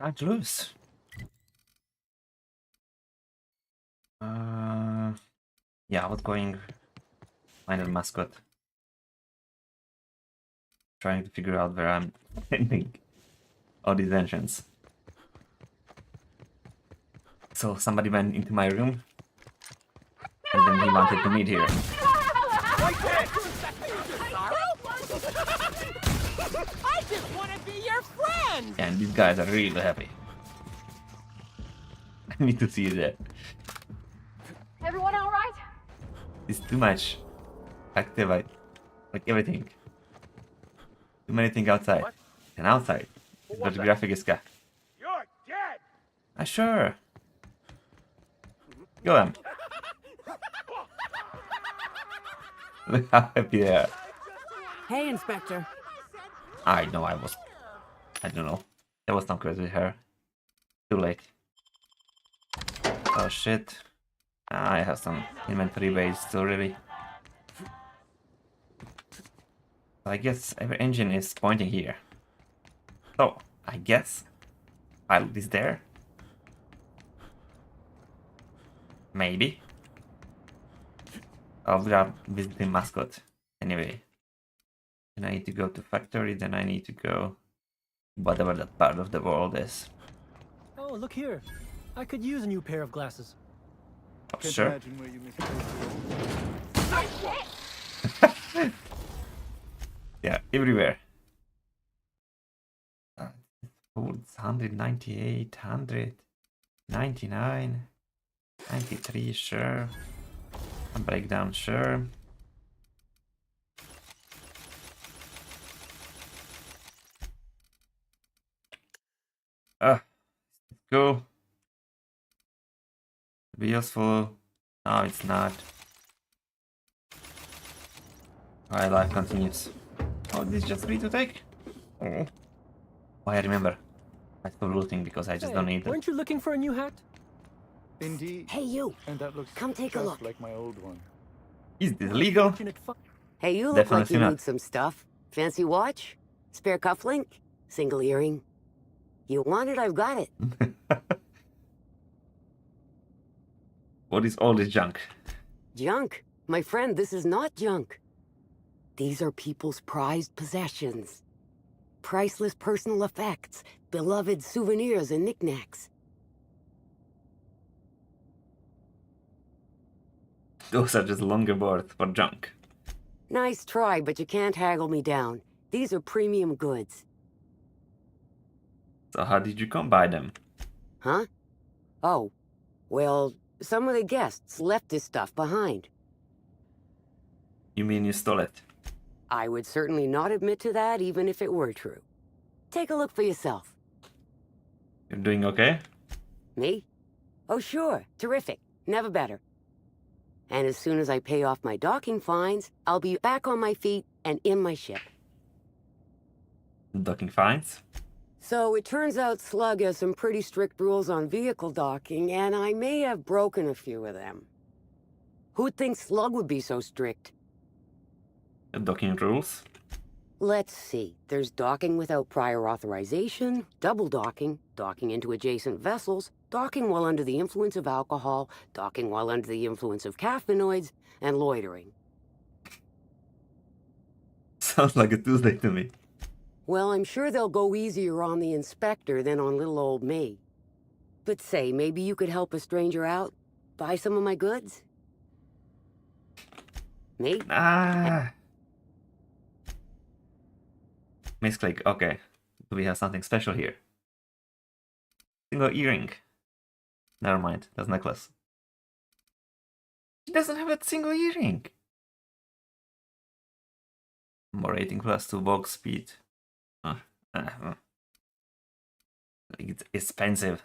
time to lose. Yeah, I was going find a mascot. Trying to figure out where I'm ending all these engines. So somebody went into my room and then he wanted to meet here. I just want to be your friend! And these guys are really happy. I need to see that. Everyone all right? It's too much activate, like everything. Too many things outside. What? And outside. But the graphic is cat. You're dead! Ah, sure. Go on. Look how happy they are. Hey, Inspector. I know I don't know. There was some crazy with her. Too late. Oh shit. I have some inventory waste already. I guess every engine is pointing here. So, I guess pilot is there. Maybe. I'll grab visiting mascot. Anyway. Then I need to go to factory, then I need to go whatever that part of the world is. Oh, look here. I could use a new pair of glasses. Oh, Can't sure. imagine where you misplaced your Yeah, everywhere. It's 198, 199, 93, sure. A breakdown, sure. Go. Be useful. No, it's not. Alright, life continues. Oh, this is just free to take? Oh, I remember. I stopped looting because I just don't need it. Weren't you looking for a new hat? Indeed. Hey, you. And that looks Come take a just look. like my old one. Is this legal? Fortunate Hey, you look Definitely like you not. need some stuff. Fancy watch? Spare cufflink? Single earring? You want it, I've got it. What is all this junk? Junk? My friend, this is not junk. These are people's prized possessions. Priceless personal effects, beloved souvenirs and knickknacks. Those are just longer words for junk. Nice try, but you can't haggle me down. These are premium goods. So how did you come by them? Huh? Oh, well, some of the guests left this stuff behind. You mean you stole it? I would certainly not admit to that, even if it were true. Take a look for yourself. You're doing okay? Me? Oh, sure. Terrific. Never better. And as soon as I pay off my docking fines, I'll be back on my feet and in my ship. Docking fines? So it turns out Slug has some pretty strict rules on vehicle docking, and I may have broken a few of them. Who'd think Slug would be so strict? Docking rules? Let's see. There's docking without prior authorization, double docking, docking into adjacent vessels, docking while under the influence of alcohol, docking while under the influence of caffeinoids, and loitering. Sounds like a Tuesday to me. Well, I'm sure they'll go easier on the inspector than on little old me. But say, maybe you could help a stranger out? Buy some of my goods? Me? Ah. Misclick, okay. Do we have something special here? Single earring. Never mind, that's necklace. He doesn't have that single earring. More rating plus 2 walk speed. Like it's expensive.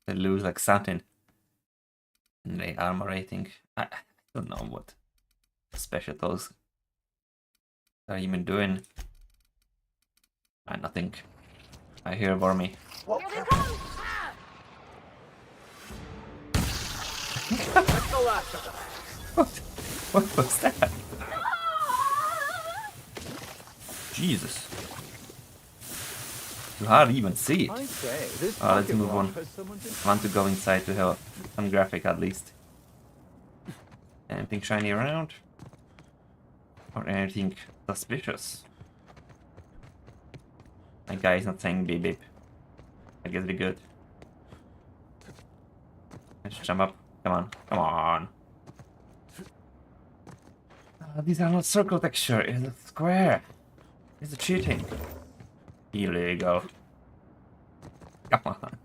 They lose like something. And they armor rating. I don't know what special those are even doing. Nothing. I hear Wormy. Here they come! What was that? You hardly even see it. I say, this Let's pocket move on. watch has someone's in- I want to go inside to have some graphic at least. Anything shiny around? Or anything suspicious? My guy is not saying beep beep. I guess we're good. Let's jump up. Come on. Come on. These are not circle texture. It's a square. It's a cheating. Illegal. Come on.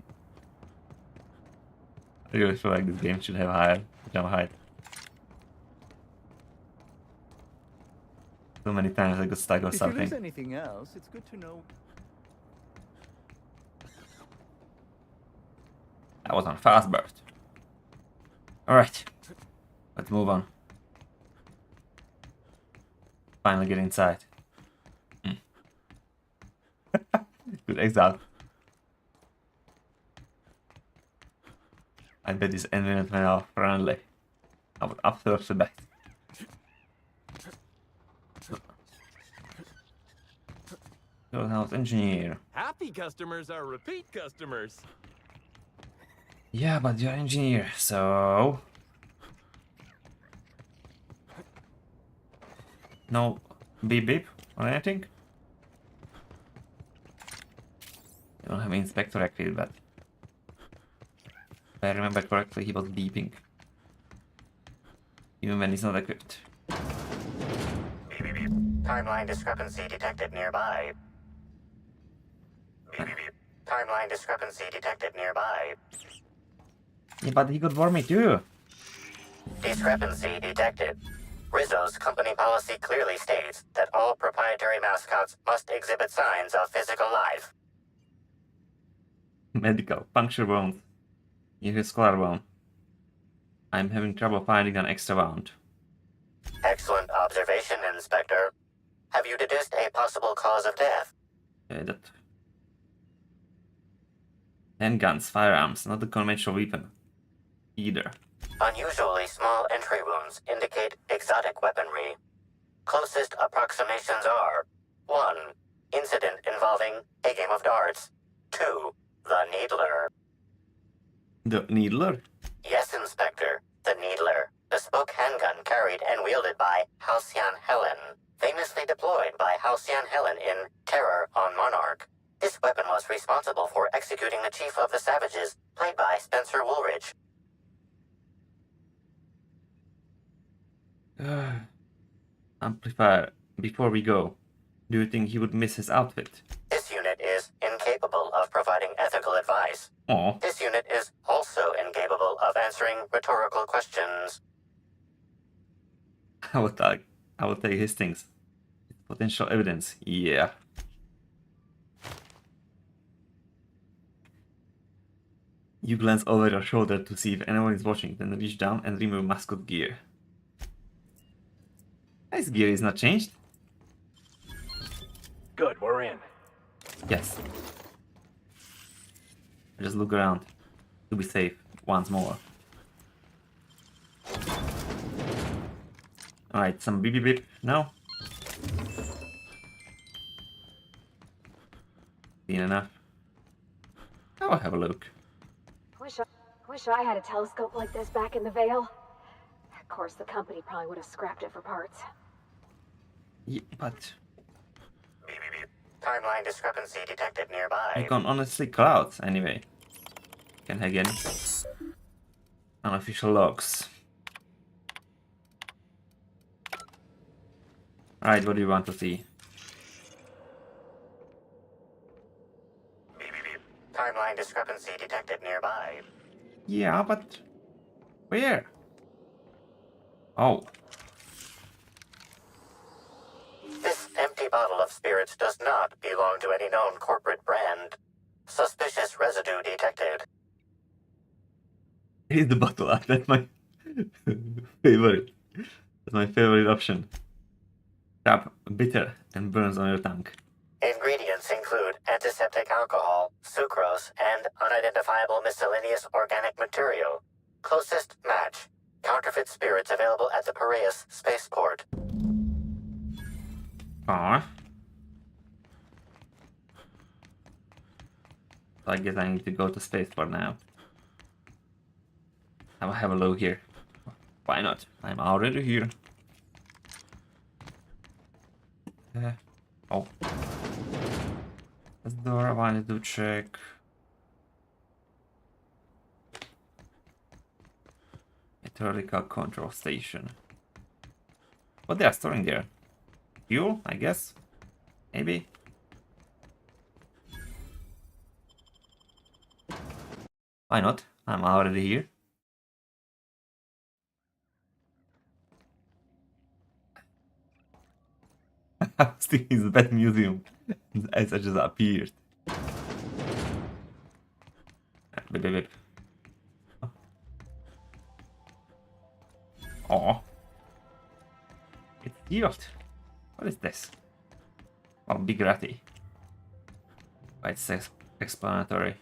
I really feel like this game should have higher jump height. So many times I got stuck or If you something. lose anything else, it's good to know. That was on fast burst. Alright. Let's move on. Finally get inside. Good exile. I bet this environment are friendly. I would absolutely bet. House engineer. Happy customers are repeat customers. Yeah, but you're engineer, so no beep beep or anything. You don't have inspector active, but if I remember correctly, he was beeping. Even when he's not equipped. Beep, beep, beep. Timeline discrepancy detected nearby. Beep, beep, beep. Timeline discrepancy detected nearby. Yeah, but he could warn me too. Discrepancy detected. Rizzo's company policy clearly states that all proprietary mascots must exhibit signs of physical life. Medical, puncture wound. You have scar wound. I'm having trouble finding an extra wound. Excellent observation, Inspector. Have you deduced a possible cause of death? That. Handguns, firearms, not a conventional weapon. Either. Unusually small entry wounds indicate exotic weaponry. Closest approximations are 1. Incident involving a game of darts. 2. The Needler. The needler? Yes, Inspector. The Needler. Bespoke handgun carried and wielded by Halcyon Helen. Famously deployed by Halcyon Helen in Terror on Monarch. This weapon was responsible for executing the Chief of the Savages, played by Spencer Woolridge. Amplifier, before we go, do you think he would miss his outfit? This unit is incapable of providing ethical advice. Oh, This unit is also incapable of answering rhetorical questions. I would take his things. Potential evidence, yeah. You glance over your shoulder to see if anyone is watching, then reach down and remove mascot gear. His gear is not changed. Good, we're in. Yes. Just look around to be safe once more. Alright, some beep beep beep. No? Seen enough? I'll have a look. Wish I had a telescope like this back in the Vale. Of course, the company probably would have scrapped it for parts. Yeah, but Beep, beep, beep. Timeline discrepancy detected nearby. I can honestly clouds anyway. Can hack in. Unofficial logs. Alright, what do you want to see? Beep, beep, beep. Timeline discrepancy detected nearby. Yeah, but where? Oh, This empty bottle of spirits does not belong to any known corporate brand. Suspicious residue detected. here's the bottle art. That's my favorite. That's my favorite option. Tap bitter and burns on your tongue. Ingredients include antiseptic alcohol, sucrose, and unidentifiable miscellaneous organic material. Closest match. Counterfeit spirits available at the Piraeus spaceport. Aw. So I guess I need to go to space for now. I will have a look here. Why not? I'm already here. Oh. This door I wanted to check. Meteorological control station. What they are storing there? Fuel, I guess? Maybe? Why not? I'm already here. Still in that museum. I just appeared. Beep, beep, beep. Oh. It's sealed. What is this? Oh, big ratty. Quite explanatory.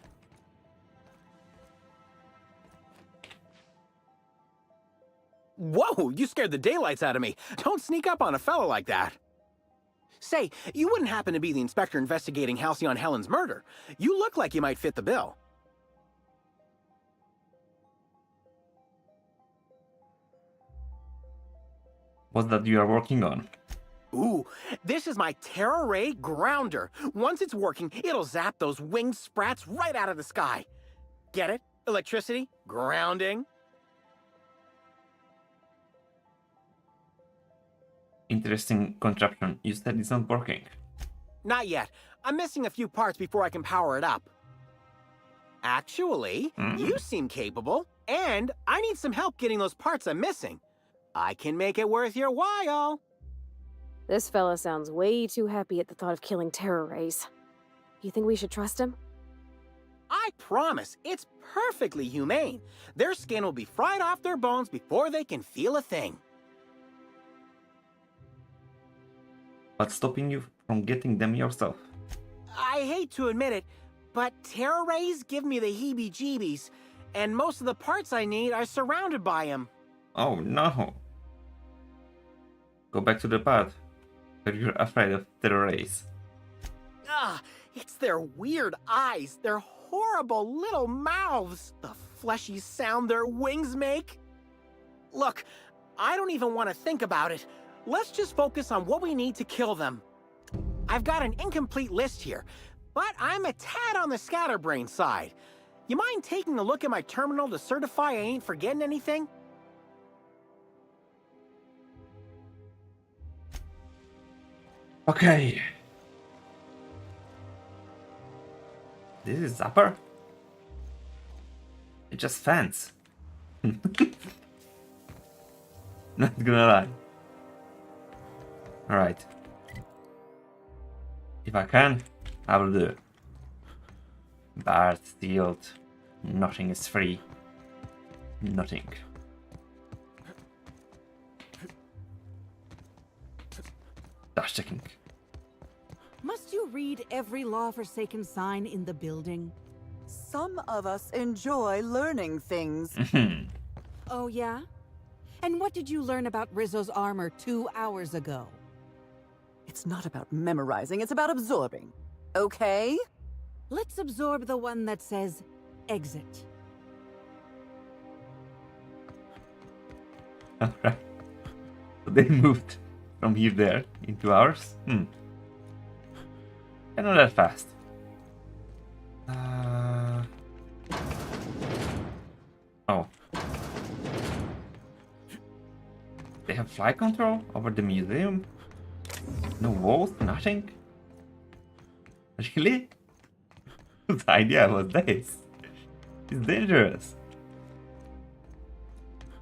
Whoa, you scared the daylights out of me. Don't sneak up on a fellow like that. Say, you wouldn't happen to be the inspector investigating Halcyon Helen's murder. You look like you might fit the bill. What's that you are working on? Ooh, this is my Terra Ray Grounder. Once it's working, it'll zap those winged sprats right out of the sky. Get it? Electricity, grounding. Interesting contraption. You said it's not working. Not yet. I'm missing a few parts before I can power it up. Actually, you seem capable, and I need some help getting those parts I'm missing. I can make it worth your while. This fella sounds way too happy at the thought of killing terror rays. You think we should trust him? I promise, it's perfectly humane. Their skin will be fried off their bones before they can feel a thing. What's stopping you from getting them yourself? I hate to admit it, but terror rays give me the heebie-jeebies, and most of the parts I need are surrounded by them. Oh no. Go back to the part where you're afraid of terror rays. Ah, it's their weird eyes, their horrible little mouths, the fleshy sound their wings make. Look, I don't even want to think about it. Let's just focus on what we need to kill them. I've got an incomplete list here, but I'm a tad on the scatterbrain side. You mind taking a look at my terminal to certify I ain't forgetting anything? Okay. This is Zapper? It's just fans. Not gonna lie. Alright. If I can, I will do. Barred, sealed. Nothing is free. Nothing. Dash checking. Must you read every law-forsaken sign in the building? Some of us enjoy learning things. Oh, yeah? And what did you learn about Rizzo's armor 2 hours ago? It's not about memorizing, it's about absorbing. Okay? Let's absorb the one that says, exit. Alright. So they moved from here there in 2 hours. And not that fast. Oh. They have flight control over the museum? No walls? Nothing? Really? Whose idea was this? It's dangerous.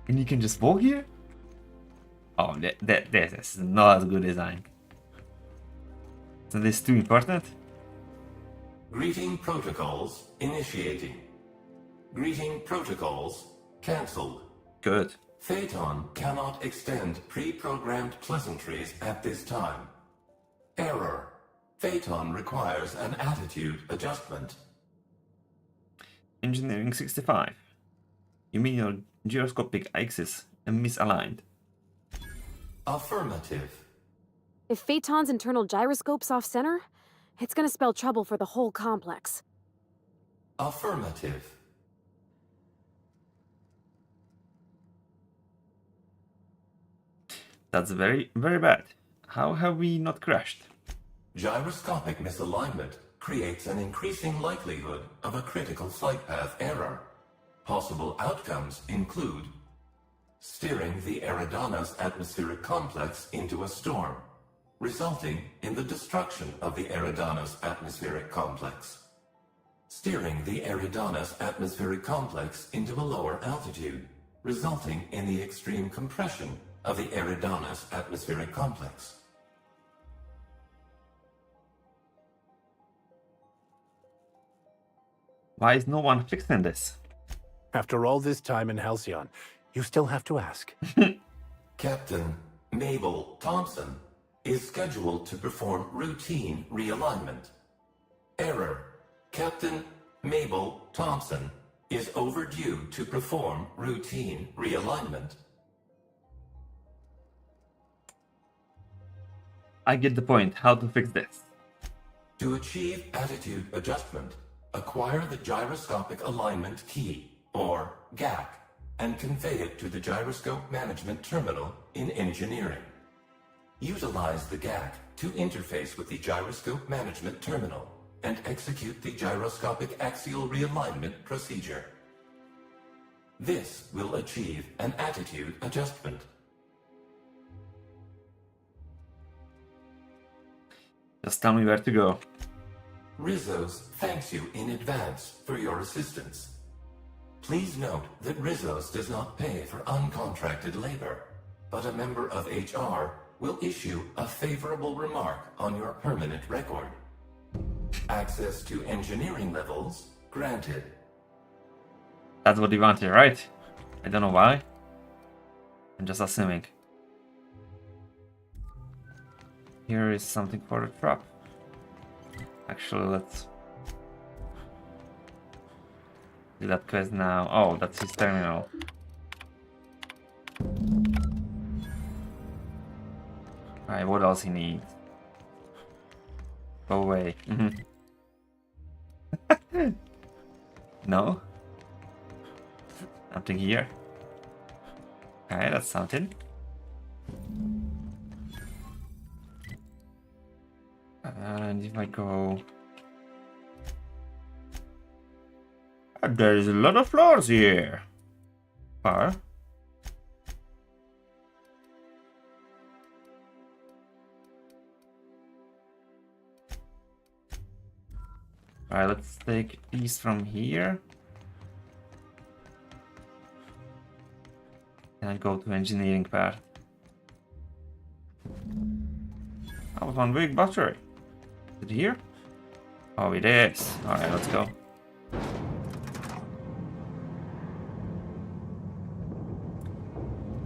And you can just walk here? Oh, this is not a good design. So this too important? Greeting protocols initiating. Greeting protocols cancelled. Good. Phaeton cannot extend pre-programmed pleasantries at this time. Error. Phaeton requires an attitude adjustment. Engineering 65. You mean your gyroscopic axis is misaligned? Affirmative. If Phaeton's internal gyroscope's off-center, it's gonna spell trouble for the whole complex. Affirmative. That's very, very bad. How have we not crashed? Gyroscopic misalignment creates an increasing likelihood of a critical flight path error. Possible outcomes include steering the Eridanos atmospheric complex into a storm, resulting in the destruction of the Eridanos atmospheric complex. Steering the Eridanos atmospheric complex into a lower altitude, resulting in the extreme compression of the Eridanos atmospheric complex. Why is no one fixing this? After all this time in Halcyon, you still have to ask. Captain Mabel Thompson is scheduled to perform routine realignment. Error. Captain Mabel Thompson is overdue to perform routine realignment. I get the point. How to fix this? To achieve attitude adjustment, acquire the gyroscopic alignment key, or GAC, and convey it to the gyroscope management terminal in engineering. Utilize the GAC to interface with the gyroscope management terminal and execute the gyroscopic axial realignment procedure. This will achieve an attitude adjustment. Just tell me where to go. Rizos thanks you in advance for your assistance. Please note that Rizos does not pay for uncontracted labor, but a member of HR will issue a favorable remark on your permanent record. Access to engineering levels granted. That's what you wanted, right? I don't know why. I'm just assuming. Here is something for the trap. Actually, let's do that quest now. Oh, that's his terminal. Alright, what else he needs? Go away. No? Something here? Okay, that's something. And if I go... there is a lot of floors here. Far. Alright, let's take these from here. And go to engineering part. That was one big battery. Is it here? Oh, it is. Alright, let's go.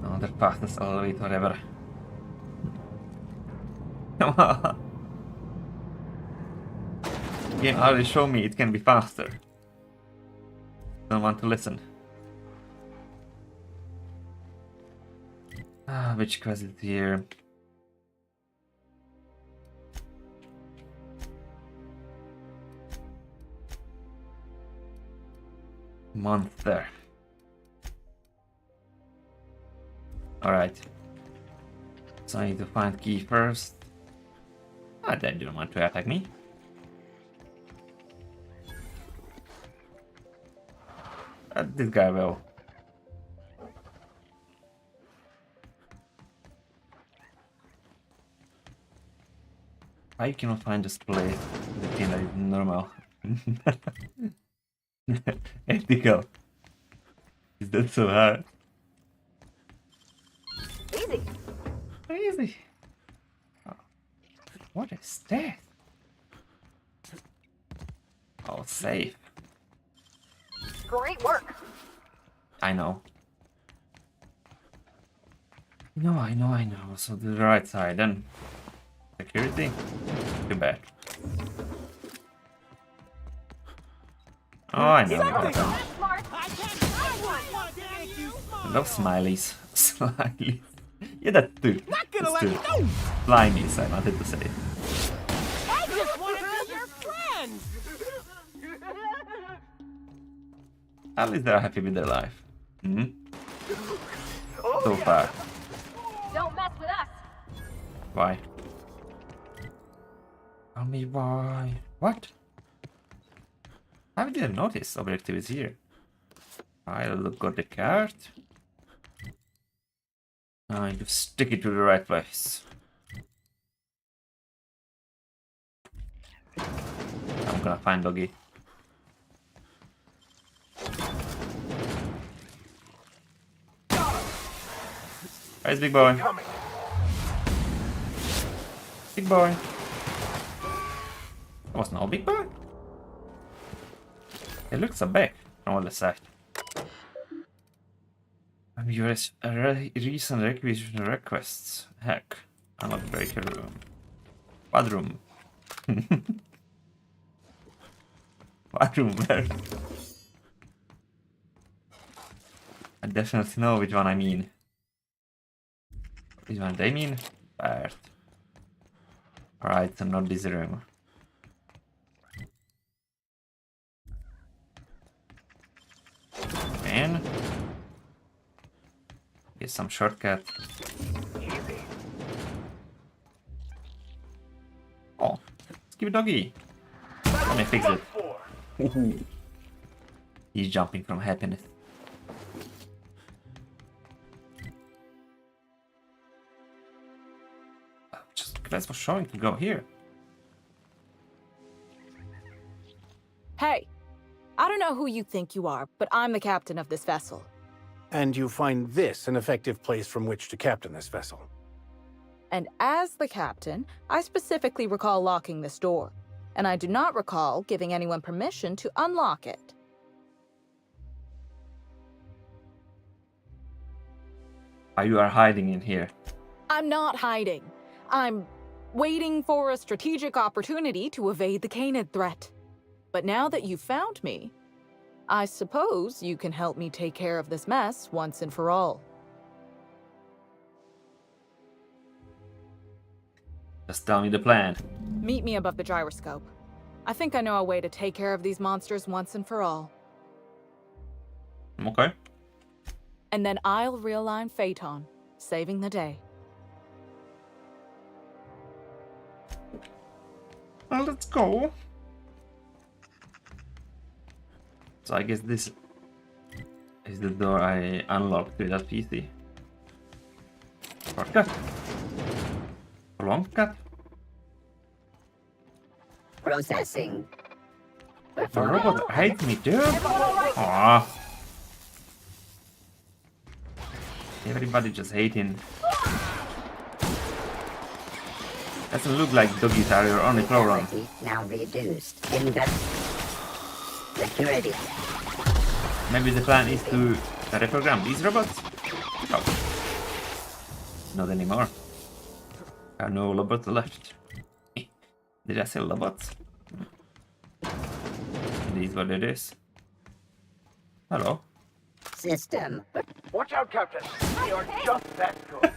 Oh, the fastest elevator ever. Come on. Game already showed me it can be faster. Don't want to listen. Which quest is here? Month there. Alright. So I need to find key first. Ah, they don't want to attack me. This guy will. I cannot find this place. The thing that is normal. Ethical. Is that so hard? Easy. Easy. Oh, what is that? Oh, safe. Great work. I know. I know. So to the right side then. Security? Too bad. Oh, I know. Love smileys. Smileys. Yeah, that too. Not gonna That's let too. you go. Slimies, I wanted to say. I just want to be your friend. At least they're happy with their life. Hmm? So far. Don't mess with us. Why? Tell me why. What? I didn't notice objective is here. I'll look at the card. I need to stick it to the right place. I'm gonna find Doggy. Where's Big Boy? Big Boy. There was no Big Boy? It looks a back from all the side. Your recent requisition requests. Heck. Unlock breaker room. What room? What room? Where? I definitely know which one I mean. Which one they mean? Bart. Alright, so not this room. Man. Get some shortcut. Oh, let's give it Doggy. Let me fix it. Ooh. He's jumping from happiness. Just class was showing to go here. Hey, I don't know who you think you are, but I'm the captain of this vessel. And you find this an effective place from which to captain this vessel? And as the captain, I specifically recall locking this door, and I do not recall giving anyone permission to unlock it. You are hiding in here. I'm not hiding. I'm waiting for a strategic opportunity to evade the Canid threat. But now that you've found me, I suppose you can help me take care of this mess once and for all. Just tell me the plan. Meet me above the gyroscope. I think I know a way to take care of these monsters once and for all. Okay. And then I'll realign Phaeton, saving the day. Well, let's go. So I guess this is the door I unlocked with that PC. Shortcut. Long cut. Processing. The robot hates me too. Aww. Everybody just hating. Doesn't look like doggies are your only problem. Now reduced. Security. Maybe the plan is to reprogram these robots? Oh. Not anymore. There are no robots left. Did I say robots? It is what it is. Hello. System. Watch out, Captain. You're just that good.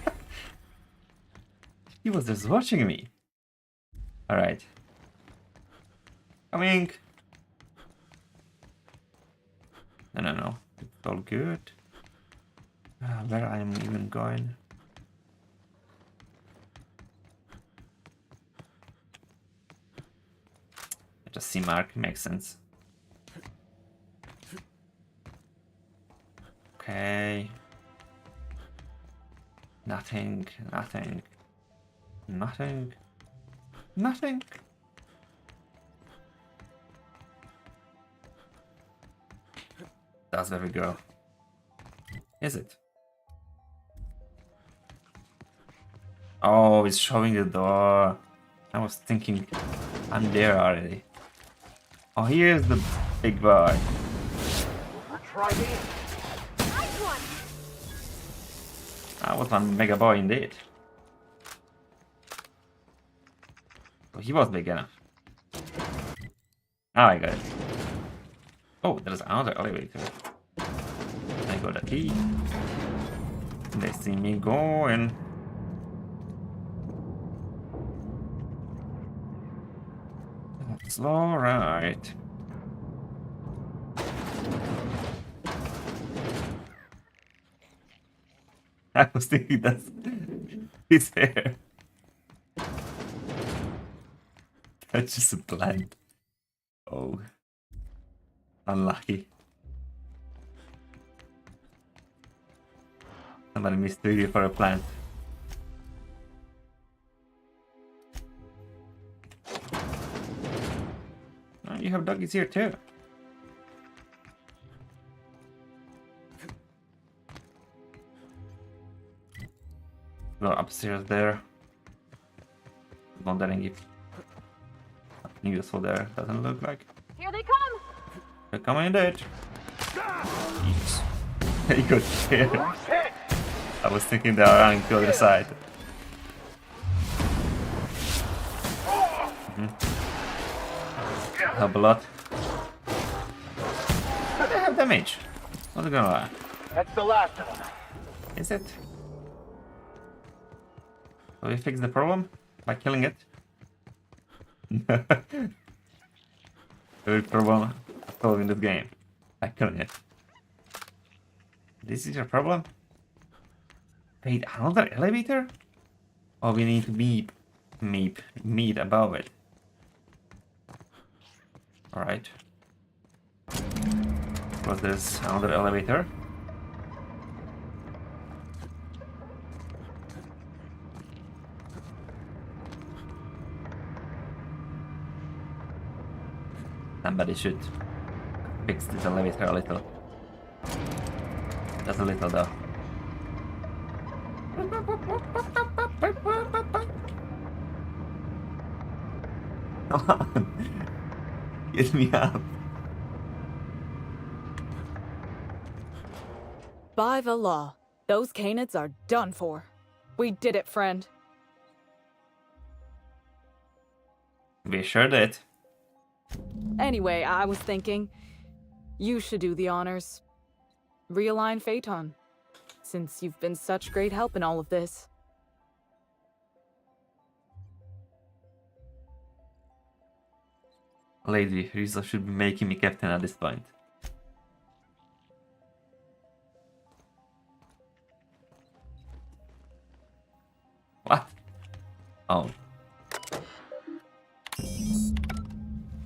He was just watching me. Alright. Coming. No. It's all good. Where I am even going? Just see mark makes sense. Okay. Nothing. That's where we go. Is it? Oh, it's showing the door. I was thinking I'm there already. Oh, here's the big boy. Try me. Nice one. That was one mega boy indeed. Oh, he was big enough. Now I got it. Oh, there's another elevator. I got a key. They see me going. That's alright. I was thinking that's his hair. That's just a plant. Oh. Unlucky. Somebody mistook you for a plant. Oh, you have doggies here too. Go upstairs there. Wondering if something useful there doesn't look like. Here they come! They're coming indeed. Jeez. Very good here. I was thinking they are running to the other side. Help a lot. But they have damage. Not gonna lie. That's the last of them. Is it? So we fix the problem by killing it? The problem solving this game by killing it. This is your problem? Wait, another elevator? Oh, we need to meet above it. Alright. Was there's another elevator? Somebody should fix this elevator a little. Just a little though. Come on. Get me up. By the law, those Canids are done for. We did it, friend. We sure did. Anyway, I was thinking, you should do the honors. Realign Phaeton, since you've been such great help in all of this. Lady Rizzo should be making me captain at this point. What? Oh.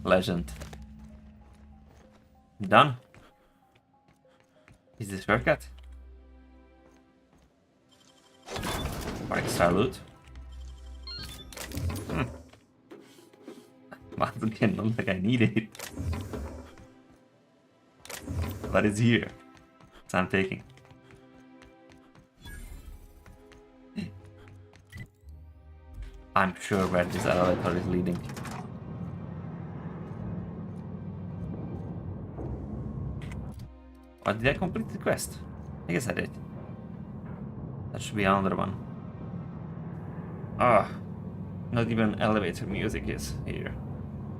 Legend. Done. Is this shortcut? For extra loot? Once again, not like I need it. But it's here. So I'm taking. I'm sure where this elevator is leading. Or did I complete the quest? I guess I did. That should be another one. Ah, not even elevator music is here.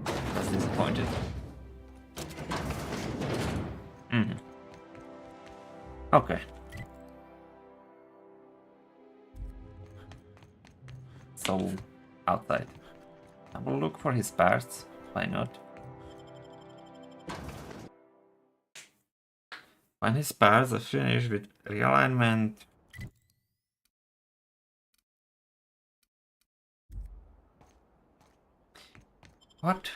That's disappointed. Okay. So, outside. I will look for his parts. Why not? When his parts are finished with realignment. What?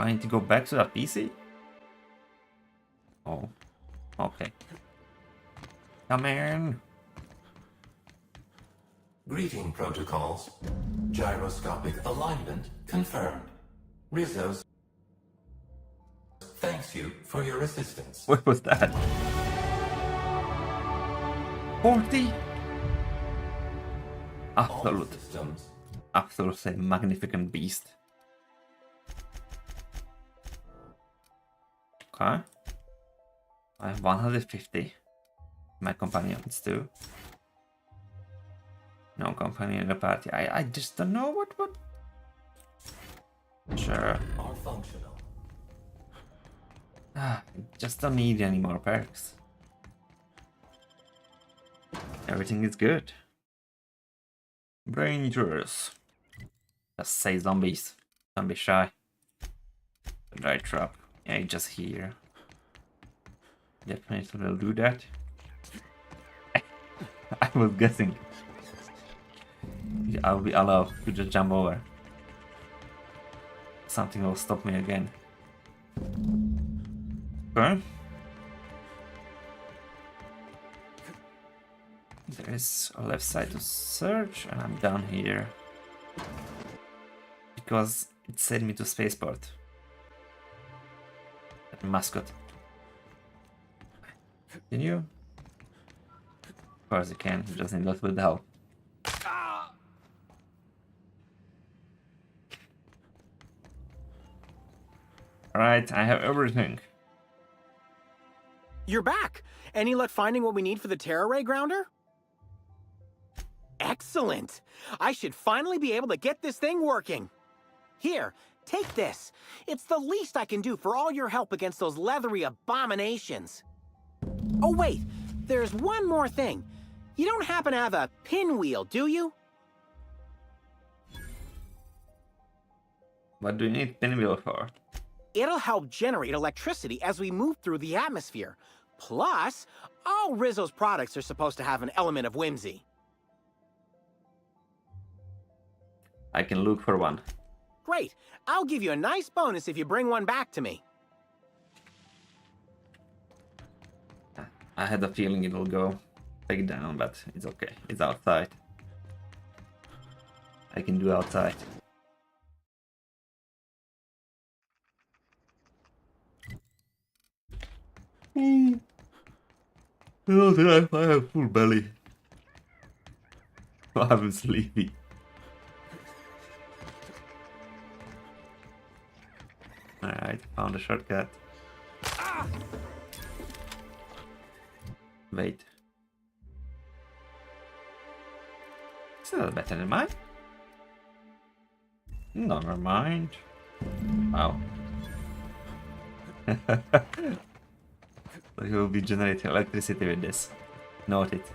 I need to go back to that PC? Oh, okay. Come in. Greeting protocols. Gyroscopic alignment confirmed. Rizzo's thanks you for your assistance. What was that? 40? Absolute. Systems. Absolutely magnificent beast. Okay. I have 150. My companions too. No companion in the party. I just don't know what. Sure. Are functional. Just don't need any more perks. Everything is good. Rangers. Just say zombies. Don't be shy. The right trap. Yeah, just here. Definitely will do that. I was guessing. I'll be allowed to just jump over. Something will stop me again. Okay. There is a left side to search, and I'm down here. Because it sent me to spaceport. That mascot. Can you? Of course you can, you just need a little bit of help. Alright, I have everything. You're back! Any luck finding what we need for the Terra Ray grounder? Excellent! I should finally be able to get this thing working. Here, take this. It's the least I can do for all your help against those leathery abominations. Oh wait, there's one more thing. You don't happen to have a pinwheel, do you? What do you need pinwheel for? It'll help generate electricity as we move through the atmosphere. Plus, all Rizzo's products are supposed to have an element of whimsy. I can look for one. Great. I'll give you a nice bonus if you bring one back to me. I had a feeling it will go take down, but it's okay. It's outside. I can do outside. I have full belly. I'm sleepy. Alright, found a shortcut. Wait. It's not better than mine. Never mind. Wow. So he will be generating electricity with this. Note it.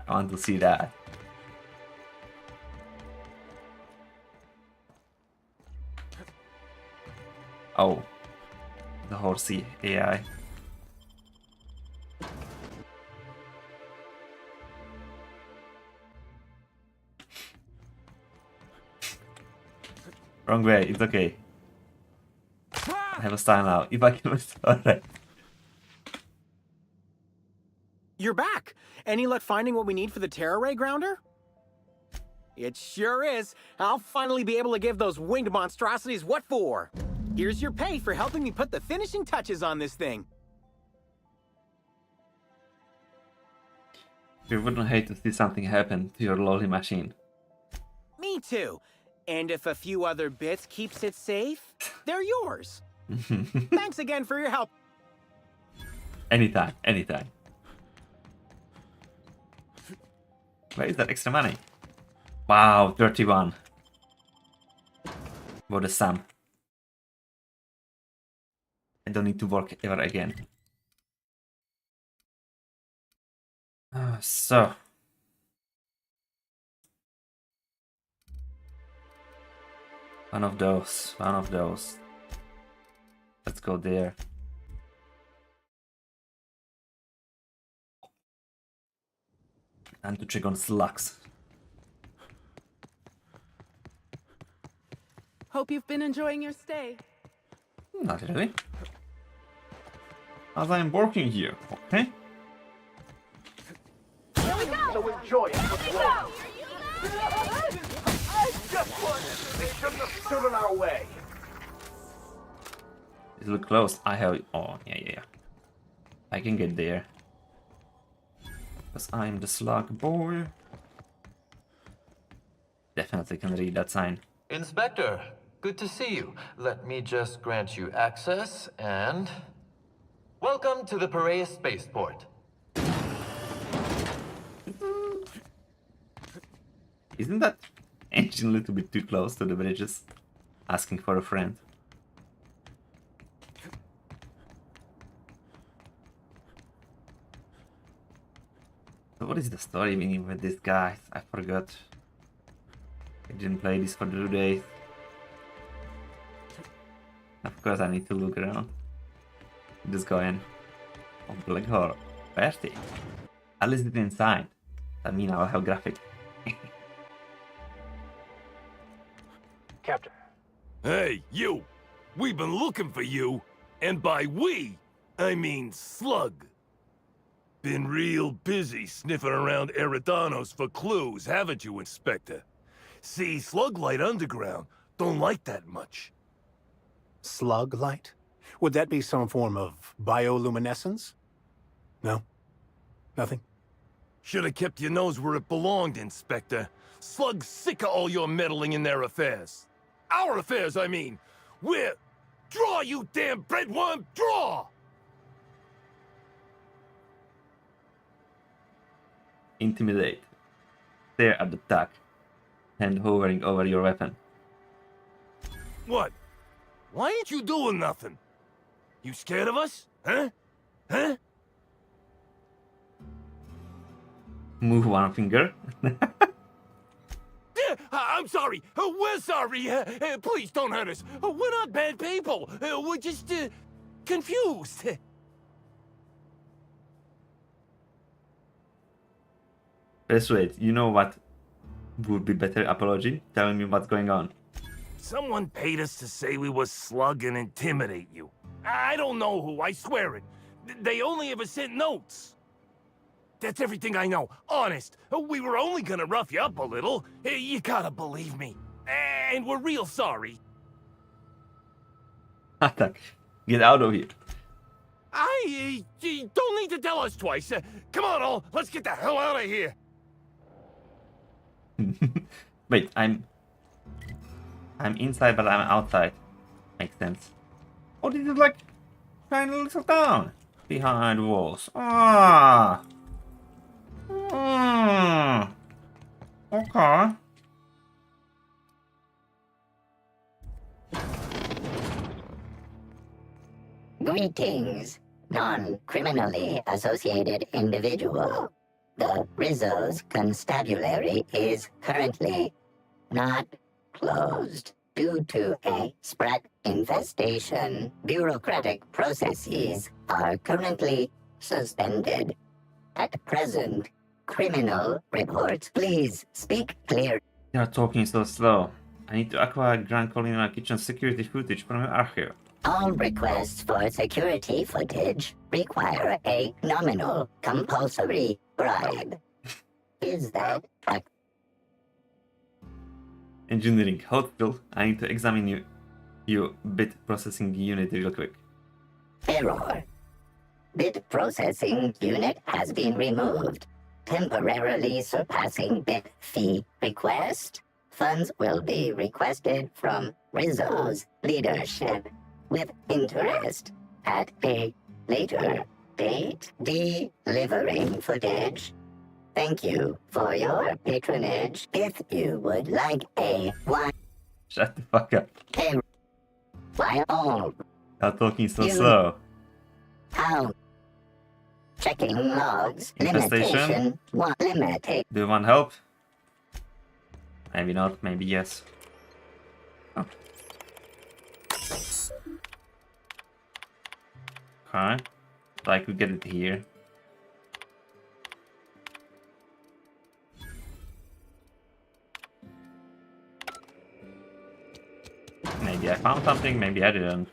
I want to see that. Oh. The horsey AI. Wrong way, it's okay. I have a style now. If I can restore it. You're back! Any luck finding what we need for the Terra Ray grounder? It sure is. I'll finally be able to give those winged monstrosities what for. Here's your pay for helping me put the finishing touches on this thing. You wouldn't hate to see something happen to your lolly machine. Me too. And if a few other bits keeps it safe, they're yours. Thanks again for your help. Anytime, anytime. Where is that extra money? Wow, 31. What a sum. I don't need to work ever again. So. One of those, one of those. Let's go there. And to check on slugs. Hope you've been enjoying your stay. Not really. As I'm working here, okay? Here we go! So enjoy it. Just one. They shouldn't have stood in our way. It look close. I have. Oh, yeah. I can get there. Because I'm the slug boy. Definitely can read that sign. Inspector, good to see you. Let me just grant you access and... Welcome to the Piraeus spaceport. Isn't that engine a little bit too close to the bridges? Asking for a friend. So what is the story meaning with this guy? I forgot. I didn't play this for 2 days. Of course I need to look around. Just go in. Oh, black hole. Bertie. At least it's inside. That means I'll have graphic. Captain. Hey, you! We've been looking for you, and by we, I mean Slug. Been real busy sniffing around Eridanos for clues, haven't you, Inspector? See, slug light underground don't like that much. Slug light? Would that be some form of bioluminescence? No? Nothing? Should have kept your nose where it belonged, Inspector. Slug's sick of all your meddling in their affairs. Our affairs, I mean. We're... Draw, you damn breadworm, draw! Intimidate. Stare at the duck. Hand hovering over your weapon. What? Why ain't you doing nothing? You scared of us? Huh? Huh? Move one finger. I'm sorry. We're sorry. Please don't hurt us. We're not bad people. We're just confused. Persuade. You know what would be better apology? Telling me what's going on. Someone paid us to say we was slug and intimidate you. I don't know who, I swear it. They only ever sent notes. That's everything I know, honest. We were only gonna rough you up a little. You gotta believe me. And we're real sorry. Attack. Get out of here. You don't need to tell us twice. Come on, all. Let's get the hell out of here. Wait, I'm inside, but I'm outside. Makes sense. Oh, this is like tiny little town behind walls. Ah. Okay. Greetings, non-criminally associated individual. The Rizzo's constabulary is currently not closed due to a sprat infestation. Bureaucratic processes are currently suspended. At present, criminal reports. Please speak clear. You are talking so slow. I need to acquire Grand Colonial Kitchen security footage from your archive. All requests for security footage require a nominal compulsory bribe. Is that a... Engineering, hold still. I need to examine your bit processing unit real quick. Error. Bit processing unit has been removed, temporarily surpassing bit fee request. Funds will be requested from Rizzo's leadership with interest at a later date. Delivering footage. Thank you for your patronage. If you would like a one... Shut the fuck up. Why all? Stop talking so slow. How? Checking logs. Infestation? Limitation. Do you want help? Maybe not, maybe yes. Oh. Okay. So I could get it here. Maybe I found something, maybe I didn't.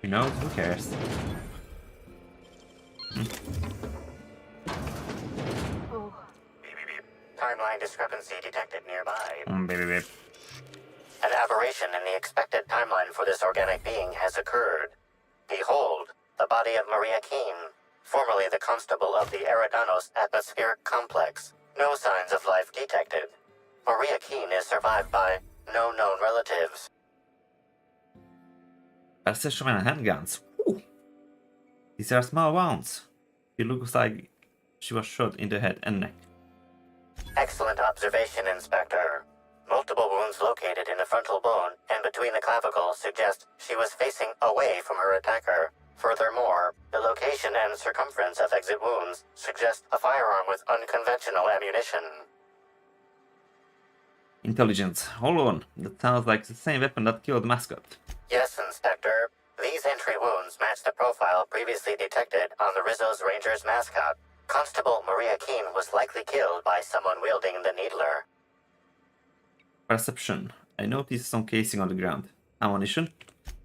Who knows? Who cares? Timeline discrepancy detected nearby. Beep. An aberration in the expected timeline for this organic being has occurred. Behold, the body of Maria Keene, formerly the constable of the Eridanos atmospheric complex. No signs of life detected. Maria Keene is survived by no known relatives. Precision and handguns. Ooh. These are small wounds. It looks like she was shot in the head and neck. Excellent observation, Inspector. Multiple wounds located in the frontal bone and between the clavicles suggest she was facing away from her attacker. Furthermore, the location and circumference of exit wounds suggest a firearm with unconventional ammunition. Intelligence. Hold on. That sounds like the same weapon that killed Mascot. Yes, Inspector. These entry wounds match the profile previously detected on the Rizzo's Rangers mascot. Constable Maria Keene was likely killed by someone wielding the needler. Perception. I noticed some casing on the ground. Ammunition?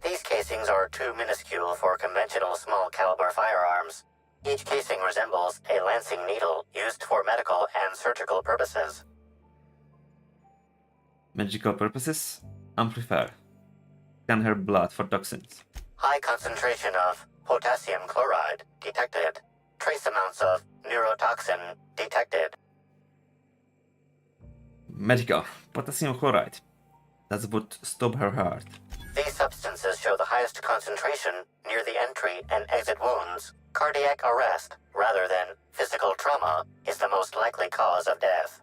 These casings are too minuscule for conventional small caliber firearms. Each casing resembles a lancing needle used for medical and surgical purposes. Medical purposes? Amplifier. Scan her blood for toxins. High concentration of potassium chloride detected. Trace amounts of neurotoxin detected. Medical. Potassium chloride. That's what stopped her heart. These substances show the highest concentration near the entry and exit wounds. Cardiac arrest, rather than physical trauma, is the most likely cause of death.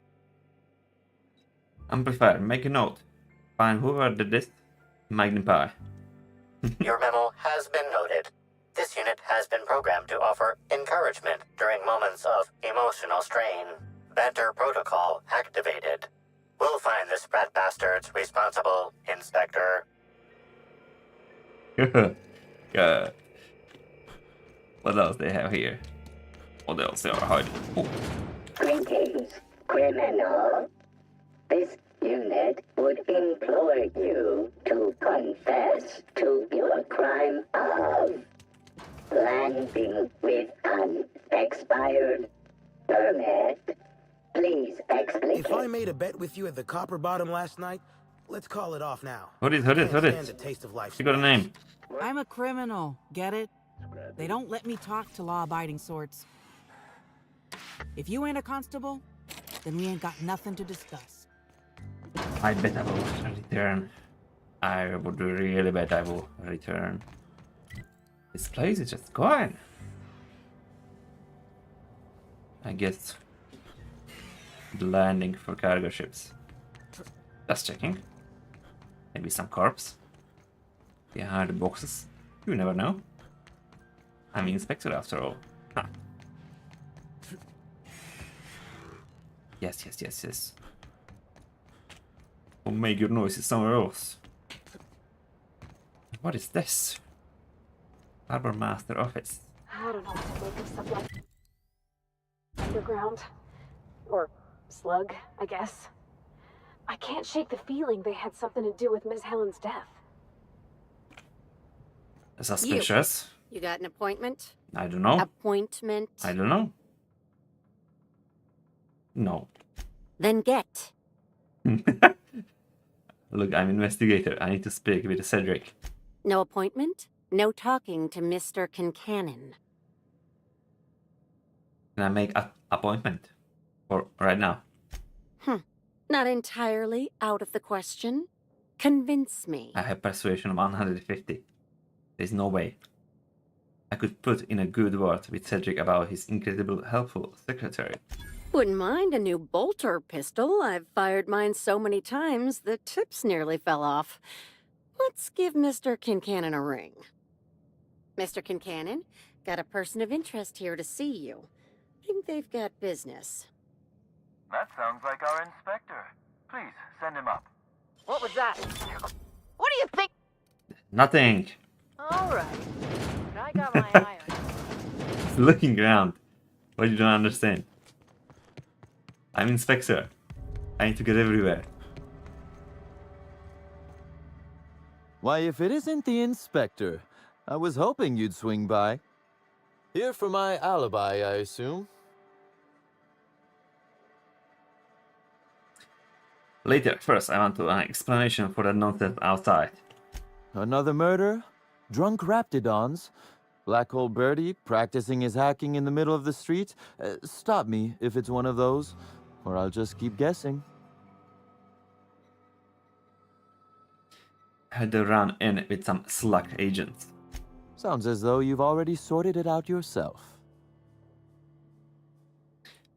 Amplifier. Make a note. Find whoever did this. Magnify. Your memo has been noted. This unit has been programmed to offer encouragement during moments of emotional strain. Banter protocol activated. We'll find the sprat bastards responsible, Inspector. God. What else they have here? What else they are hiding? Oh. Greetings, criminal. This unit would implore you to confess to your crime of landing with an expired permit. Please explicate. If I made a bet with you at the Copper Bottom last night, let's call it off now. What is Can't stand it? the taste of life. You got a name. I'm a criminal, get it? They don't let me talk to law-abiding sorts. If you ain't a constable, then we ain't got nothing to discuss. I bet I will return. I would really bet I will return. This place is just gone. I guess the landing for cargo ships. Just checking. Maybe some corpse behind the boxes. You never know. I'm inspector after all. Huh. Yes. Or make your noises somewhere else. What is this? Harbor Master Office. I don't know what to make of stuff like underground. Or slug, I guess. I can't shake the feeling they had something to do with Miss Helen's death. Suspicious. You got an appointment? I don't know. Appointment? I don't know. No. Then get. Look, I'm investigator. I need to speak with Cedric. No appointment? No talking to Mr. Kincannon. Can I make an appointment? For right now? Not entirely out of the question. Convince me. I have persuasion of 150. There's no way. I could put in a good word with Cedric about his incredible helpful secretary. Wouldn't mind a new bolter pistol. I've fired mine so many times the tips nearly fell off. Let's give Mr. Kincannon a ring. Mr. Kincannon, got a person of interest here to see you. Think they've got business. That sounds like our inspector. Please, send him up. What was that? What do you think? Nothing. All right. But I got my eye on you. He's looking around. What you don't understand? I'm inspector. I need to get everywhere. Why, if it isn't the inspector, I was hoping you'd swing by. Here for my alibi, I assume. Later, first I want an explanation for the nonsense outside. Another murder? Drunk Raptidons? Black Hole Birdie practicing his hacking in the middle of the street? Stop me if it's one of those, or I'll just keep guessing. Had to run in with some slug agents. Sounds as though you've already sorted it out yourself.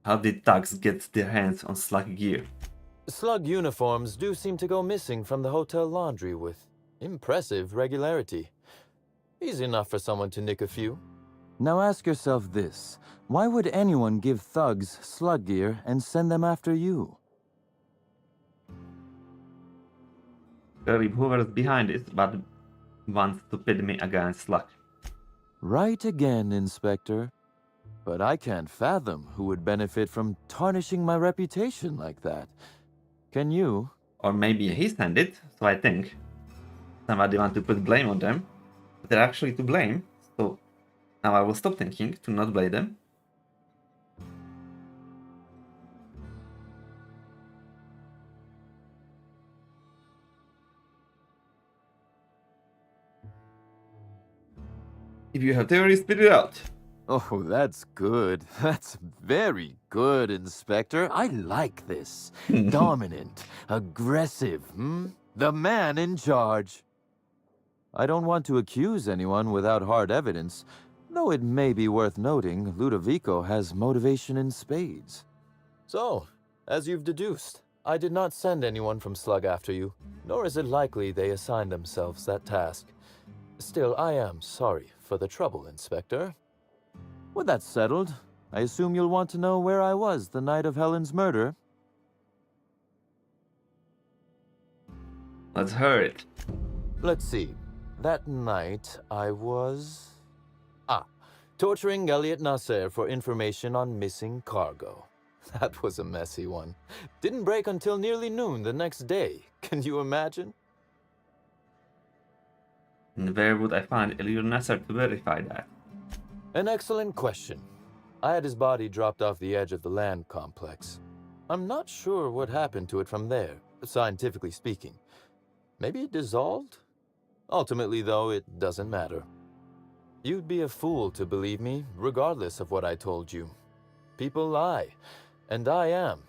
How did thugs get their hands on slug gear? Slug uniforms do seem to go missing from the hotel laundry with impressive regularity. Easy enough for someone to nick a few. Now ask yourself this. Why would anyone give thugs slug gear and send them after you? Believe whoever's behind it, but wants to pit me against luck. Right again, Inspector. But I can't fathom who would benefit from tarnishing my reputation like that. Can you? Or maybe he sent it, so I think somebody want to put blame on them, but they're actually to blame, so now I will stop thinking to not blame them. If you have theories, spit it out. Oh, that's good. That's very good, Inspector. I like this. Dominant, aggressive, The man in charge. I don't want to accuse anyone without hard evidence, though it may be worth noting Ludovico has motivation in spades. So, as you've deduced, I did not send anyone from Slug after you, nor is it likely they assigned themselves that task. Still, I am sorry for the trouble, Inspector. With that settled, I assume you'll want to know where I was the night of Helen's murder. Let's hear it. Let's see. That night, I was... torturing Elliot Nasser for information on missing cargo. That was a messy one. Didn't break until nearly noon the next day. Can you imagine? And where would I find Elliot Nasser to verify that? An excellent question. I had his body dropped off the edge of the land complex. I'm not sure what happened to it from there, scientifically speaking. Maybe it dissolved? Ultimately, though, it doesn't matter. You'd be a fool to believe me, regardless of what I told you. People lie, and I am,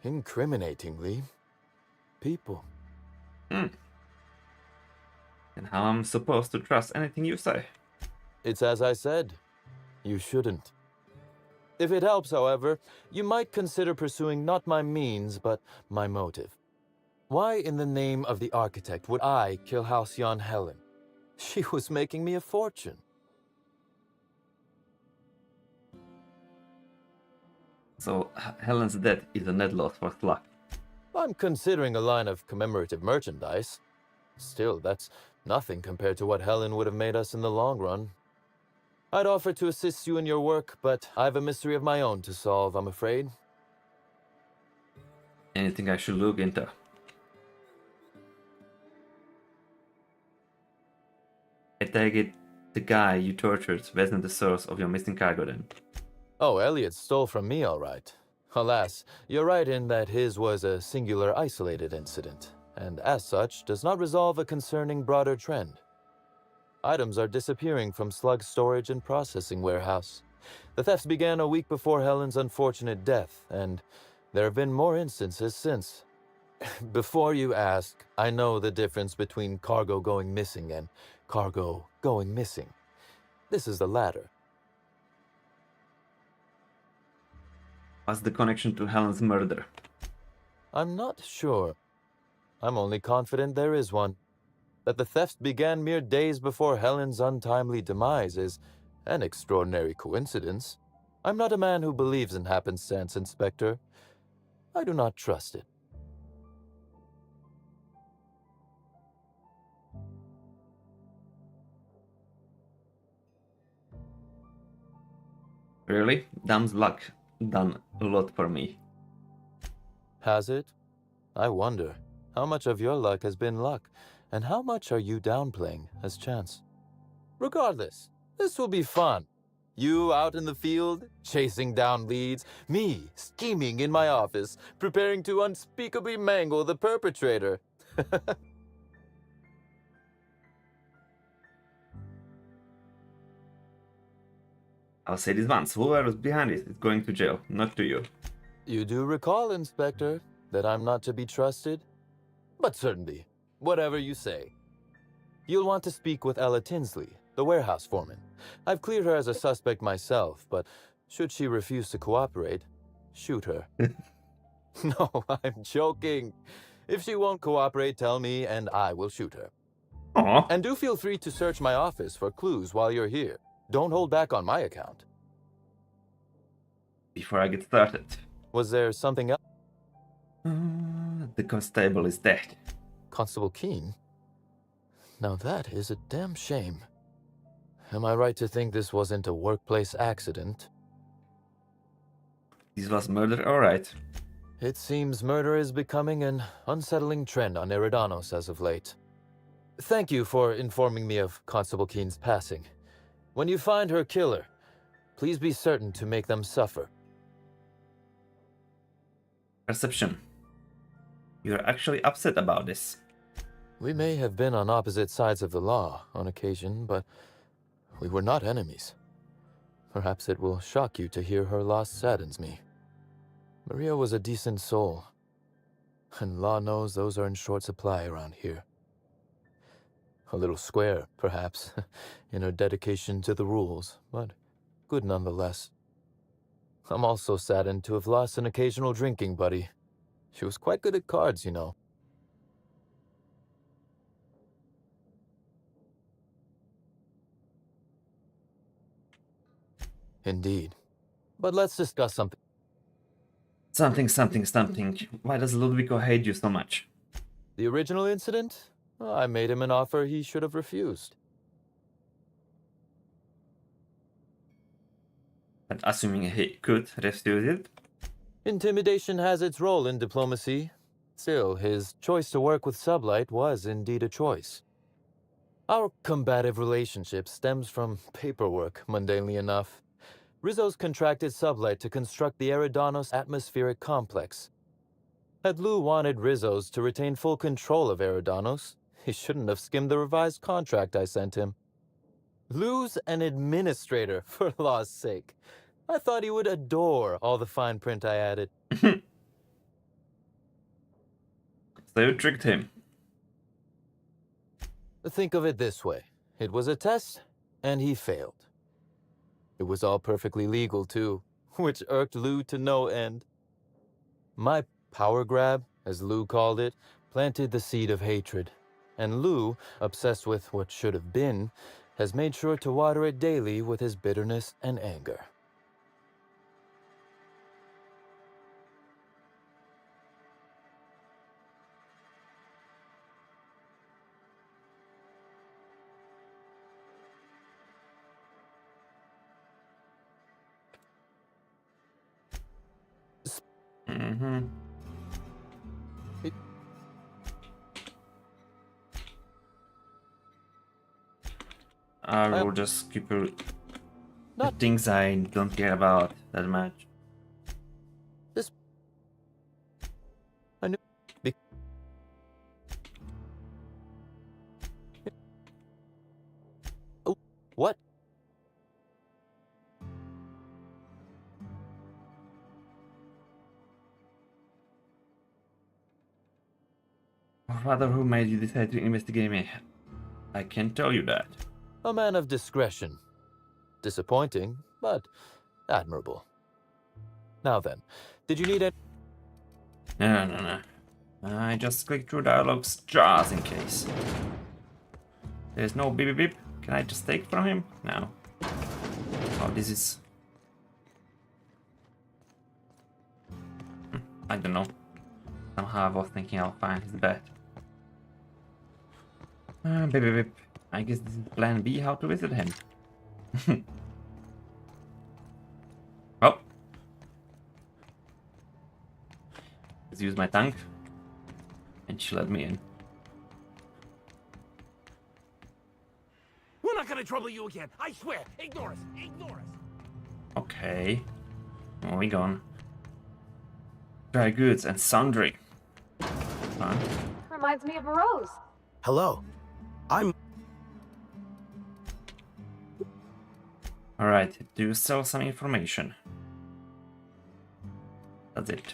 incriminatingly, people. And how I'm supposed to trust anything you say? It's as I said. You shouldn't. If it helps, however, you might consider pursuing not my means, but my motive. Why in the name of the architect would I kill Halcyon Helen? She was making me a fortune. So Helen's death is a net loss for Slug. I'm considering a line of commemorative merchandise. Still, that's nothing compared to what Helen would have made us in the long run. I'd offer to assist you in your work, but I have a mystery of my own to solve, I'm afraid. Anything I should look into? I take it the guy you tortured wasn't the source of your missing cargo then. Oh, Elliot stole from me, all right. Alas, you're right in that his was a singular isolated incident, and as such, does not resolve a concerning broader trend. Items are disappearing from Slug's storage and processing warehouse. The thefts began a week before Helen's unfortunate death, and there have been more instances since. Before you ask, I know the difference between cargo going missing and cargo going missing. This is the latter. What's the connection to Helen's murder? I'm not sure. I'm only confident there is one. That the thefts began mere days before Helen's untimely demise is an extraordinary coincidence. I'm not a man who believes in happenstance, Inspector. I do not trust it. Really? Damn's luck done a lot for me. Has it? I wonder, how much of your luck has been luck, and how much are you downplaying as chance? Regardless, this will be fun. You out in the field, chasing down leads, me scheming in my office, preparing to unspeakably mangle the perpetrator. I'll say this once, whoever is behind it is going to jail, not to you. You do recall, Inspector, that I'm not to be trusted? But certainly, whatever you say. You'll want to speak with Ella Tinsley, the warehouse foreman. I've cleared her as a suspect myself, but should she refuse to cooperate, shoot her. No, I'm joking. If she won't cooperate, tell me and I will shoot her. Aww. And do feel free to search my office for clues while you're here. Don't hold back on my account. Before I get started. Was there something else? The constable is dead. Constable Keene? Now that is a damn shame. Am I right to think this wasn't a workplace accident? This was murder, alright. It seems murder is becoming an unsettling trend on Eridanos as of late. Thank you for informing me of Constable Keen's passing. When you find her killer, please be certain to make them suffer. Perception. You're actually upset about this. We may have been on opposite sides of the law on occasion, but we were not enemies. Perhaps it will shock you to hear her loss saddens me. Maria was a decent soul, and law knows those are in short supply around here. A little square, perhaps, in her dedication to the rules, but good nonetheless. I'm also saddened to have lost an occasional drinking buddy. She was quite good at cards, you know. Indeed. But let's discuss something. Something. Why does Ludovico hate you so much? The original incident? Well, I made him an offer he should have refused. But assuming he could refuse it? Intimidation has its role in diplomacy. Still, his choice to work with Sublight was indeed a choice. Our combative relationship stems from paperwork, mundanely enough. Rizzo's contracted Sublight to construct the Eridanos atmospheric complex. Had Lou wanted Rizzo's to retain full control of Eridanos, he shouldn't have skimmed the revised contract I sent him. Lou's an administrator, for law's sake. I thought he would adore all the fine print I added. So you tricked him. Think of it this way. It was a test, and he failed. It was all perfectly legal, too, which irked Lou to no end. My power grab, as Lou called it, planted the seed of hatred. And Lou, obsessed with what should have been, has made sure to water it daily with his bitterness and anger. I will just keep the things I don't care about that much. I knew. Oh, what? Or rather, who made you decide to investigate me? I can't tell you that. A man of discretion. Disappointing, but admirable. Now then, did you need any... No. I just clicked through dialogues just in case. There's no beep beep beep. Can I just take from him? No. Oh, this is... I don't know. Somehow I was thinking I'll find his bed. Beep beep beep. I guess this is plan B, how to visit him. Oh. Let's use my tongue. And she let me in. We're not gonna trouble you again, I swear! Ignore us! Okay. Moving on. Dry goods and sundry. Fun. Reminds me of a rose. Hello. Alright, do you sell some information? That's it.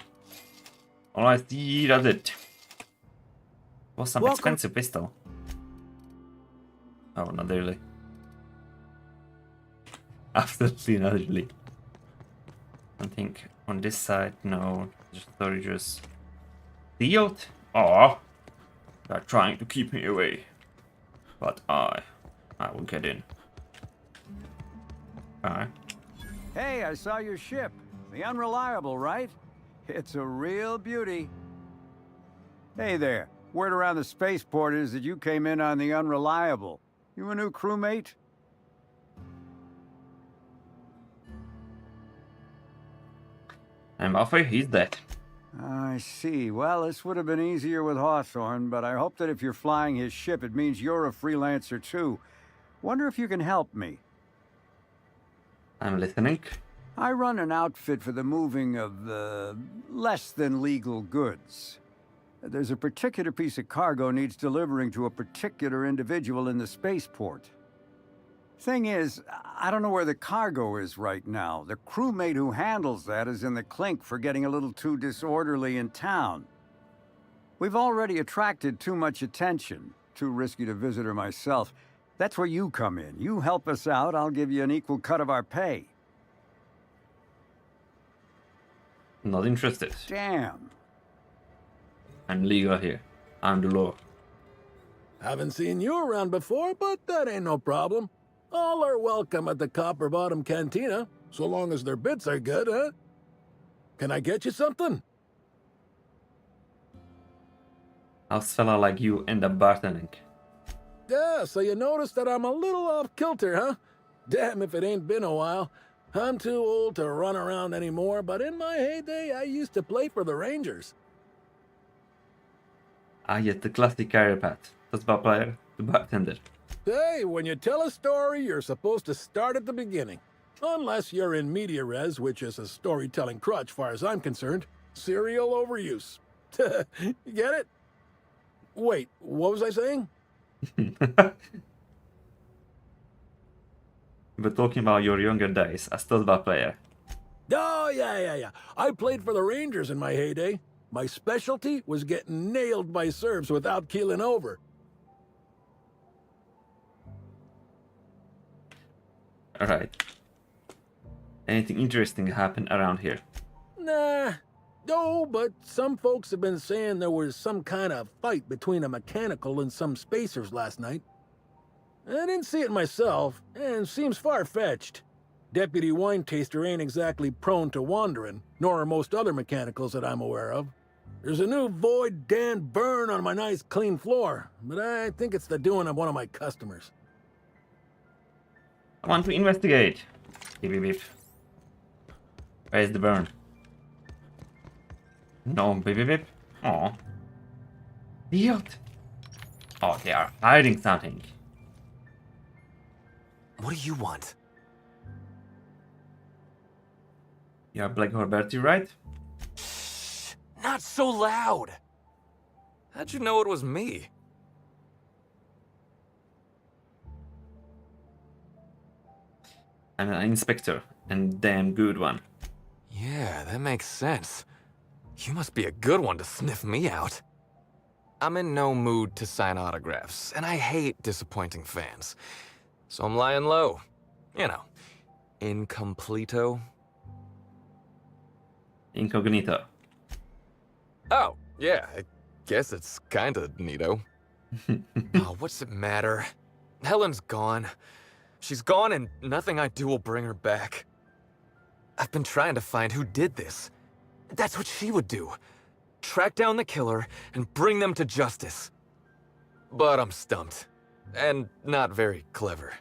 Alright, that's it. Was some expensive pistol. Oh, not really. Absolutely not really. I think on this side, no. Just storages. Sealed? Oh, they're trying to keep me away. But I will get in. Alright. Hey, I saw your ship. The Unreliable, right? It's a real beauty. Hey there. Word around the spaceport is that you came in on the Unreliable. You a new crewmate? And Walfej, he's dead. I see. Well, this would have been easier with Hawthorne, but I hope that if you're flying his ship, it means you're a freelancer too. Wonder if you can help me. I'm listening. I run an outfit for the moving of, less than legal goods. There's a particular piece of cargo needs delivering to a particular individual in the spaceport. Thing is, I don't know where the cargo is right now. The crewmate who handles that is in the clink for getting a little too disorderly in town. We've already attracted too much attention. Too risky to visit her myself. That's where you come in. You help us out, I'll give you an equal cut of our pay. Not interested. Damn. I'm legal here. I'm the law. Haven't seen you around before, but that ain't no problem. All are welcome at the Copper Bottom Cantina, so long as their bits are good, huh? Can I get you something? How's fella like you end up bartending? Yeah, so you notice that I'm a little off kilter, huh? Damn if it ain't been a while. I'm too old to run around anymore, but in my heyday, I used to play for the Rangers. Ah, yet the classic career path. Football player to bartender. Hey, when you tell a story, you're supposed to start at the beginning. Unless you're in media res, which is a storytelling crutch far as I'm concerned. Serial overuse. You get it? Wait, what was I saying? We're talking about your younger days as football player. Oh, yeah. I played for the Rangers in my heyday. My specialty was getting nailed by serves without keeling over. Alright. Anything interesting happen around here? Nah. No, but some folks have been saying there was some kind of fight between a mechanical and some spacers last night. I didn't see it myself, and seems far-fetched. Deputy Wine Taster ain't exactly prone to wandering, nor are most other mechanicals that I'm aware of. There's a new Void Dan burn on my nice clean floor, but I think it's the doing of one of my customers. I want to investigate. Beep, beep, beep. Where's the burn? No, beep, beep, beep. Aw. Idiot. Oh, they are hiding something. What do you want? You're Black Horberti, right? Shh! Not so loud! How'd you know it was me? I'm an inspector, and damn good one. Yeah, that makes sense. You must be a good one to sniff me out. I'm in no mood to sign autographs, and I hate disappointing fans. So I'm lying low. You know, incompleto. Incognito. Oh, yeah, I guess it's kinda neato. Oh, what's it matter? Helen's gone. She's gone and nothing I do will bring her back. I've been trying to find who did this. That's what she would do. Track down the killer and bring them to justice. But I'm stumped. And not very clever.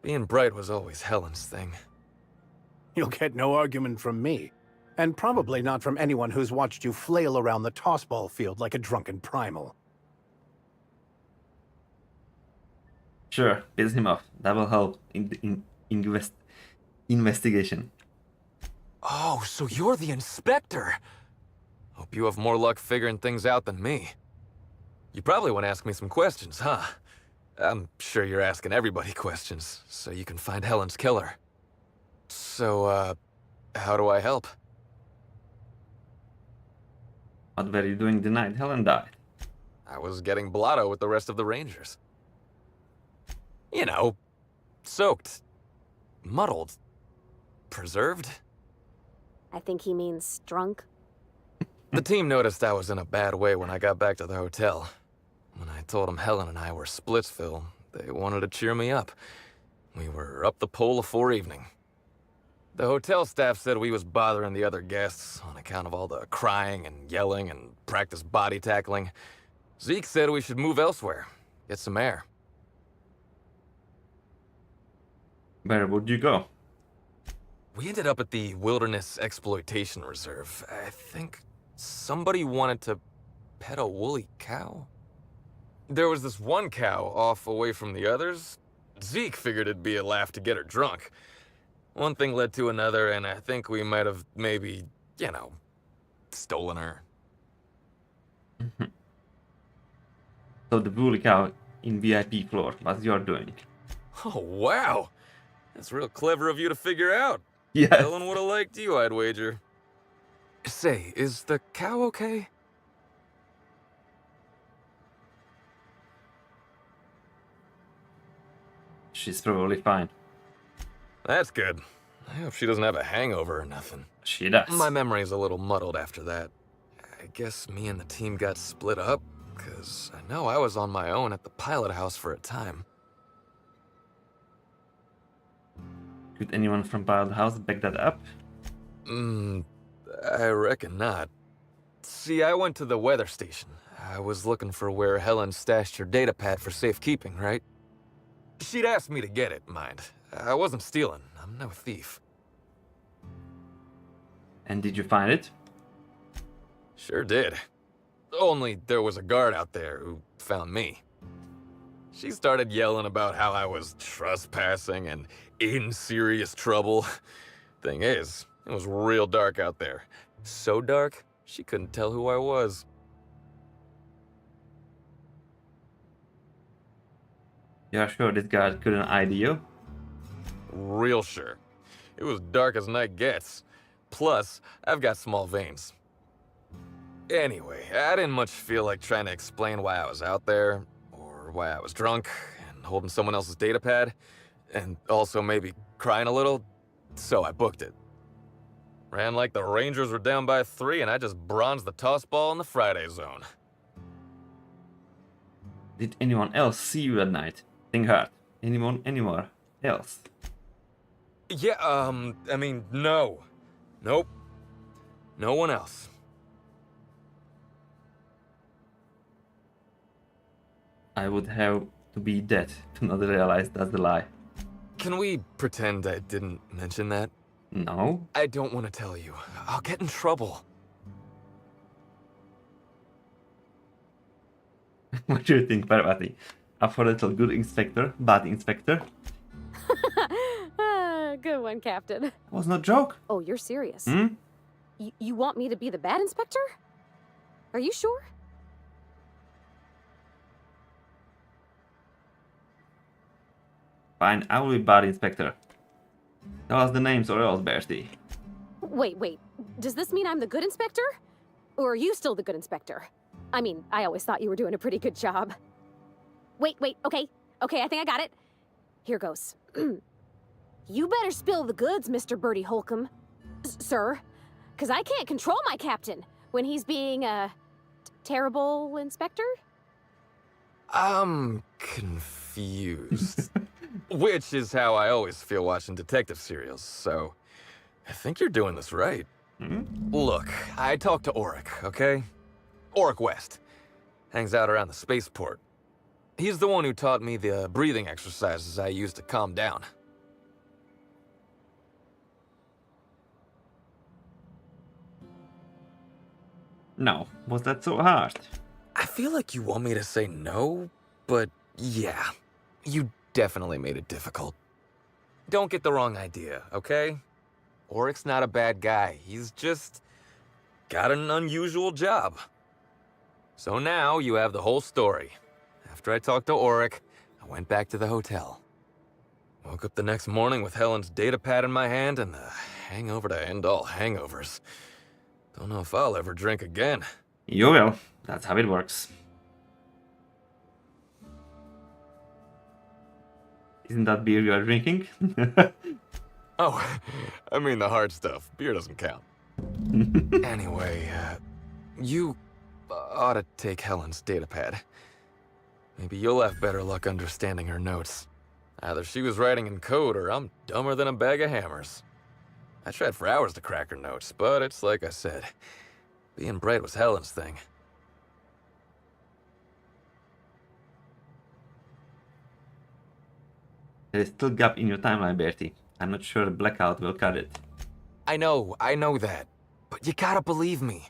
Being bright was always Helen's thing. You'll get no argument from me. And probably not from anyone who's watched you flail around the tossball field like a drunken primal. Sure, piss him off. That will help in the investigation. Oh, so you're the inspector! Hope you have more luck figuring things out than me. You probably want to ask me some questions, huh? I'm sure you're asking everybody questions, so you can find Helen's killer. So, how do I help? What were you doing the night Helen died? I was getting blotto with the rest of the Rangers. You know, soaked, muddled, preserved. I think he means drunk. The team noticed I was in a bad way when I got back to the hotel. When I told them Helen and I were Splitsville, they wanted to cheer me up. We were up the pole afore evening. The hotel staff said we was bothering the other guests on account of all the crying and yelling and practice body tackling. Zeke said we should move elsewhere, get some air. Where would you go? We ended up at the Wilderness Exploitation Reserve. I think somebody wanted to pet a woolly cow. There was this one cow off away from the others. Zeke figured it'd be a laugh to get her drunk. One thing led to another, and I think we might have maybe, you know, stolen her. So the woolly cow in VIP floor, what you're doing? Oh, wow! That's real clever of you to figure out. Yes. Helen would have liked you, I'd wager. Say, is the cow okay? She's probably fine. That's good. I hope she doesn't have a hangover or nothing. She does. My memory's a little muddled after that. I guess me and the team got split up, because I know I was on my own at the pilot house for a time. Could anyone from Pilot House back that up? I reckon not. See, I went to the weather station. I was looking for where Helen stashed her datapad for safekeeping, right? She'd asked me to get it, mind. I wasn't stealing. I'm no thief. And did you find it? Sure did. Only there was a guard out there who found me. She started yelling about how I was trespassing and in serious trouble. Thing is, it was real dark out there. So dark, she couldn't tell who I was. You're sure this guy couldn't ID you? Real sure. It was dark as night gets. Plus, I've got small veins. Anyway, I didn't much feel like trying to explain why I was out there, or why I was drunk, and holding someone else's datapad, and also maybe crying a little, so I booked it. Ran like the Rangers were down by 3, and I just bronzed the toss ball in the Friday zone. Did anyone else see you at night? Think hard. Anyone anywhere else? Yeah, I mean, no. Nope. No one else. I would have to be dead to not realize that's the lie. Can we pretend I didn't mention that? No. I don't want to tell you. I'll get in trouble. What do you think, Parvati? Up for a little good inspector, bad inspector? Good one, Captain. That was no joke. Oh, you're serious? Hmm? You want me to be the bad inspector? Are you sure? Fine, I will be bad inspector. Tell us the names or else, Bertie. Wait. Does this mean I'm the good inspector? Or are you still the good inspector? I mean, I always thought you were doing a pretty good job. Wait, okay, I think I got it. Here goes. You better spill the goods, Mr. Bertie Holcomb. Sir, because I can't control my captain when he's being a terrible inspector. I'm confused. Which is how I always feel watching detective serials, so I think you're doing this right. Look, I talked to Auric, okay? Auric West. Hangs out around the spaceport. He's the one who taught me the breathing exercises I use to calm down. No, was that so hard? I feel like you want me to say no, but yeah, you definitely made it difficult. Don't get the wrong idea, okay? Auric's not a bad guy. He's just got an unusual job. So now you have the whole story. After I talked to Auric, I went back to the hotel. Woke up the next morning with Helen's datapad in my hand and the hangover to end all hangovers. Don't know if I'll ever drink again. You will. That's how it works. Isn't that beer you are drinking? Oh, I mean the hard stuff. Beer doesn't count. Anyway, you ought to take Helen's datapad. Maybe you'll have better luck understanding her notes. Either she was writing in code or I'm dumber than a bag of hammers. I tried for hours to crack her notes, but it's like I said. Being bright was Helen's thing. There is still gap in your timeline, Bertie. I'm not sure the blackout will cut it. I know that. But you gotta believe me.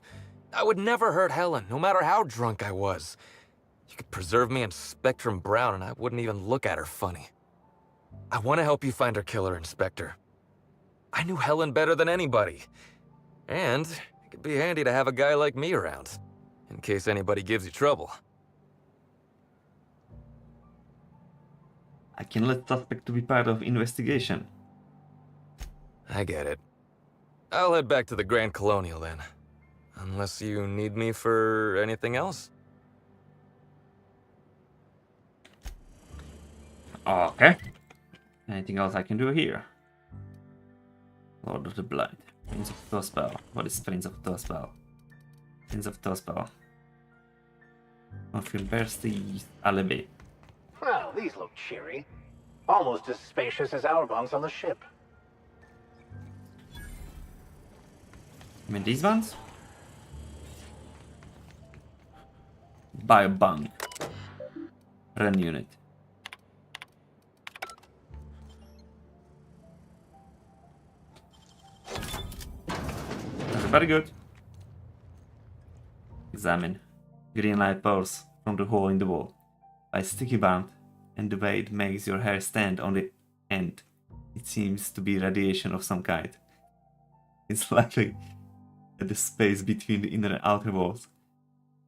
I would never hurt Helen, no matter how drunk I was. You could preserve me in Spectrum Brown and I wouldn't even look at her funny. I want to help you find her killer, Inspector. I knew Helen better than anybody. And it could be handy to have a guy like me around, in case anybody gives you trouble. I can let suspect to be part of investigation. I get it. I'll head back to the Grand Colonial then. Unless you need me for anything else? Okay. Anything else I can do here? Lord of the Blind. Prince of Tospel. What is Prince of Tospel? Prince of Tospel. Confirm Bertie's alibi. Well, these look cheery. Almost as spacious as our bunks on the ship. You mean these ones? Buy a bunk. Run unit. That's very good. Examine. Green light pours from the hole in the wall. By sticky band and the way it makes your hair stand on the end. It seems to be radiation of some kind. It's likely at the space between the inner and outer walls.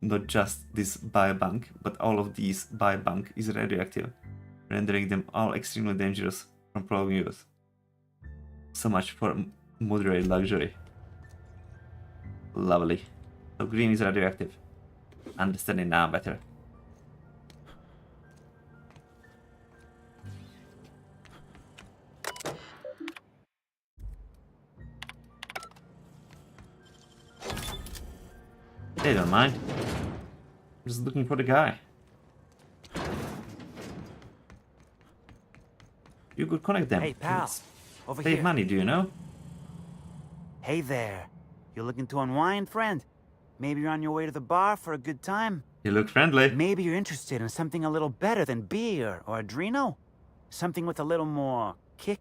Not just this biobank, but all of these biobank is radioactive, rendering them all extremely dangerous from prolonged use. So much for moderate luxury. Lovely. So green is radioactive. Understanding now better. They don't mind. I'm just looking for the guy. You could connect them. Hey, pal. Over Save here. money, do you know? Hey there. You looking to unwind, friend? Maybe you're on your way to the bar for a good time? You look friendly. Maybe you're interested in something a little better than beer or Adreno? Something with a little more kick?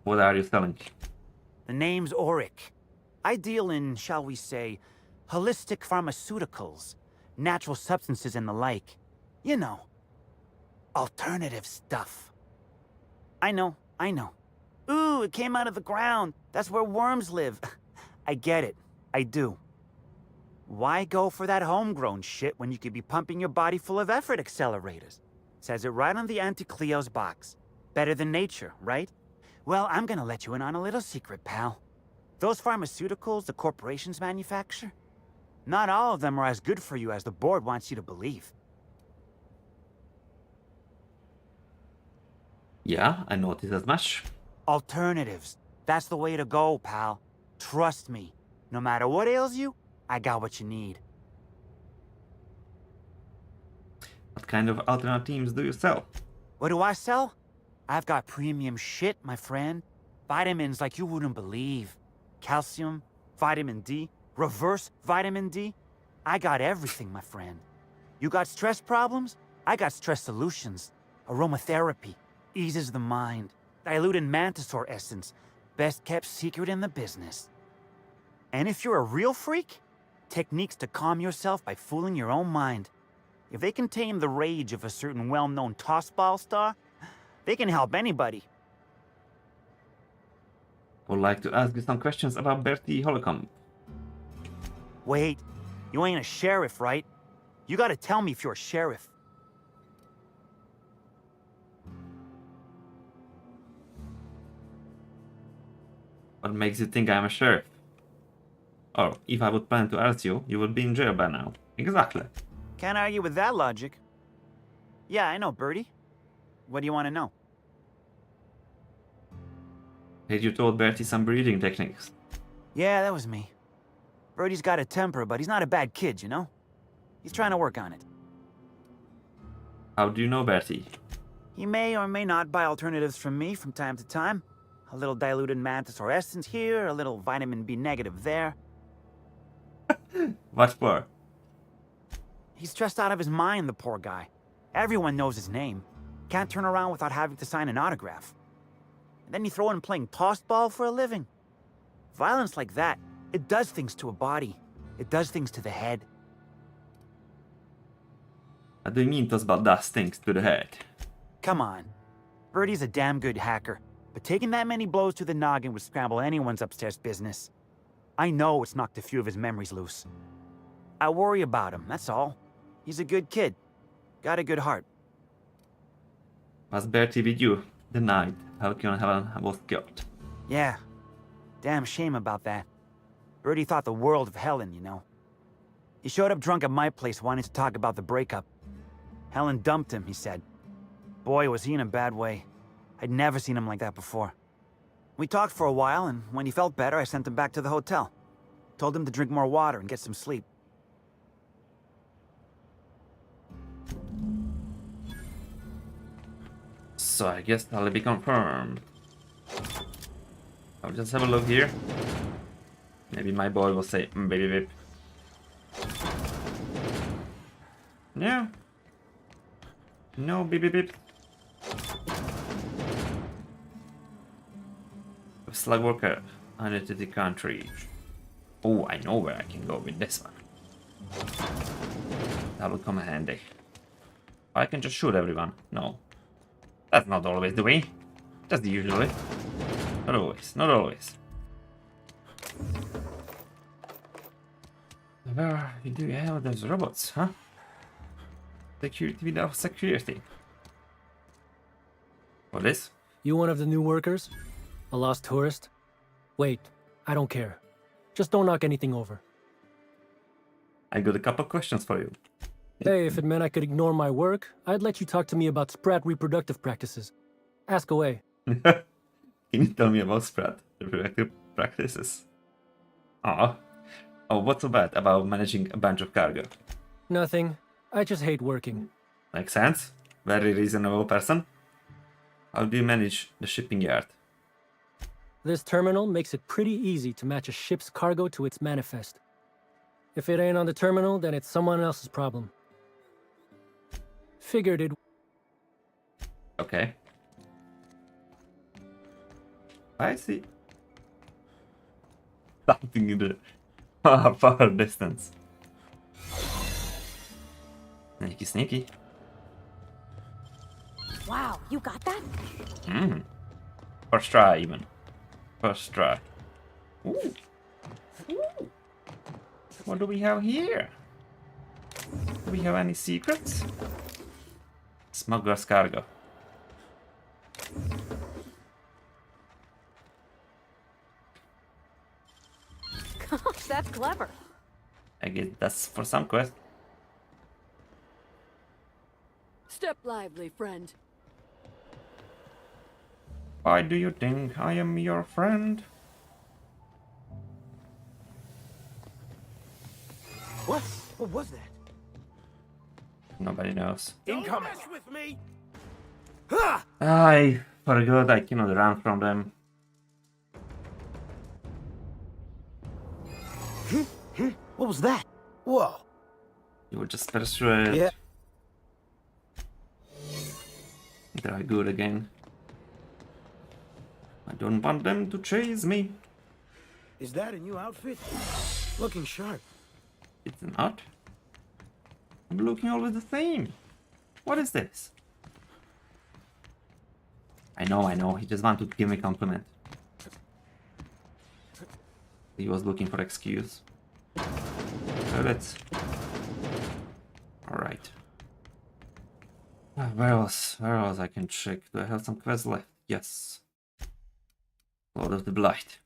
What are you selling? The name's Auric. I deal in, shall we say, holistic pharmaceuticals, natural substances and the like. You know, alternative stuff. I know. Ooh, it came out of the ground. That's where worms live. I get it. I do. Why go for that homegrown shit when you could be pumping your body full of effort accelerators? Says it right on the Anti-Cleo's box. Better than nature, right? Well, I'm gonna let you in on a little secret, pal. Those pharmaceuticals the corporations manufacture, not all of them are as good for you as the board wants you to believe. Yeah, I noticed as much. Alternatives. That's the way to go, pal. Trust me. No matter what ails you, I got what you need. What kind of alternatives do you sell? What do I sell? I've got premium shit, my friend. Vitamins like you wouldn't believe. Calcium, vitamin D, reverse vitamin D. I got everything, my friend. You got stress problems? I got stress solutions. Aromatherapy, eases the mind. Diluted mantisaur essence, best kept secret in the business. And if you're a real freak, techniques to calm yourself by fooling your own mind. If they can tame the rage of a certain well-known tossball star, they can help anybody. Would like to ask you some questions about Bertie Holocomb. Wait, you ain't a sheriff, right? You gotta tell me if you're a sheriff. What makes you think I'm a sheriff? Or, if I would plan to arrest you, you would be in jail by now. Exactly. Can't argue with that logic. Yeah, I know, Bertie. What do you want to know? Had you told Bertie some breathing techniques? Yeah, that was me. Bertie's got a temper, but he's not a bad kid, you know? He's trying to work on it. How do you know Bertie? He may or may not buy alternatives from me from time to time. A little diluted mantisaur essence here, a little vitamin B negative there. What for? He's stressed out of his mind, the poor guy. Everyone knows his name. Can't turn around without having to sign an autograph. And then you throw in playing tossball for a living. Violence like that, it does things to a body. It does things to the head. What do you mean tossball does things to the head? Come on. Birdie's a damn good hacker, but taking that many blows to the noggin would scramble anyone's upstairs business. I know it's knocked a few of his memories loose. I worry about him, that's all. He's a good kid. Got a good heart. Was Bertie with you the night Halcyon Helen was killed? Yeah. Damn shame about that. Birdie thought the world of Helen, you know. He showed up drunk at my place wanting to talk about the breakup. Helen dumped him, he said. Boy, was he in a bad way. I'd never seen him like that before. We talked for a while, and when he felt better, I sent him back to the hotel. Told him to drink more water and get some sleep. So I guess that'll be confirmed. I'll just have a look here. Maybe my boy will say baby whip. No. No baby whip. Slug worker, identity can't reach. Oh, I know where I can go with this one. That will come handy. I can just shoot everyone. No. That's not always the way. Just usually. Not always. Not always. Where do you have those robots, huh? Security without security. What is? You one of the new workers? A lost tourist? Wait, I don't care. Just don't knock anything over. I got a couple questions for you. Hey, if it meant I could ignore my work, I'd let you talk to me about Sprat reproductive practices. Ask away. Can you tell me about Sprat reproductive practices? Oh, what's so bad about managing a bunch of cargo? Nothing. I just hate working. Makes sense. Very reasonable person. How do you manage the shipping yard? This terminal makes it pretty easy to match a ship's cargo to its manifest. If it ain't on the terminal, then it's someone else's problem. Figured it. Okay. I see. Something in the far distance. Sneaky, sneaky. Wow, you got that? First try, even. First try. Ooh. Ooh. What do we have here? Do we have any secrets? Smuggler's cargo. Gosh, that's clever. I guess that's for some quest. Step lively, friend. Why do you think I am your friend? What? What was that? Nobody knows. Incoming. Don't mess with me. I forgot I cannot run from them. What was that? Whoa. You were just persuaded. Yeah. Try good again. I don't want them to chase me. Is that a new outfit? Looking sharp. It's not. I'm looking always the same. What is this? I know. He just wanted to give me a compliment. He was looking for excuse. So let's... Alright. Where else? Where else I can check? Do I have some quests left? Yes. Lord of the Blight.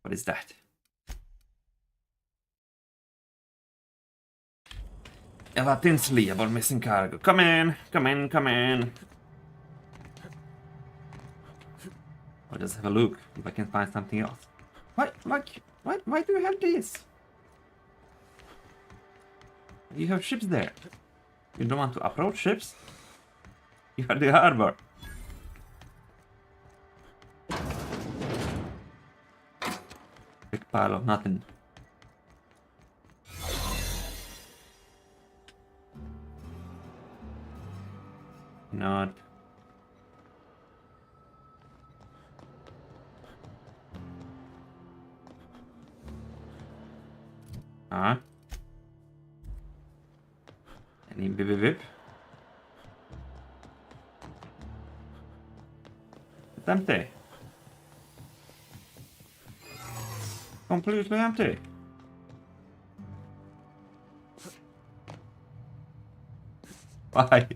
What is that? Ella Tinsley about missing cargo. Come in, come in, come in. I'll just have a look if I can find something else. Why do you have this? You have ships there. You don't want to approach ships? You are the harbor. Big pile of nothing. not? Huh? Any bip bip bip? It's empty. Completely empty. Why?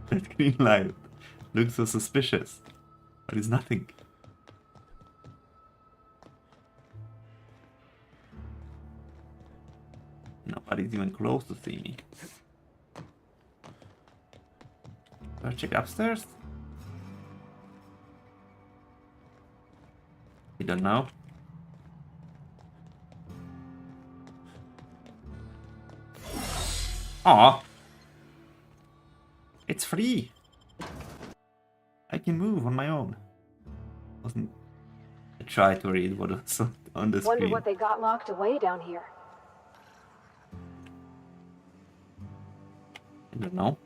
That green light looks so suspicious, but it's nothing. Nobody's even close to see me. Do I check upstairs? You don't know? Aw! It's free! I can move on my own. Wasn't I tried to read what was on the Wonder screen. what they got locked away down here. I don't know.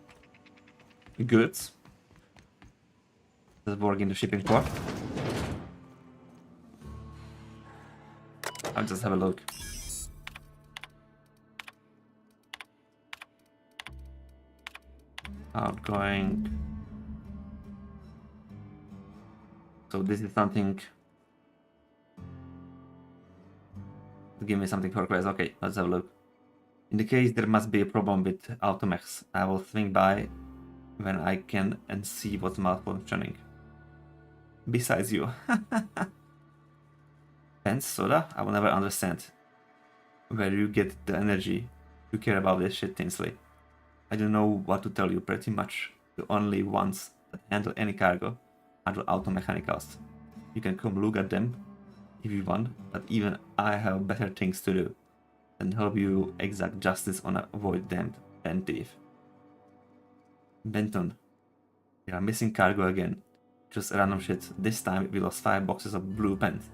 Goods. Does it work in the shipping port? I'll just have a look. Outgoing. So this is something. Give me something for quest. Okay, let's have a look. In the case there must be a problem with automechs, I will swing by when I can and see what's malfunctioning. Besides you. Pens, soda? I will never understand where you get the energy to care about this shit, Tinsley. I don't know what to tell you. Pretty much the only ones that handle any cargo are the automechanicals. You can come look at them if you want, but even I have better things to do than help you exact justice on a void damned pen thief. Benton, we are missing cargo again. Just random shit. This time we lost 5 boxes of blue pens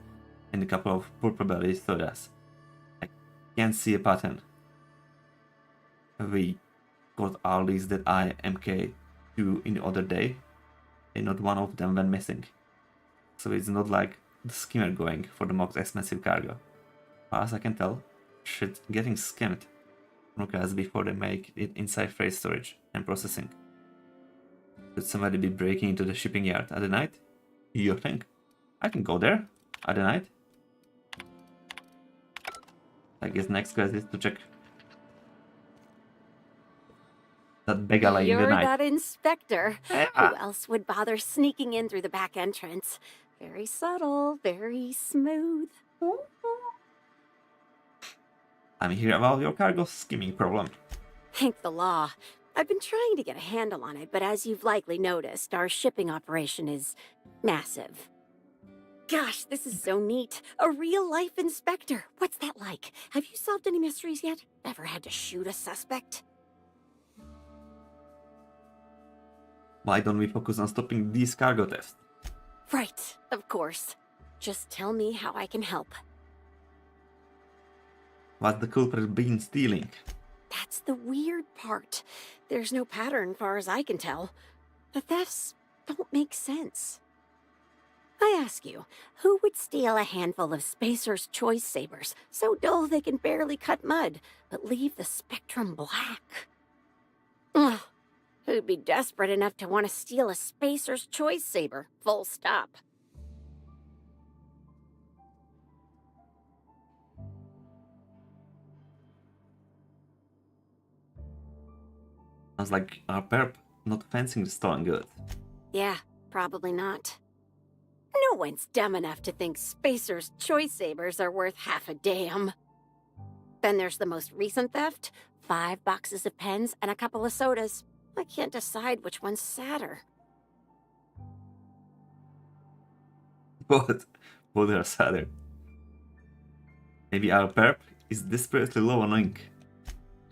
and a couple of purple belly sodas. I can't see a pattern. We got our list that I MK2 in the other day, and not one of them went missing. So it's not like the skimmer going for the most expensive cargo. As far as I can tell, shit getting skimmed before they make it inside freight storage and processing. Could somebody be breaking into the shipping yard at the night? You think? I can go there at the night. I guess next quest is to check that big alley in the You're night. that inspector. Yeah. Who else would bother sneaking in through the back entrance? Very subtle, very smooth. I'm here about your cargo skimming problem. Thank the law. I've been trying to get a handle on it, but as you've likely noticed, our shipping operation is massive. Gosh, this is so neat. A real-life inspector. What's that like? Have you solved any mysteries yet? Ever had to shoot a suspect? Why don't we focus on stopping these cargo thefts? Right, of course. Just tell me how I can help. What's the culprit been stealing? That's the weird part. There's no pattern far as I can tell. The thefts don't make sense. I ask you, who would steal a handful of Spacer's Choice Sabers, so dull they can barely cut mud, but leave the spectrum black? Ugh. Who'd be desperate enough to want to steal a Spacer's Choice Saber, full stop? Sounds like our perp not fencing the stolen goods. Yeah, probably not. No one's dumb enough to think Spacer's Choice Sabers are worth half a damn. Then there's the most recent theft, 5 boxes of pens and a couple of sodas. I can't decide which one's sadder. Both are sadder. Maybe our perp is desperately low on ink.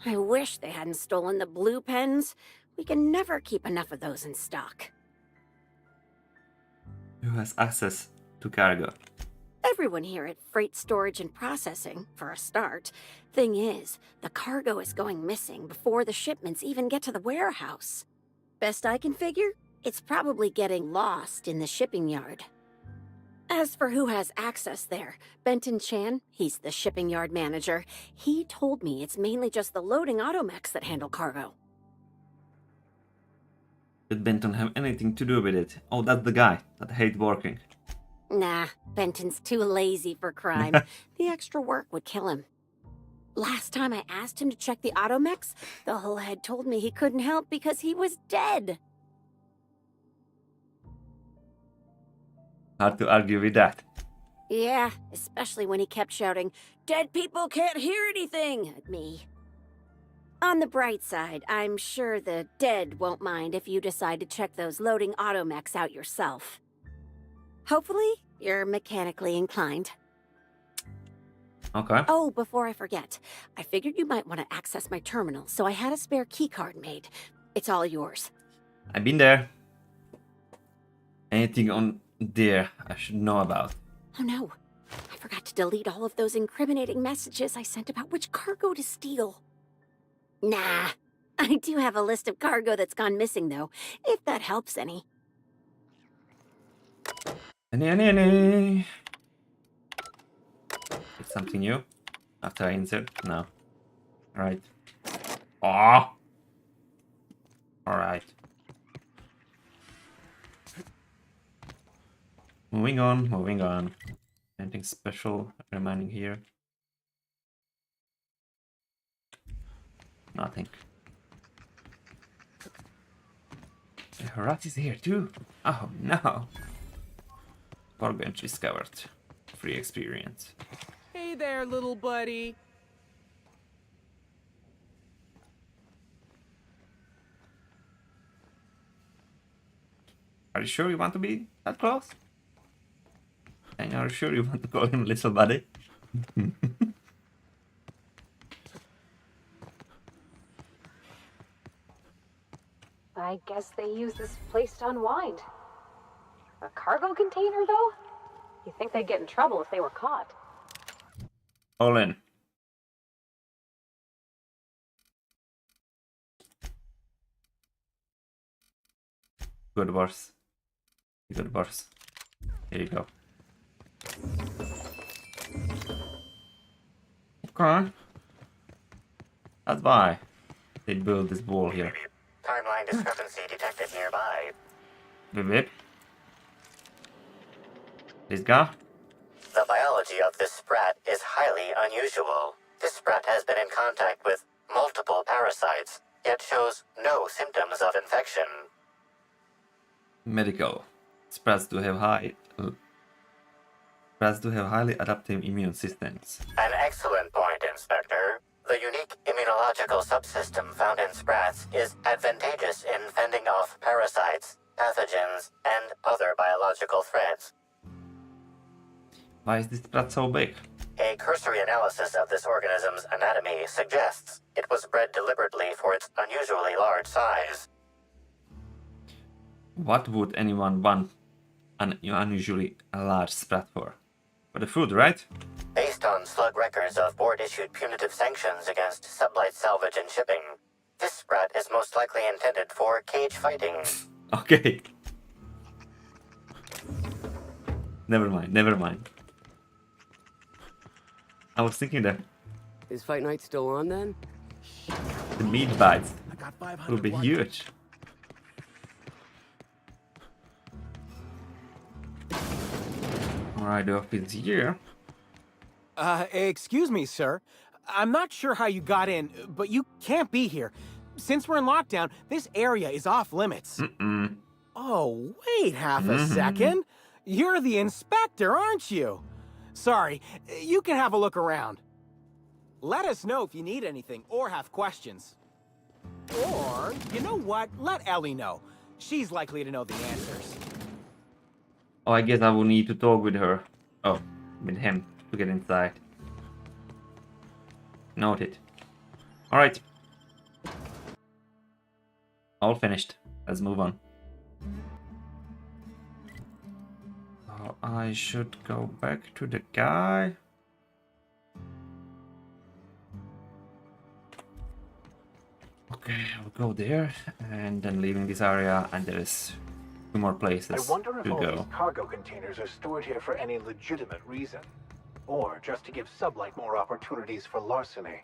I wish they hadn't stolen the blue pens. We can never keep enough of those in stock. Who has access to cargo? Everyone here at Freight Storage and Processing, for a start. Thing is, the cargo is going missing before the shipments even get to the warehouse. Best I can figure, it's probably getting lost in the shipping yard. As for who has access there, Benton Chan, he's the shipping yard manager. He told me it's mainly just the loading automechs that handle cargo. Did Benton have anything to do with it? Oh, that's the guy that hates working. Nah, Benton's too lazy for crime. The extra work would kill him. Last time I asked him to check the automechs, the whole head told me he couldn't help because he was dead. Hard to argue with that. Yeah, especially when he kept shouting, "Dead people can't hear anything," at me. On the bright side, I'm sure the dead won't mind if you decide to check those loading automechs out yourself. Hopefully, you're mechanically inclined. Okay. Oh, before I forget, I figured you might want to access my terminal, so I had a spare keycard made. It's all yours. I've been there. Anything on there I should know about? Oh no, I forgot to delete all of those incriminating messages I sent about which cargo to steal. Nah, I do have a list of cargo that's gone missing though, if that helps any. Any. It's something new? After I insert? No. Alright. Oh! Alright. Moving on. Anything special remaining here? Nothing. The rat is here too. Oh no. Workbench discovered. Free experience. Hey there, little buddy. Are you sure you want to be that close? And are you sure you want to call him little buddy? I guess they use this place to unwind. A cargo container, though? You think they'd get in trouble if they were caught? All in. Good worse. Good worse. Here you go. Okay. That's why they built this wall here. Timeline discrepancy detected nearby. Whip whip. This guy? The biology of this sprat is highly unusual. This sprat has been in contact with multiple parasites, yet shows no symptoms of infection. Medical. Sprats do have highly adaptive immune systems. An excellent point, Inspector. The unique immunological subsystem found in sprats is advantageous in fending off parasites, pathogens, and other biological threats. Why is this sprat so big? A cursory analysis of this organism's anatomy suggests it was bred deliberately for its unusually large size. What would anyone want an unusually large sprat for? For the food, right? Based on slug records of board-issued punitive sanctions against sublight salvage and shipping, this sprat is most likely intended for cage fighting. Okay. Never mind. I was thinking that Is Fight Night still on then? the meat bites will be huge. Alright, the office here. Excuse me, sir. I'm not sure how you got in, but you can't be here. Since we're in lockdown, this area is off limits. Oh, wait half a second. You're the inspector, aren't you? Sorry, you can have a look around. Let us know if you need anything or have questions. Or, you know what? Let Ellie know. She's likely to know the answers. Oh, I guess I will need to talk with her. Oh, with him to get inside. Noted. Alright. All finished. Let's move on. So I should go back to the guy. Okay, I'll go there and then leaving this area, and there is 2 more places I wonder if to all go. these cargo containers are stored here for any legitimate reason, or just to give Sublight more opportunities for larceny.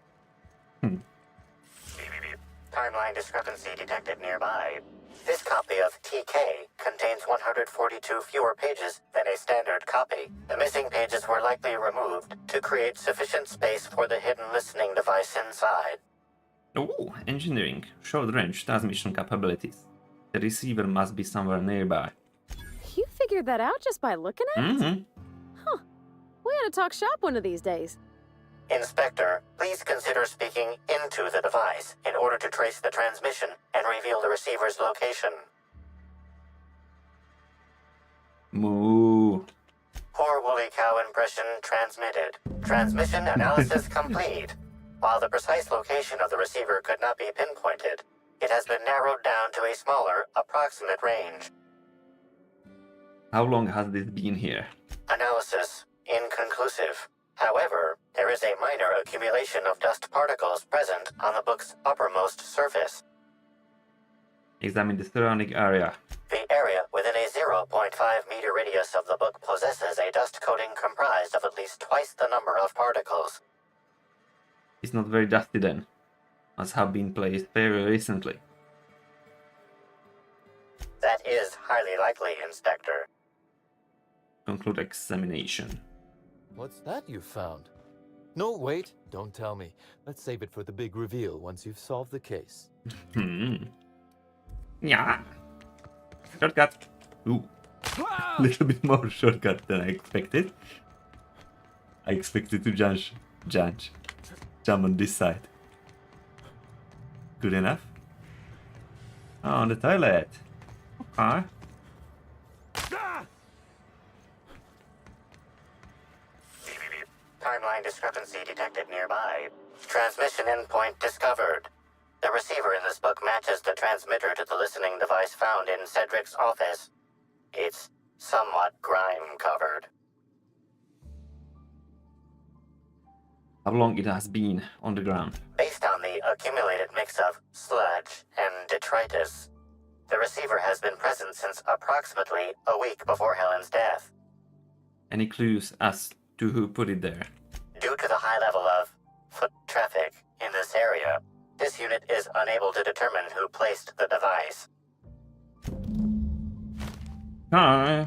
Timeline discrepancy detected nearby. This copy of TK contains 142 fewer pages than a standard copy. The missing pages were likely removed to create sufficient space for the hidden listening device inside. Oh, engineering. Short range transmission capabilities. The receiver must be somewhere nearby. You figured that out just by looking at it? Mm-hmm. Huh. We ought to talk shop one of these days. Inspector, please consider speaking into the device in order to trace the transmission and reveal the receiver's location. Moo. Poor woolly cow impression transmitted. Transmission analysis complete. While the precise location of the receiver could not be pinpointed, it has been narrowed down to a smaller, approximate range. How long has this been here? Analysis inconclusive. However, there is a minor accumulation of dust particles present on the book's uppermost surface. Examine the surrounding area. The area within a 0.5 meter radius of the book possesses a dust coating comprised of at least twice the number of particles. It's not very dusty then. Must have been placed very recently. That is highly likely, Inspector. Conclude examination. What's that you found? No, wait, don't tell me. Let's save it for the big reveal once you've solved the case. Yeah. Shortcut. Ooh. A little bit more shortcut than I expected. I expected to jump on this side. Good enough. Oh, on the toilet. Okay. Timeline discrepancy detected nearby. Transmission endpoint discovered. The receiver in this book matches the transmitter to the listening device found in Cedric's office. It's somewhat grime-covered. How long it has been on the ground? Based on the accumulated mix of sludge and detritus, the receiver has been present since approximately a week before Helen's death. Any clues as to who put it there? Due to the high level of foot traffic in this area, this unit is unable to determine who placed the device. Why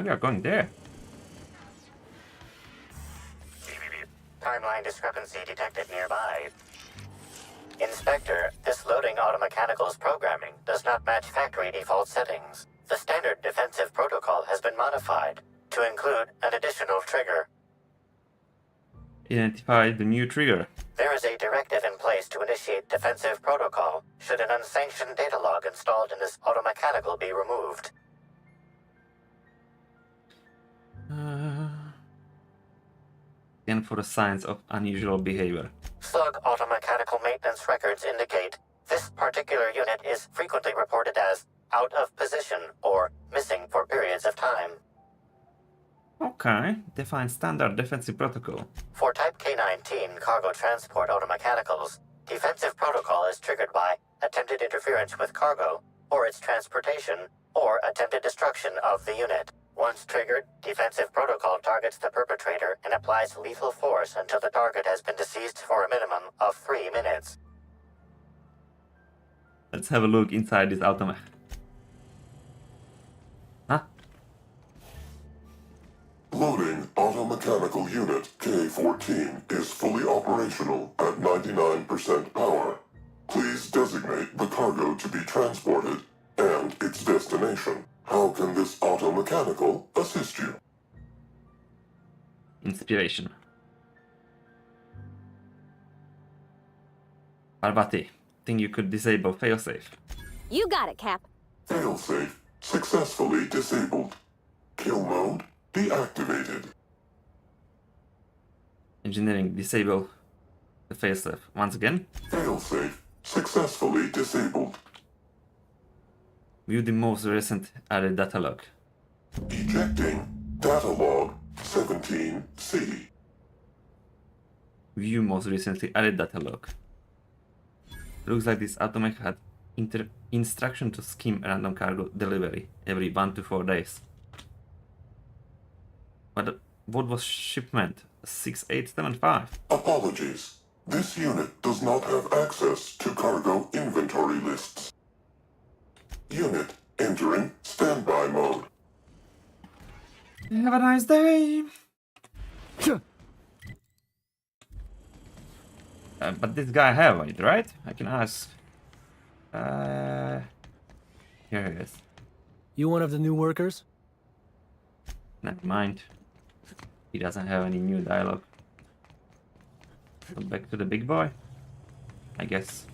we are going there? Timeline discrepancy detected nearby. Inspector, this loading automechanical's programming does not match factory default settings. The standard defensive protocol has been modified to include an additional trigger. Identify the new trigger. There is a directive in place to initiate defensive protocol should an unsanctioned data log installed in this automechanical be removed. Scan for the signs of unusual behavior. Slug automechanical maintenance records indicate this particular unit is frequently reported as out of position or missing for periods of time. Okay, define standard defensive protocol. For Type K-19 cargo transport automechanicals, defensive protocol is triggered by attempted interference with cargo, or its transportation, or attempted destruction of the unit. Once triggered, defensive protocol targets the perpetrator and applies lethal force until the target has been deceased for a minimum of 3 minutes. Let's have a look inside this automech. Huh? Loading automechanical unit K-14 is fully operational at 99% power. Please designate the cargo to be transported and its destination. How can this automechanical assist you? Inspiration. Parvati, think you could disable failsafe? You got it, Cap. Failsafe successfully disabled. Kill mode deactivated. Engineering, disable the failsafe. Once again. Failsafe successfully disabled. View the most recent added data log. Ejecting data log 17C. View most recently added data log. Looks like this automac had instruction to skim random cargo delivery every 1 to 4 days. What was shipment 6875? Apologies. This unit does not have access to cargo inventory lists. Unit entering standby mode. Have a nice day! But this guy have it, right? I can ask. Here it is. You one of the new workers? Never mind. He doesn't have any new dialogue. So back to the big boy, I guess.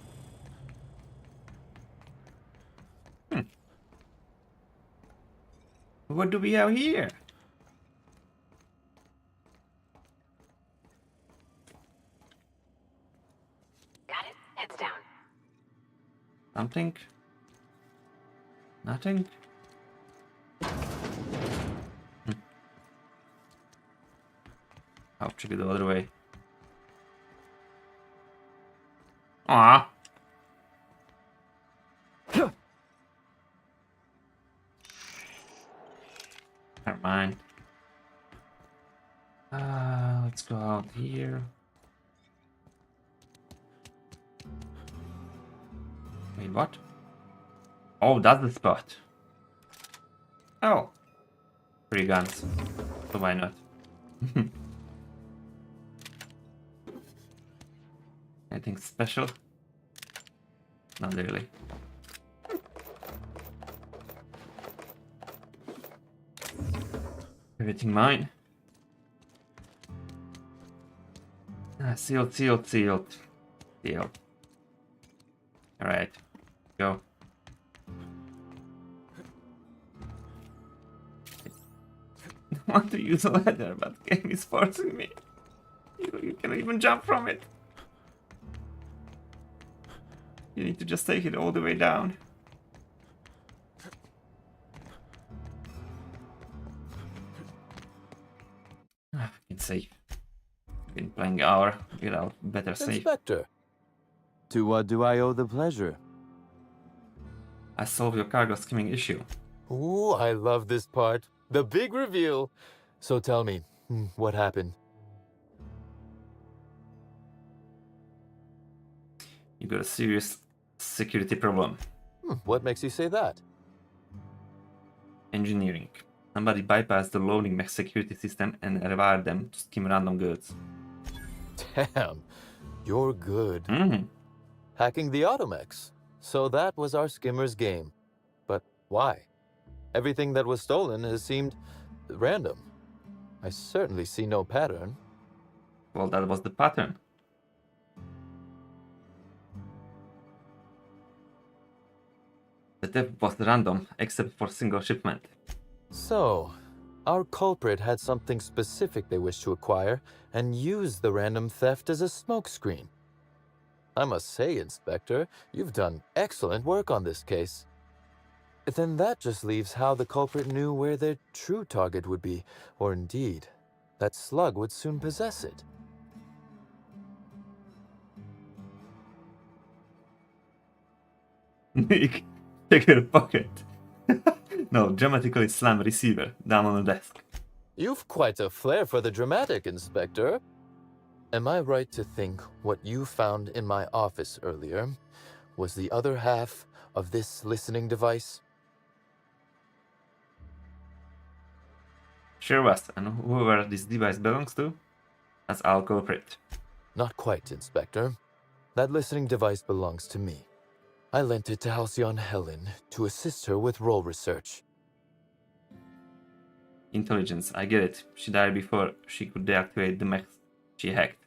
What do we have here? Got it. Heads down. Something? Nothing? I'll check it the other way. Ah. Never mind. Let's go out here. Wait, what? Oh, that's the spot. Oh. 3 guns. So why not? Anything special? Not really. Everything mine. Sealed. Alright. Go. I want to use a ladder, but the game is forcing me. You cannot even jump from it. You need to just take it all the way down. Can save. Been playing hour without better save. Inspector, to what do I owe the pleasure? I solved your cargo skimming issue. Ooh, I love this part. The big reveal. So tell me, what happened? You got a serious security problem. What makes you say that? Engineering. Somebody bypassed the loading mech security system and rewired them to skim random goods. Damn, you're good. Mm-hmm. Hacking the automechs. So that was our skimmer's game. But why? Everything that was stolen has seemed random. I certainly see no pattern. Well, that was the pattern. The theft was random, except for single shipment. So, our culprit had something specific they wished to acquire and used the random theft as a smokescreen. I must say, Inspector, you've done excellent work on this case. Then that just leaves how the culprit knew where their true target would be, or indeed, that Slug would soon possess it. Nick, check your pocket. No, dramatically slam receiver down on the desk. You've quite a flair for the dramatic, Inspector. Am I right to think what you found in my office earlier was the other half of this listening device? Sure was, and whoever this device belongs to, that's our culprit. Not quite, Inspector. That listening device belongs to me. I lent it to Halcyon Helen to assist her with role research. Intelligence, I get it. She died before she could deactivate the mech she hacked.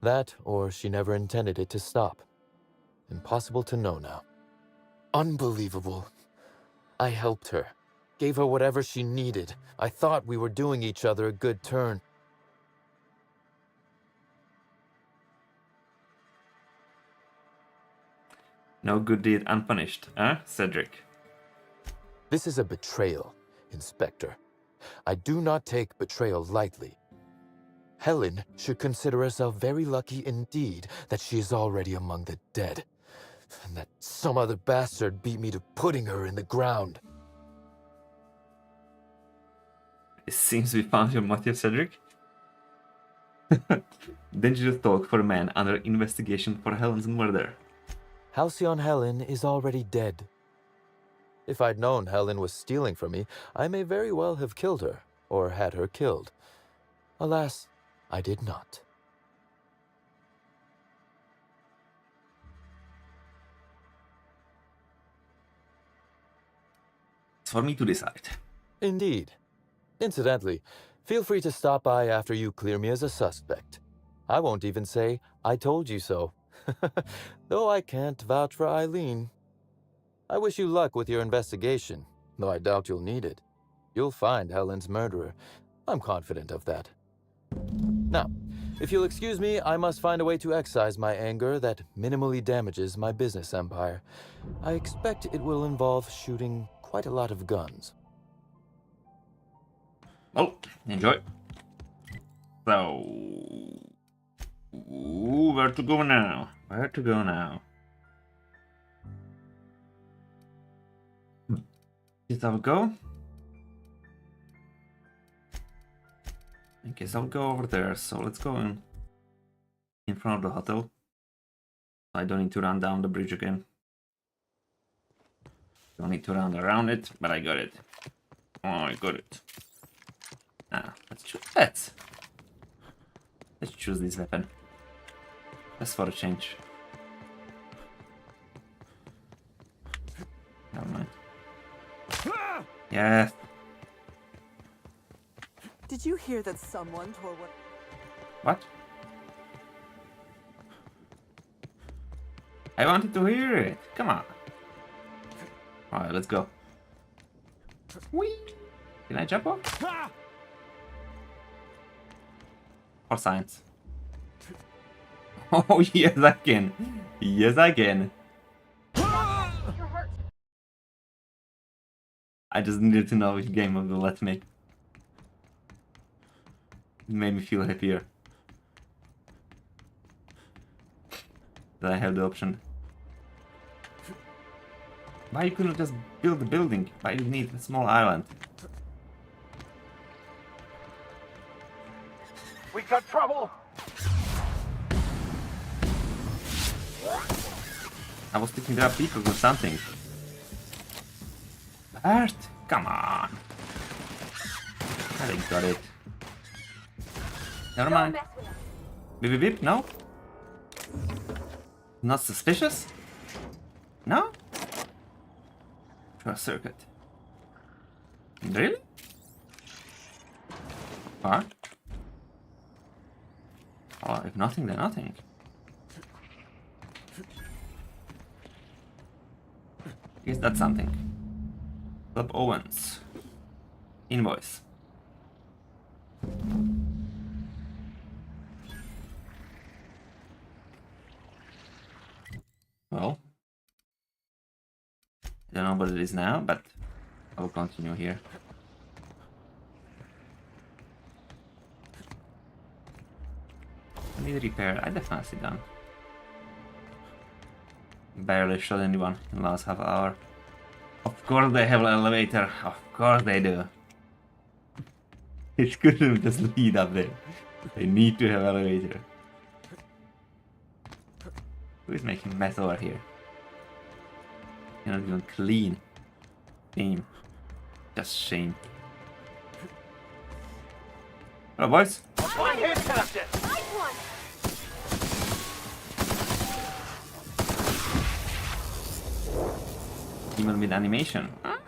That, or she never intended it to stop. Impossible to know now. Unbelievable. I helped her. Gave her whatever she needed. I thought we were doing each other a good turn. No good deed unpunished, eh, Cedric? This is a betrayal. Inspector. I do not take betrayal lightly. Helen should consider herself very lucky indeed that she is already among the dead, and that some other bastard beat me to putting her in the ground. It seems we found your motive, Cedric. Dangerous talk for a man under investigation for Helen's murder. Halcyon Helen is already dead. If I'd known Helen was stealing from me, I may very well have killed her, or had her killed. Alas, I did not. It's for me to decide. Indeed. Incidentally, feel free to stop by after you clear me as a suspect. I won't even say, I told you so. Though I can't vouch for Eileen. I wish you luck with your investigation, though I doubt you'll need it. You'll find Helen's murderer. I'm confident of that. Now, if you'll excuse me, I must find a way to excise my anger that minimally damages my business empire. I expect it will involve shooting quite a lot of guns. Oh, enjoy. So, where to go now? Where to go now? Guess I'll go. I guess I'll go over there. So let's go in front of the hotel. I don't need to run down the bridge again. Don't need to run around it, but I got it. Oh, I got it. Ah, let's choose that. Let's choose this weapon. Just for a change. Never mind. Yeah. Did you hear that someone tore what? What? I wanted to hear it. Come on. Alright, let's go. Whee! Can I jump off? For science. Oh, yes, I can. Yes, I can. I just needed to know which game will let me. It made me feel happier that I have the option. Why you couldn't just build a building? Why you need a small island? We got trouble! I was thinking there are people or something. Bert, come on. I think got it. Never mind. Beep beep beep, no? Not suspicious? No? Short circuit. Really? What? Oh, if nothing, then nothing. Is that something? Club Owens. Invoice. Well, I don't know what it is now, but I will continue here. I need repair. I definitely done. Barely shot anyone in the last half hour. Of course they have an elevator. Of course they do. It couldn't just lead up there. They need to have an elevator. Who is making mess over here? You're not even clean. Shame. Just shame. Hello, boys. Even with animation. Ah.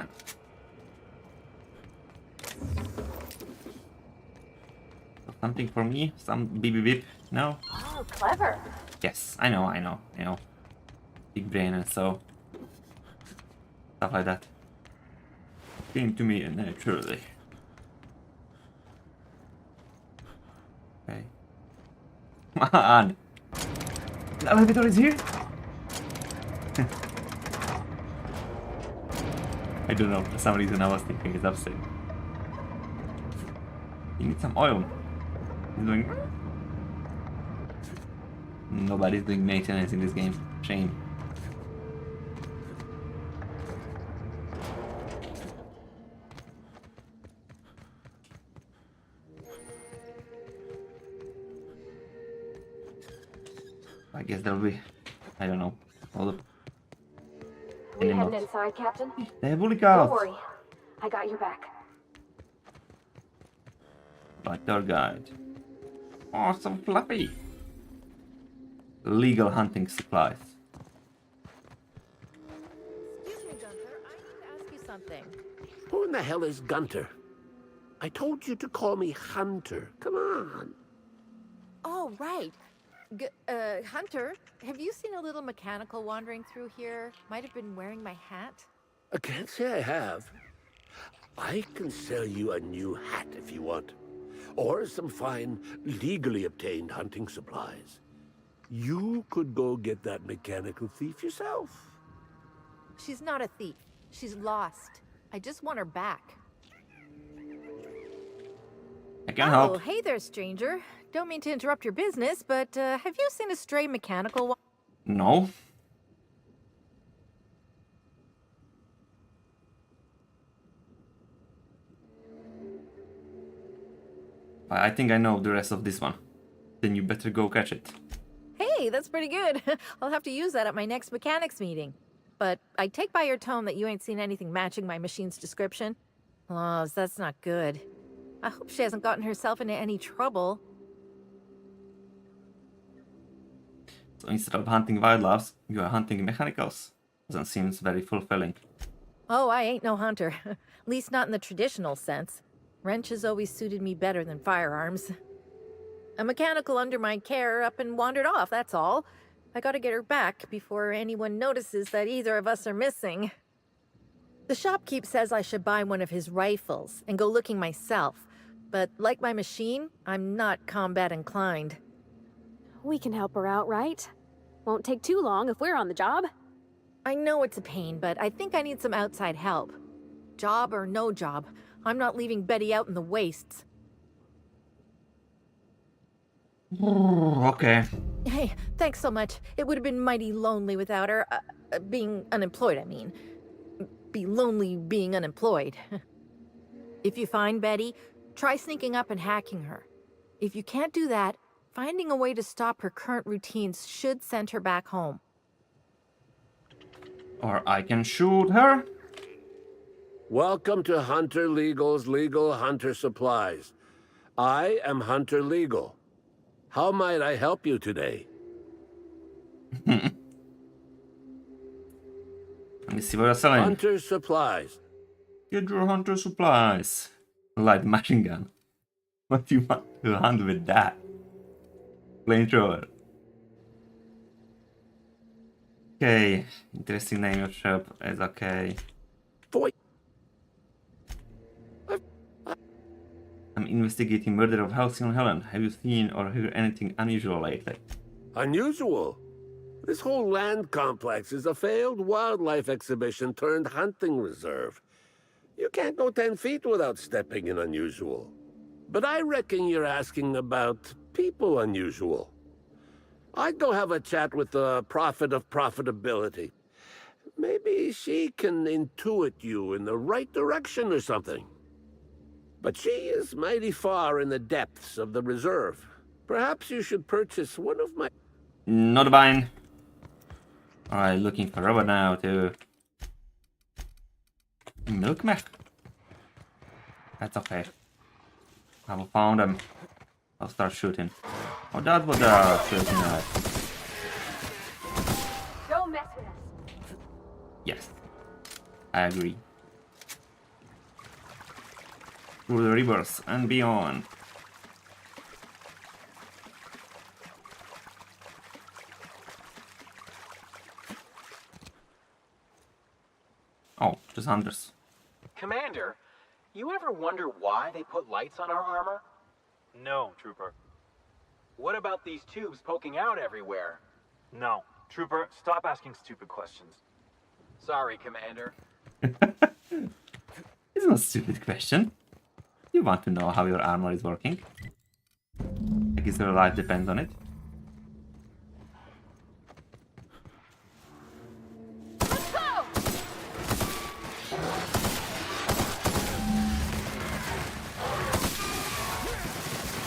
Something for me? Some beep beep beep? No? Oh, clever. Yes, I know. Big brain and so. Stuff like that. Came to me naturally. Okay. Come on! The elevator is here? I don't know, for some reason I was thinking it's upset. You need some oil. He's doing... Nobody's doing maintenance in this game. Shame. I guess there'll be... I don't know. All the... We heading inside, Captain? They bully Don't out. worry. I got your back. Butter guide. Awesome fluffy. Legal hunting supplies. Excuse me, Gunther. I need to ask you something. Who in the hell is Gunter? I told you to call me Hunter. Come on. Oh, right. Hunter, have you seen a little mechanical wandering through here? Might have been wearing my hat. I can't say I have. I can sell you a new hat if you want. Or some fine, legally obtained hunting supplies. You could go get that mechanical thief yourself. She's not a thief. She's lost. I just want her back. I can help. Hey there, stranger. Don't mean to interrupt your business, but have you seen a stray mechanical? No. I think I know the rest of this one. Then you better go catch it. Hey, that's pretty good. I'll have to use that at my next mechanics meeting. But I take by your tone that you ain't seen anything matching my machine's description. Oh, that's not good. I hope she hasn't gotten herself into any trouble. So instead of hunting wildlife, you are hunting mechanicals. Doesn't seem very fulfilling. Oh, I ain't no hunter. At least not in the traditional sense. Wrenches always suited me better than firearms. A mechanical under my care up and wandered off, that's all. I gotta get her back before anyone notices that either of us are missing. The shopkeep says I should buy one of his rifles and go looking myself. But like my machine, I'm not combat inclined. We can help her out, right? Won't take too long if we're on the job. I know it's a pain, but I think I need some outside help. Job or no job, I'm not leaving Betty out in the wastes. Okay. Hey, thanks so much. It would have been mighty lonely without her. Being unemployed, I mean. Be lonely being unemployed. If you find Betty, try sneaking up and hacking her. If you can't do that, finding a way to stop her current routines should send her back home. Or I can shoot her. Welcome to Hunter Legal's Legal Hunter Supplies. I am Hunter Legal. How might I help you today? Let me see what you're selling. Hunter Supplies. Get your hunter supplies. Light machine gun. What do you want to hunt with that? Flamethrower. Okay, interesting name of shop is okay. Boy. I'm investigating murder of Halcyon Helen. Have you seen or heard anything unusual lately? Unusual? This whole land complex is a failed wildlife exhibition turned hunting reserve. You can't go 10 feet without stepping in unusual. But I reckon you're asking about people unusual. I'd go have a chat with the prophet of profitability. Maybe she can intuit you in the right direction or something. But she is mighty far in the depths of the reserve. Perhaps you should purchase one of my... Not buying. Alright, looking for rubber now too. Milk mech. That's okay. I will found them. I'll start shooting. Oh, that's what they're shooting at. Don't mess with us. Yes. I agree. Through the rivers and beyond. Oh, just hunters. Commander, you ever wonder why they put lights on our armor? No, Trooper. What about these tubes poking out everywhere? No. Trooper, stop asking stupid questions. Sorry, Commander. It's not a stupid question. You want to know how your armor is working. I guess your life depends on it.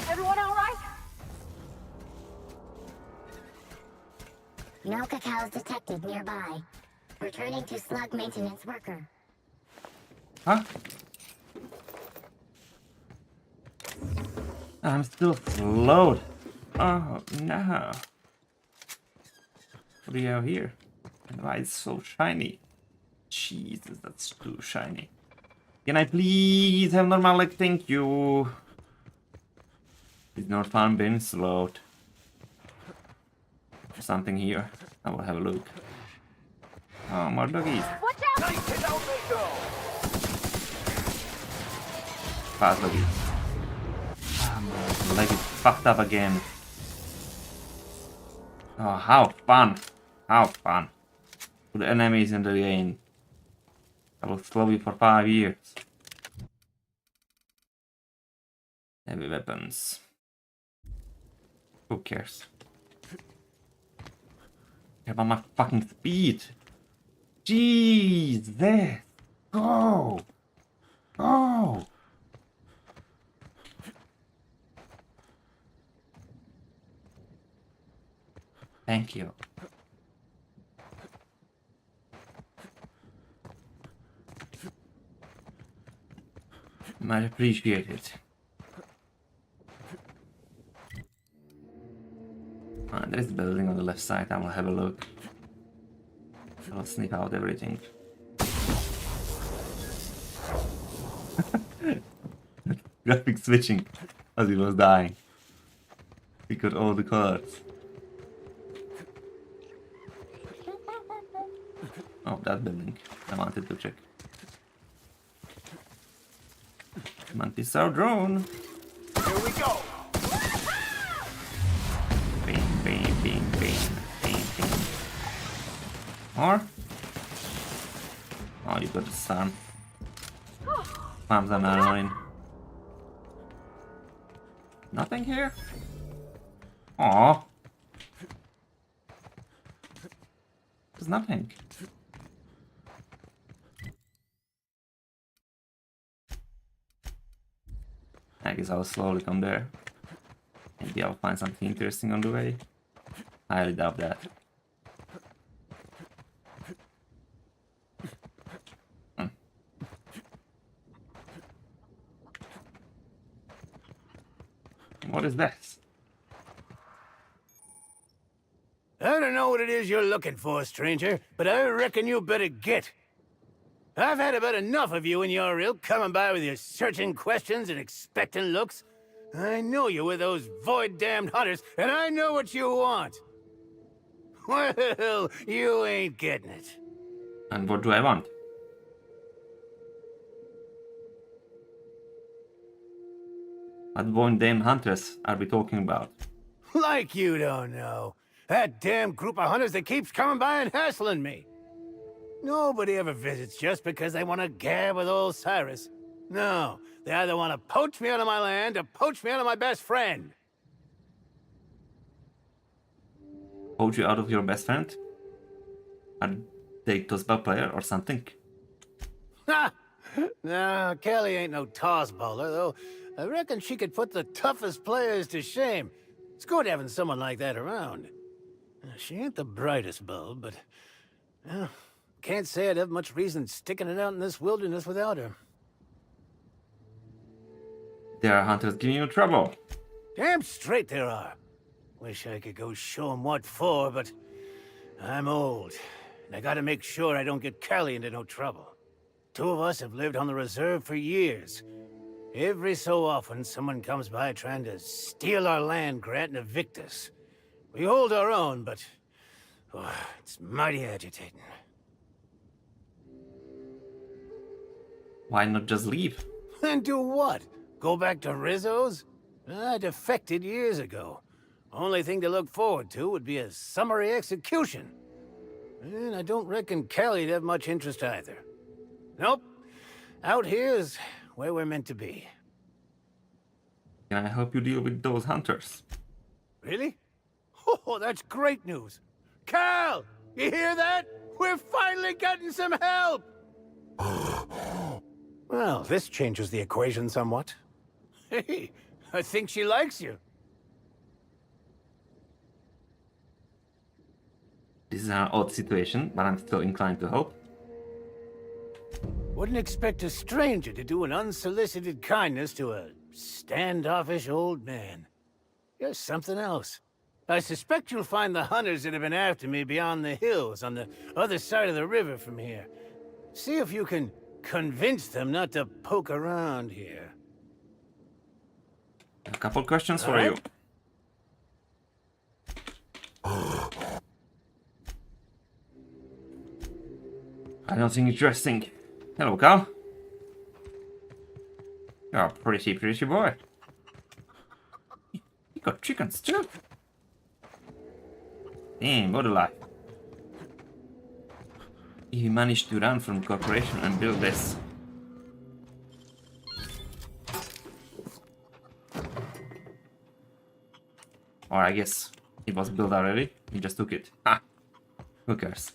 Everyone all right? No cacaos detected nearby. Returning to slug maintenance worker. Huh? I'm still slowed. Oh no. What do you have here? And why it's so shiny? Jesus, that's too shiny. Can I please have normal leg? Thank you. It's not fun being slowed. There's something here. I will have a look. Oh, more doggies. Watch out! Fast doggies. My leg is fucked up again. Oh, how fun! How fun! Put enemies in the game. I will slow you for 5 years. Heavy weapons. Who cares? Care about my fucking speed. Jesus! Go! Go! Thank you. Much appreciated. There is a building on the left side. I will have a look. I will sneak out everything. Graphic switching as he was dying. He got all the colors. Oh, that building. I wanted to check. Mantis our drone. Here we go. Bing, bing, bing, bing, bing, bing. Or? Oh, you got the sun. Farms are not annoying. Nothing here? Aww. There's nothing. I guess I'll slowly come there. Maybe I'll find something interesting on the way. I highly doubt that. What is this? I don't know what it is you're looking for, stranger, but I reckon you better get. I've had about enough of you and your ilk coming by with your searching questions and expectant looks. I know you with those void-damned hunters, and I know what you want. Well, you ain't getting it. And what do I want? What one damn hunters are we talking about? Like you don't know. That damn group of hunters that keeps coming by and hassling me. Nobody ever visits just because they want to gab with old Cyrus. No, they either want to poach me out of my land or poach me out of my best friend. Poach you out of your best friend? Are they Tosba player or something? Ha! No, Kelly ain't no toss bowler, though. I reckon she could put the toughest players to shame. It's good having someone like that around. She ain't the brightest bulb, but... well, can't say I'd have much reason sticking it out in this wilderness without her. There are hunters giving you trouble. Damn straight there are. Wish I could go show 'em what for, but... I'm old, and I gotta make sure I don't get Callie into no trouble. Two of us have lived on the reserve for years. Every so often, someone comes by trying to steal our land grant and evict us. We hold our own, but... oh, it's mighty agitating. Why not just leave? And do what? Go back to Rizzo's? I defected years ago. Only thing to look forward to would be a summary execution. And I don't reckon Callie'd have much interest either. Nope. Out here's where we're meant to be. Can I help you deal with those hunters? Really? Oh, that's great news. Cal, you hear that? We're finally getting some help! Well, this changes the equation somewhat. Hey, I think she likes you. This is an odd situation, but I'm still inclined to hope. Wouldn't expect a stranger to do an unsolicited kindness to a standoffish old man. You're something else. I suspect you'll find the hunters that have been after me beyond the hills on the other side of the river from here. See if you can convince them not to poke around here. A couple questions for All right. you. I don't think interesting. Hello, Cal. You're a pretty boy. You got chickens too. Damn, what a life. You managed to run from corporation and build this. Or I guess it was built already. You just took it. Ah, who cares?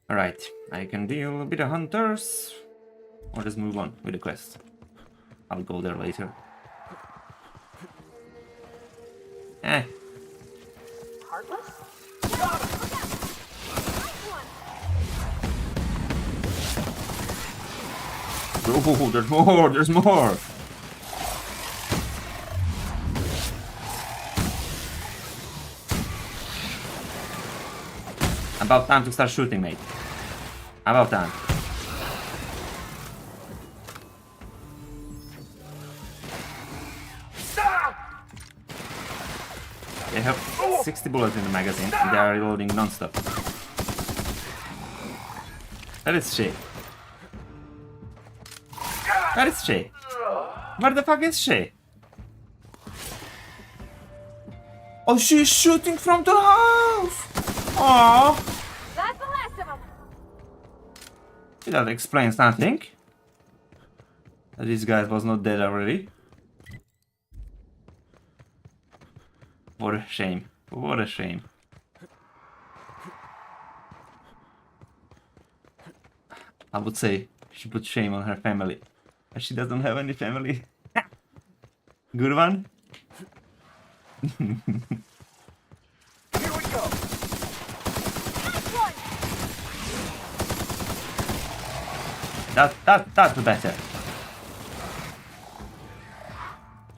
Alright, I can deal with the hunters. Or just move on with the quest. I'll go there later. Eh. Oh, there's more! There's more! About time to start shooting, mate. About time. They have 60 bullets in the magazine and they are reloading non-stop. That is shit. Where is she? Where the fuck is she? Oh, she's shooting from the house! Aww! That's the last of them. That explains nothing. This guy was not dead already. What a shame. What a shame. I would say she put shame on her family. But she doesn't have any family. Good one. Here we go. That's better.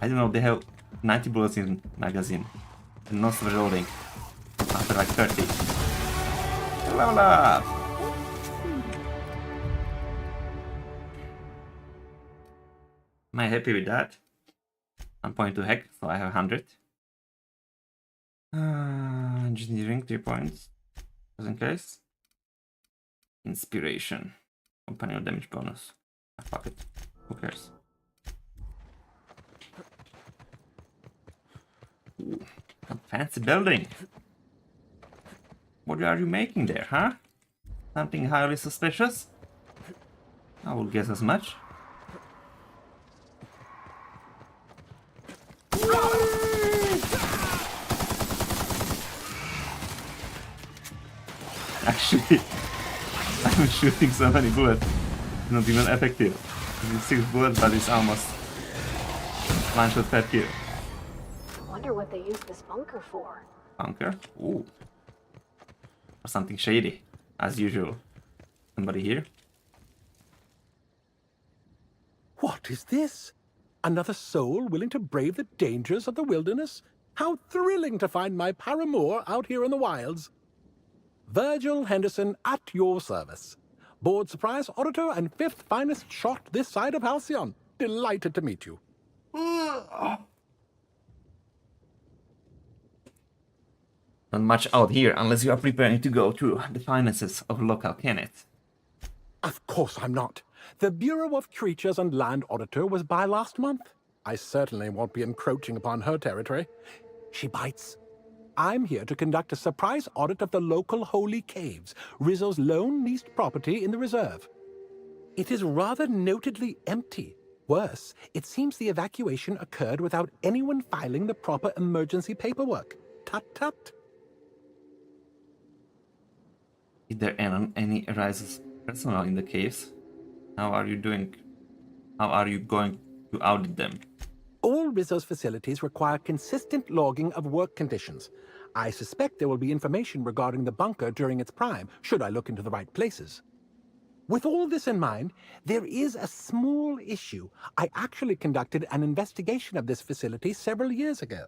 I don't know, they have 90 bullets in magazine. And not reloading. After like 30. Level up! Am I happy with that? I'm point to hack, so I have 100. Engineering, 3 points. Just in case. Inspiration. Companion damage bonus. Ah, fuck it. Who cares? Ooh, a fancy building. What are you making there, huh? Something highly suspicious? I will guess as much. Actually, I'm shooting so many bullets. It's not even effective. It's 6 bullets, but it's almost 1 shot per kill. Wonder what they use this bunker for. Bunker? Ooh. Or something shady, as usual. Somebody here? What is this? Another soul willing to brave the dangers of the wilderness? How thrilling to find my paramour out here in the wilds. Virgil Henderson at your service. Board surprise auditor and 5th finest shot this side of Halcyon. Delighted to meet you. Not much out here unless you are preparing to go through the finances of local Kenneth. Of course I'm not. The Bureau of Creatures and Land Auditor was by last month. I certainly won't be encroaching upon her territory. She bites. I'm here to conduct a surprise audit of the local holy caves, Rizzo's lone leased property in the reserve. It is rather notedly empty. Worse, it seems the evacuation occurred without anyone filing the proper emergency paperwork. Tut-tut. Is there any arises personnel in the caves? How are you doing? How are you going to audit them? All Rizzo's facilities require consistent logging of work conditions. I suspect there will be information regarding the bunker during its prime, should I look into the right places. With all this in mind, there is a small issue. I actually conducted an investigation of this facility several years ago.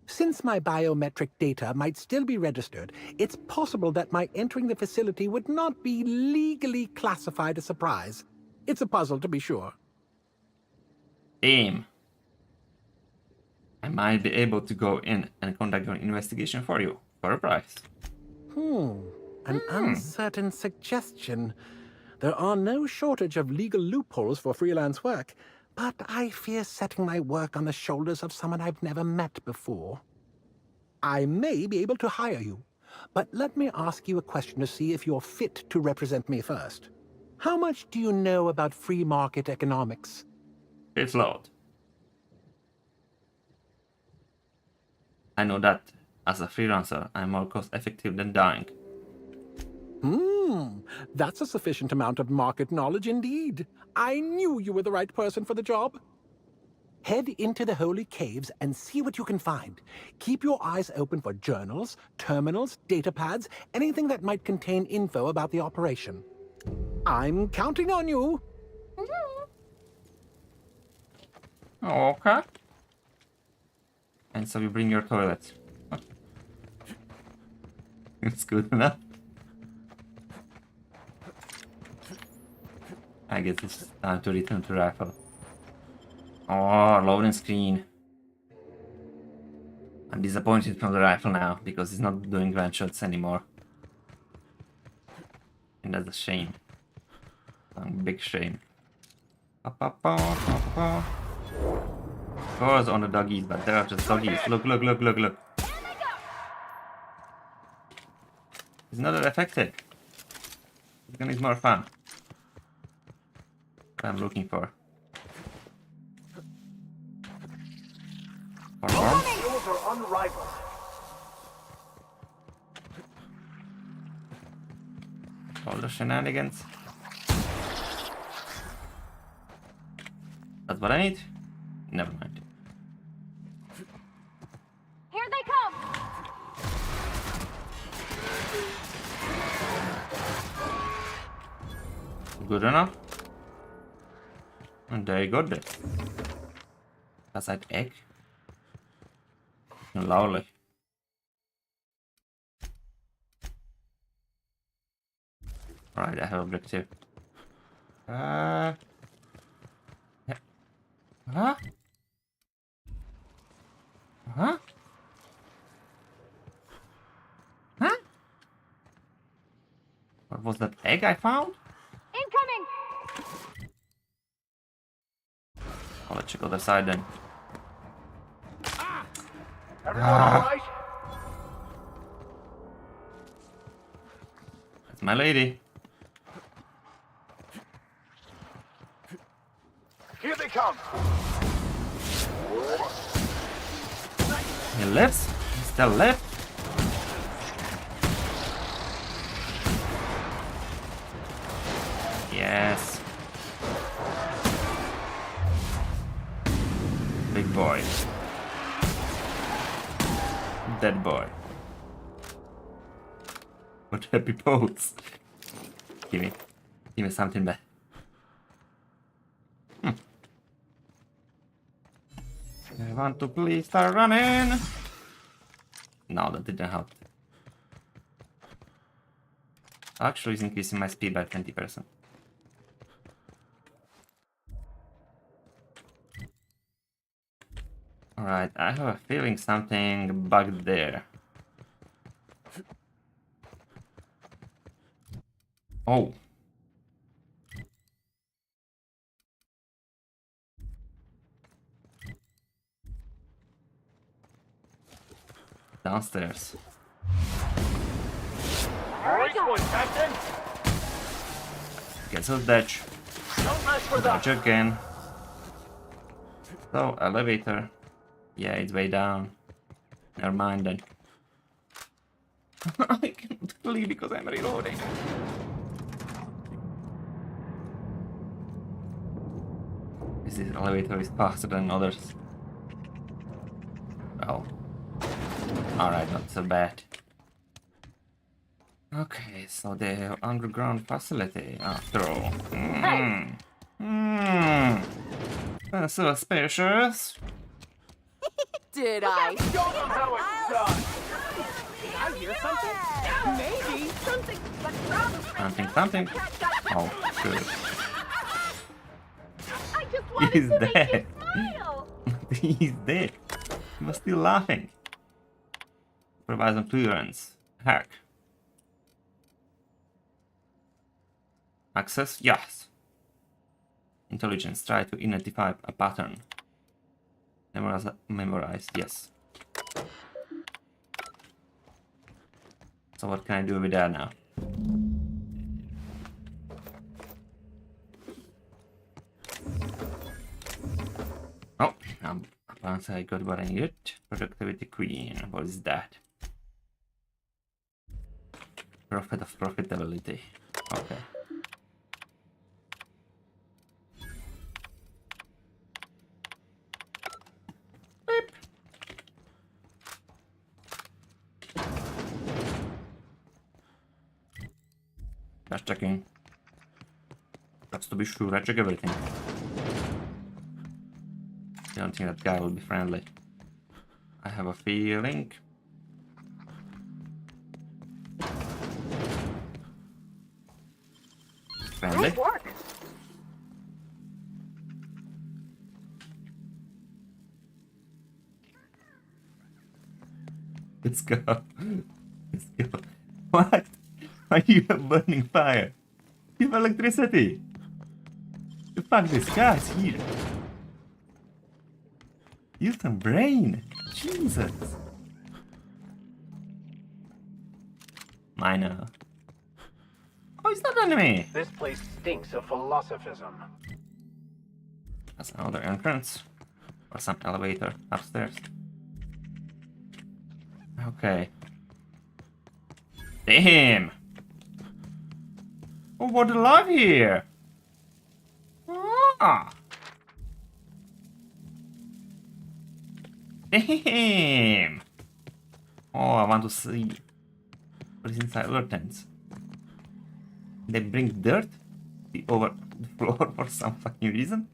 Since my biometric data might still be registered, it's possible that my entering the facility would not be legally classified a surprise. It's a puzzle, to be sure. Aim. I might be able to go in and conduct an investigation for you, for a price. An uncertain suggestion. There are no shortage of legal loopholes for freelance work, but I fear setting my work on the shoulders of someone I've never met before. I may be able to hire you, but let me ask you a question to see if you're fit to represent me first. How much do you know about free market economics? It's loud. I know that as a freelancer, I'm more cost effective than dying. That's a sufficient amount of market knowledge indeed. I knew you were the right person for the job. Head into the holy caves and see what you can find. Keep your eyes open for journals, terminals, data pads, anything that might contain info about the operation. I'm counting on you. Okay. And so you bring your toilet. It's good enough. I guess it's time to return to rifle. Oh, loading screen. I'm disappointed from the rifle now because it's not doing gunshots anymore. And that's a shame. A big shame. Of course on the doggies, but there are just doggies. Look. It's not that effective. This gun is more fun. What I'm looking for. Skills are unrivaled. All the shenanigans. That's what I need? Never mind. Here they come! Good enough. And there you go then. That's that egg. Lovely. Right, I have objective. Yeah. Huh? Huh? Huh? What was that egg I found? Incoming! I'll let you go the side then. Everyone all right? That's my lady. Here they come. He lives? He still lives? Yes. Big boy. Dead boy. What happy pose. Give me something back. I want to please start running. No, that didn't help. Actually, it's increasing my speed by 20%. Alright, I have a feeling something bugged there. Oh. Downstairs. Nice one, Captain. Okay, so dodge. Dodge again. So, elevator. Yeah, it's way down. Never mind then. I cannot flee because I'm reloading. This elevator is faster than others. Well, alright, not so bad. Okay, so the underground facility after all. That's so spacious. Did I? Show them how it's done. Did I hear something? Maybe. Something. Oh, good. I just wanted He's to make dead. you smile. He's dead. He was still laughing. Provide some clearance. Hack. Access? Yes. Intelligence. Try to identify a pattern. Memorize. Yes. So what can I do with that now? Oh, apparently I got what I needed. Productivity Queen. What is that? Profit of profitability. Okay. Beep. Just checking. Just to be sure, I check everything. I don't think that guy will be friendly. I have a feeling. Friendly. Nice work. Let's go. Let's go. What? Why do you have burning fire? You have electricity. The fuck, this guy's here. Use some brain. Jesus. Minor. Oh, it's not enemy. This place stinks of philosophism. That's another entrance. Or some elevator upstairs. Okay. Damn! Oh, what a lot here! Ah! Damn! Oh, I want to see what is inside other tents. They bring dirt over the floor for some fucking reason.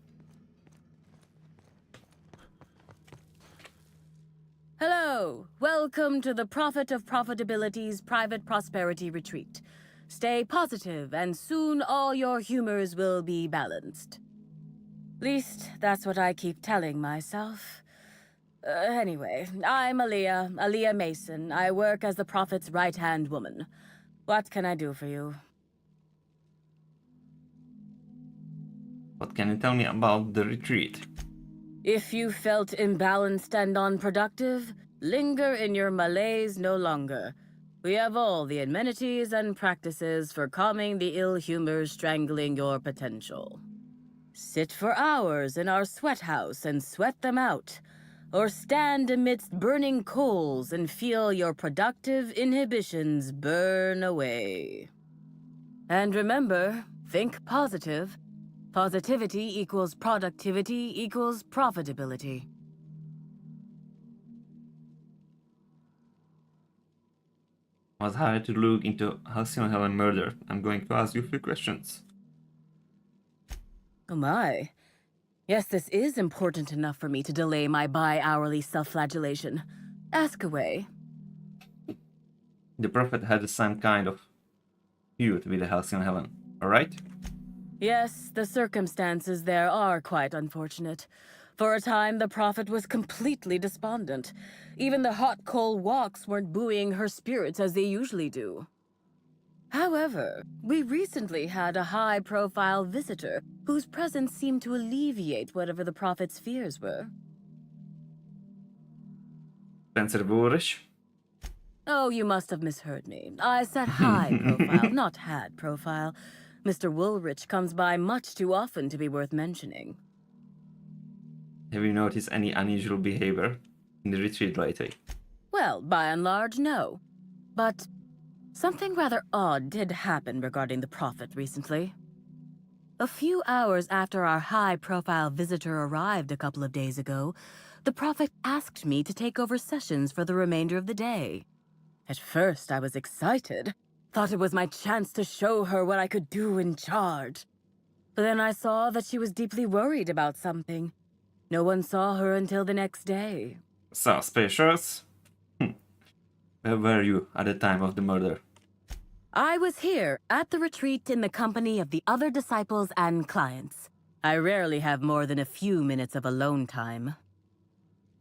Hello, welcome to the Prophet of Profitability's Private Prosperity Retreat. Stay positive, and soon all your humors will be balanced. Least, that's what I keep telling myself. Anyway, I'm Aaliyah Mason. I work as the Prophet's right-hand woman. What can I do for you? What can you tell me about the retreat? If you felt imbalanced and unproductive, linger in your malaise no longer. We have all the amenities and practices for calming the ill humors strangling your potential. Sit for hours in our sweat house and sweat them out, or stand amidst burning coals and feel your productive inhibitions burn away. And remember, think positive. Positivity equals productivity equals profitability. I was hired to look into Halcyon Helen murder. I'm going to ask you a few questions. Oh my. Yes, this is important enough for me to delay my bi-hourly self-flagellation. Ask away. The Prophet had the same kind of feud with the Halcyon Helen, alright? Yes, the circumstances there are quite unfortunate. For a time, the Prophet was completely despondent. Even the hot coal walks weren't buoying her spirits as they usually do. However, we recently had a high-profile visitor whose presence seemed to alleviate whatever the Prophet's fears were. Spencer Boorish? Oh, you must have misheard me. I said high profile, not had profile. Mr. Woolrich comes by much too often to be worth mentioning. Have you noticed any unusual behavior in the retreat lately? Well, by and large, no. But something rather odd did happen regarding the Prophet recently. A few hours after our high-profile visitor arrived a couple of days ago, the Prophet asked me to take over sessions for the remainder of the day. At first, I was excited. Thought it was my chance to show her what I could do in charge. But then I saw that she was deeply worried about something. No one saw her until the next day. Suspicious? Where were you at the time of the murder? I was here, at the retreat in the company of the other disciples and clients. I rarely have more than a few minutes of alone time.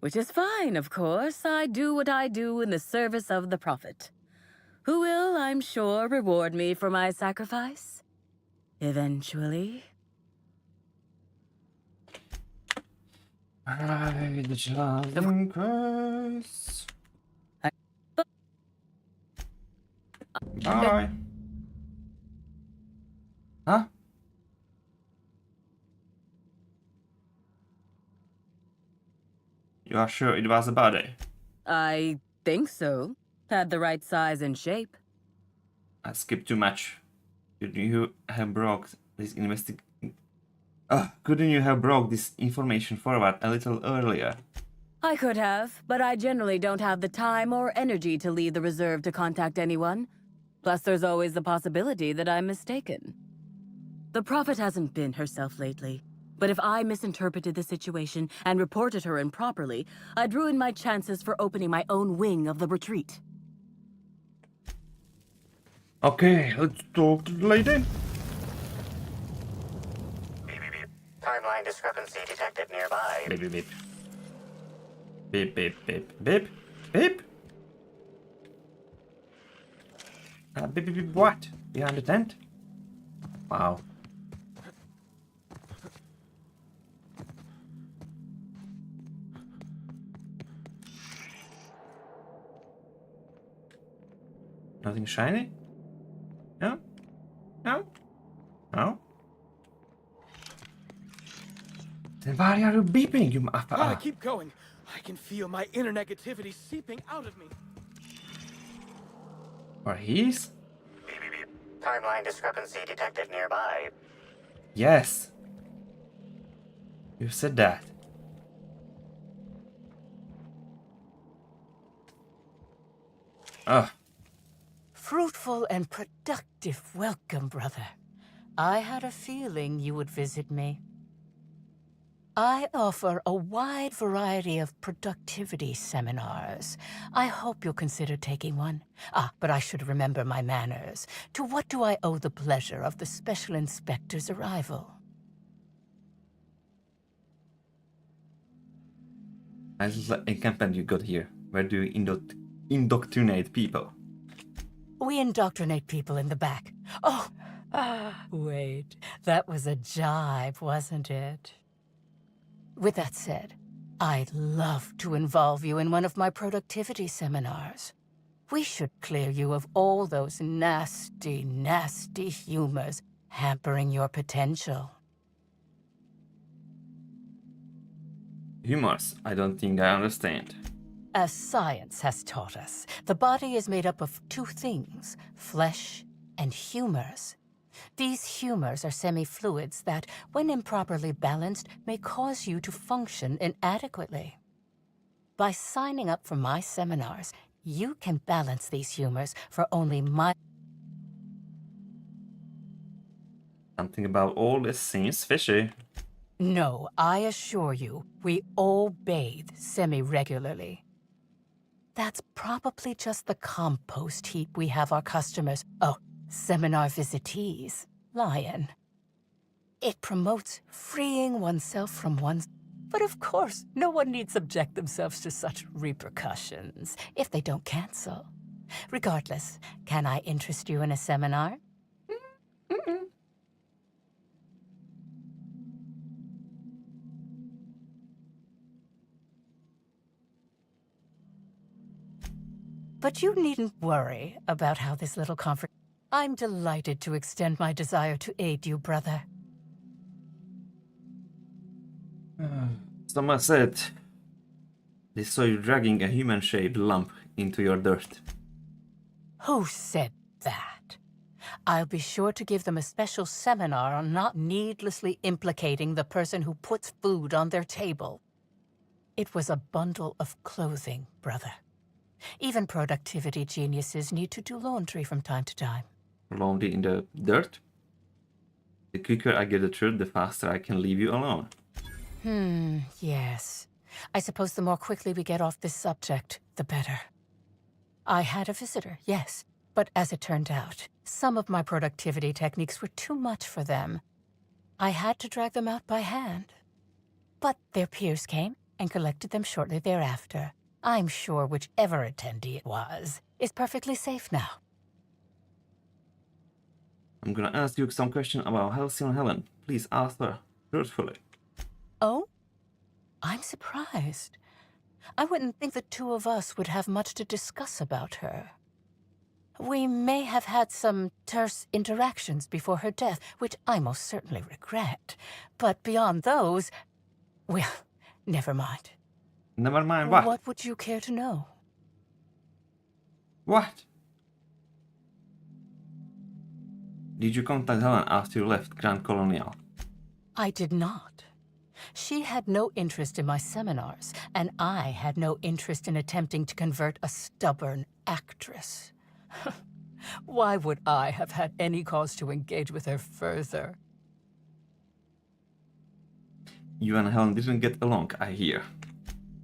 Which is fine, of course. I do what I do in the service of the Prophet, who will, I'm sure, reward me for my sacrifice. Eventually. Alright, the Charging Curse. Bye. Huh? You are sure it was a body? I think so. Had the right size and shape. I skipped too much. Couldn't you have brought this couldn't you have brought this information forward a little earlier? I could have, but I generally don't have the time or energy to leave the reserve to contact anyone. Plus, there's always the possibility that I'm mistaken. The Prophet hasn't been herself lately, but if I misinterpreted the situation and reported her improperly, I'd ruin my chances for opening my own wing of the retreat. Okay, let's talk to the lady. Timeline discrepancy detected nearby. Beep, beep, beep. Beep, beep, beep, beep, beep. Beep, beep, beep, what? Behind the tent? Wow. Nothing shiny? No? No? No? Then why are you beeping, you Keep going. I can feel my inner negativity seeping out of me. Or he's? Timeline discrepancy detected nearby. Yes. You said that. Ugh. Fruitful and productive welcome, brother. I had a feeling you would visit me. I offer a wide variety of productivity seminars. I hope you'll consider taking one. But I should remember my manners. To what do I owe the pleasure of the Special Inspector's arrival? I encampment you got here. Where do you indoctrinate people? We indoctrinate people in the back. Oh, wait. That was a jibe, wasn't it? With that said, I'd love to involve you in one of my productivity seminars. We should clear you of all those nasty, nasty humors hampering your potential. Humors? I don't think I understand. As science has taught us, the body is made up of two things, flesh and humors. These humors are semi-fluids that, when improperly balanced, may cause you to function inadequately. By signing up for my seminars, you can balance these humors for only my... Something about all this seems fishy. No, I assure you, we all bathe semi-regularly. That's probably just the compost heap we have our customers, seminar visitees, lie in. It promotes freeing oneself from one's... But of course, no one need subject themselves to such repercussions if they don't cancel. Regardless, can I interest you in a seminar? But you needn't worry about how this little conference... I'm delighted to extend my desire to aid you, brother. Someone said they saw you dragging a human-shaped lump into your dirt. Who said that? I'll be sure to give them a special seminar on not needlessly implicating the person who puts food on their table. It was a bundle of clothing, brother. Even productivity geniuses need to do laundry from time to time. Laundry in the dirt? The quicker I get the truth, the faster I can leave you alone. Yes. I suppose the more quickly we get off this subject, the better. I had a visitor, yes, but as it turned out, some of my productivity techniques were too much for them. I had to drag them out by hand. But their peers came and collected them shortly thereafter. I'm sure whichever attendee it was is perfectly safe now. I'm gonna ask you some question about Halcyon Helen. Please answer truthfully. Oh? I'm surprised. I wouldn't think the two of us would have much to discuss about her. We may have had some terse interactions before her death, which I most certainly regret. But beyond those, well, never mind. Never mind what? What would you care to know? What? Did you contact Helen after you left Grand Colonial? I did not. She had no interest in my seminars, and I had no interest in attempting to convert a stubborn actress. Why would I have had any cause to engage with her further? You and Helen didn't get along, I hear.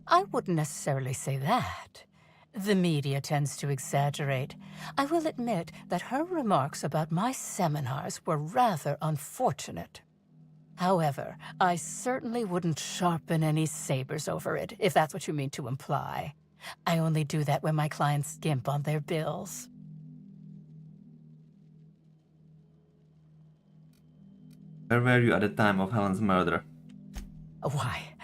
I wouldn't necessarily say that. The media tends to exaggerate. I will admit that her remarks about my seminars were rather unfortunate. However, I certainly wouldn't sharpen any sabers over it, if that's what you mean to imply. I only do that when my clients skimp on their bills. Where were you at the time of Helen's murder? Why,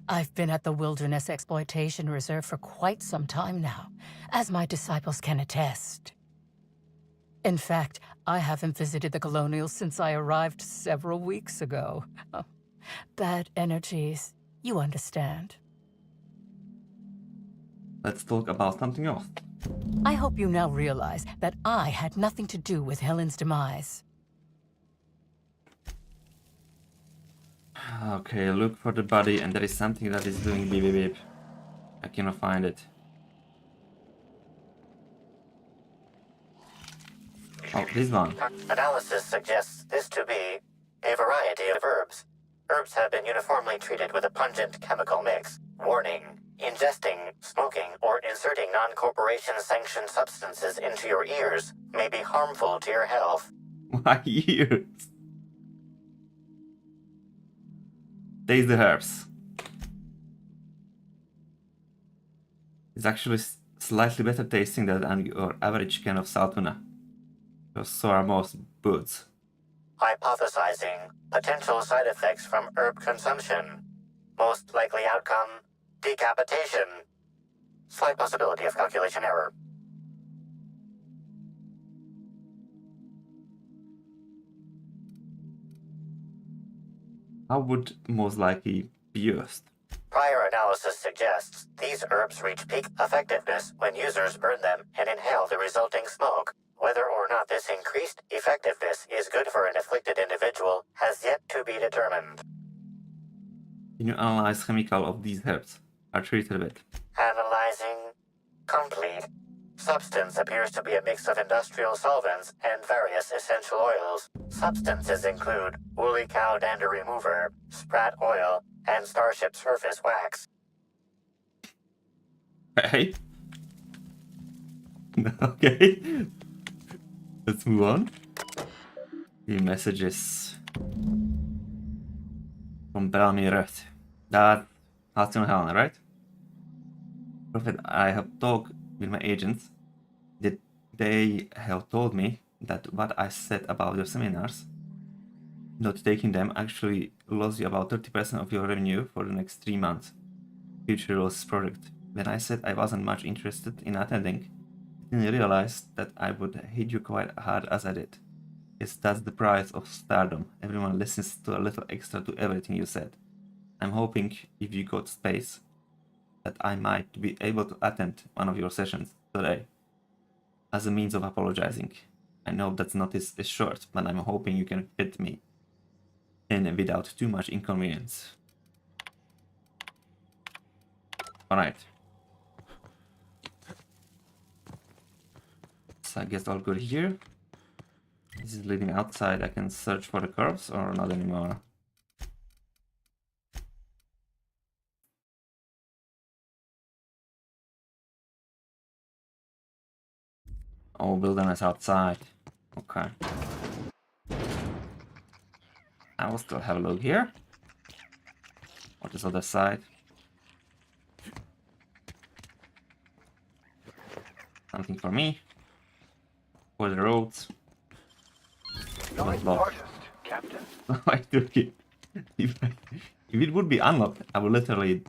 I've been at the Wilderness Exploitation Reserve for quite some time now, as my disciples can attest. In fact, I haven't visited the Colonials since I arrived several weeks ago. Bad energies, you understand. Let's talk about something else. I hope you now realize that I had nothing to do with Helen's demise. Okay, look for the body, and there is something that is doing beep beep beep. I cannot find it. Oh, this one. Analysis suggests this to be a variety of herbs. Herbs have been uniformly treated with a pungent chemical mix. Warning: ingesting, smoking, or inserting non-corporation sanctioned substances into your ears may be harmful to your health. My ears. Taste the herbs. It's actually slightly better tasting than your average can of salt tuna. So are most boots. Hypothesizing potential side effects from herb consumption. Most likely outcome: decapitation. Slight possibility of calculation error. How would most likely be used? Prior analysis suggests these herbs reach peak effectiveness when users burn them and inhale the resulting smoke. Whether or not this increased effectiveness is good for an afflicted individual has yet to be determined. Can you analyze chemical of these herbs? I treated with. Analyzing. Complete. Substance appears to be a mix of industrial solvents and various essential oils. Substances include woolly cow dander remover, sprat oil, and starship surface wax. Hey. Okay. Let's move on. The messages from Bellamy Rött. That Halcyon Helen, right? Prophet, I have talked with my agents. They have told me that what I said about your seminars, not taking them, actually lost you about 30% of your revenue for the next 3 months. Future loss project. When I said I wasn't much interested in attending, didn't realize that I would hate you quite hard as I did. Yes, that's the price of stardom. Everyone listens to a little extra to everything you said. I'm hoping if you got space that I might be able to attend one of your sessions today as a means of apologizing. I know that's not as short, but I'm hoping you can fit me in without too much inconvenience. Alright. So I guess all good here. This is leading outside. I can search for the curves or not anymore. Oh, wilderness outside. Okay. I will still have a look here. What is other side? Something for me. For the roads. Nice artist, Captain. I took it. If it would be unlocked, I would literally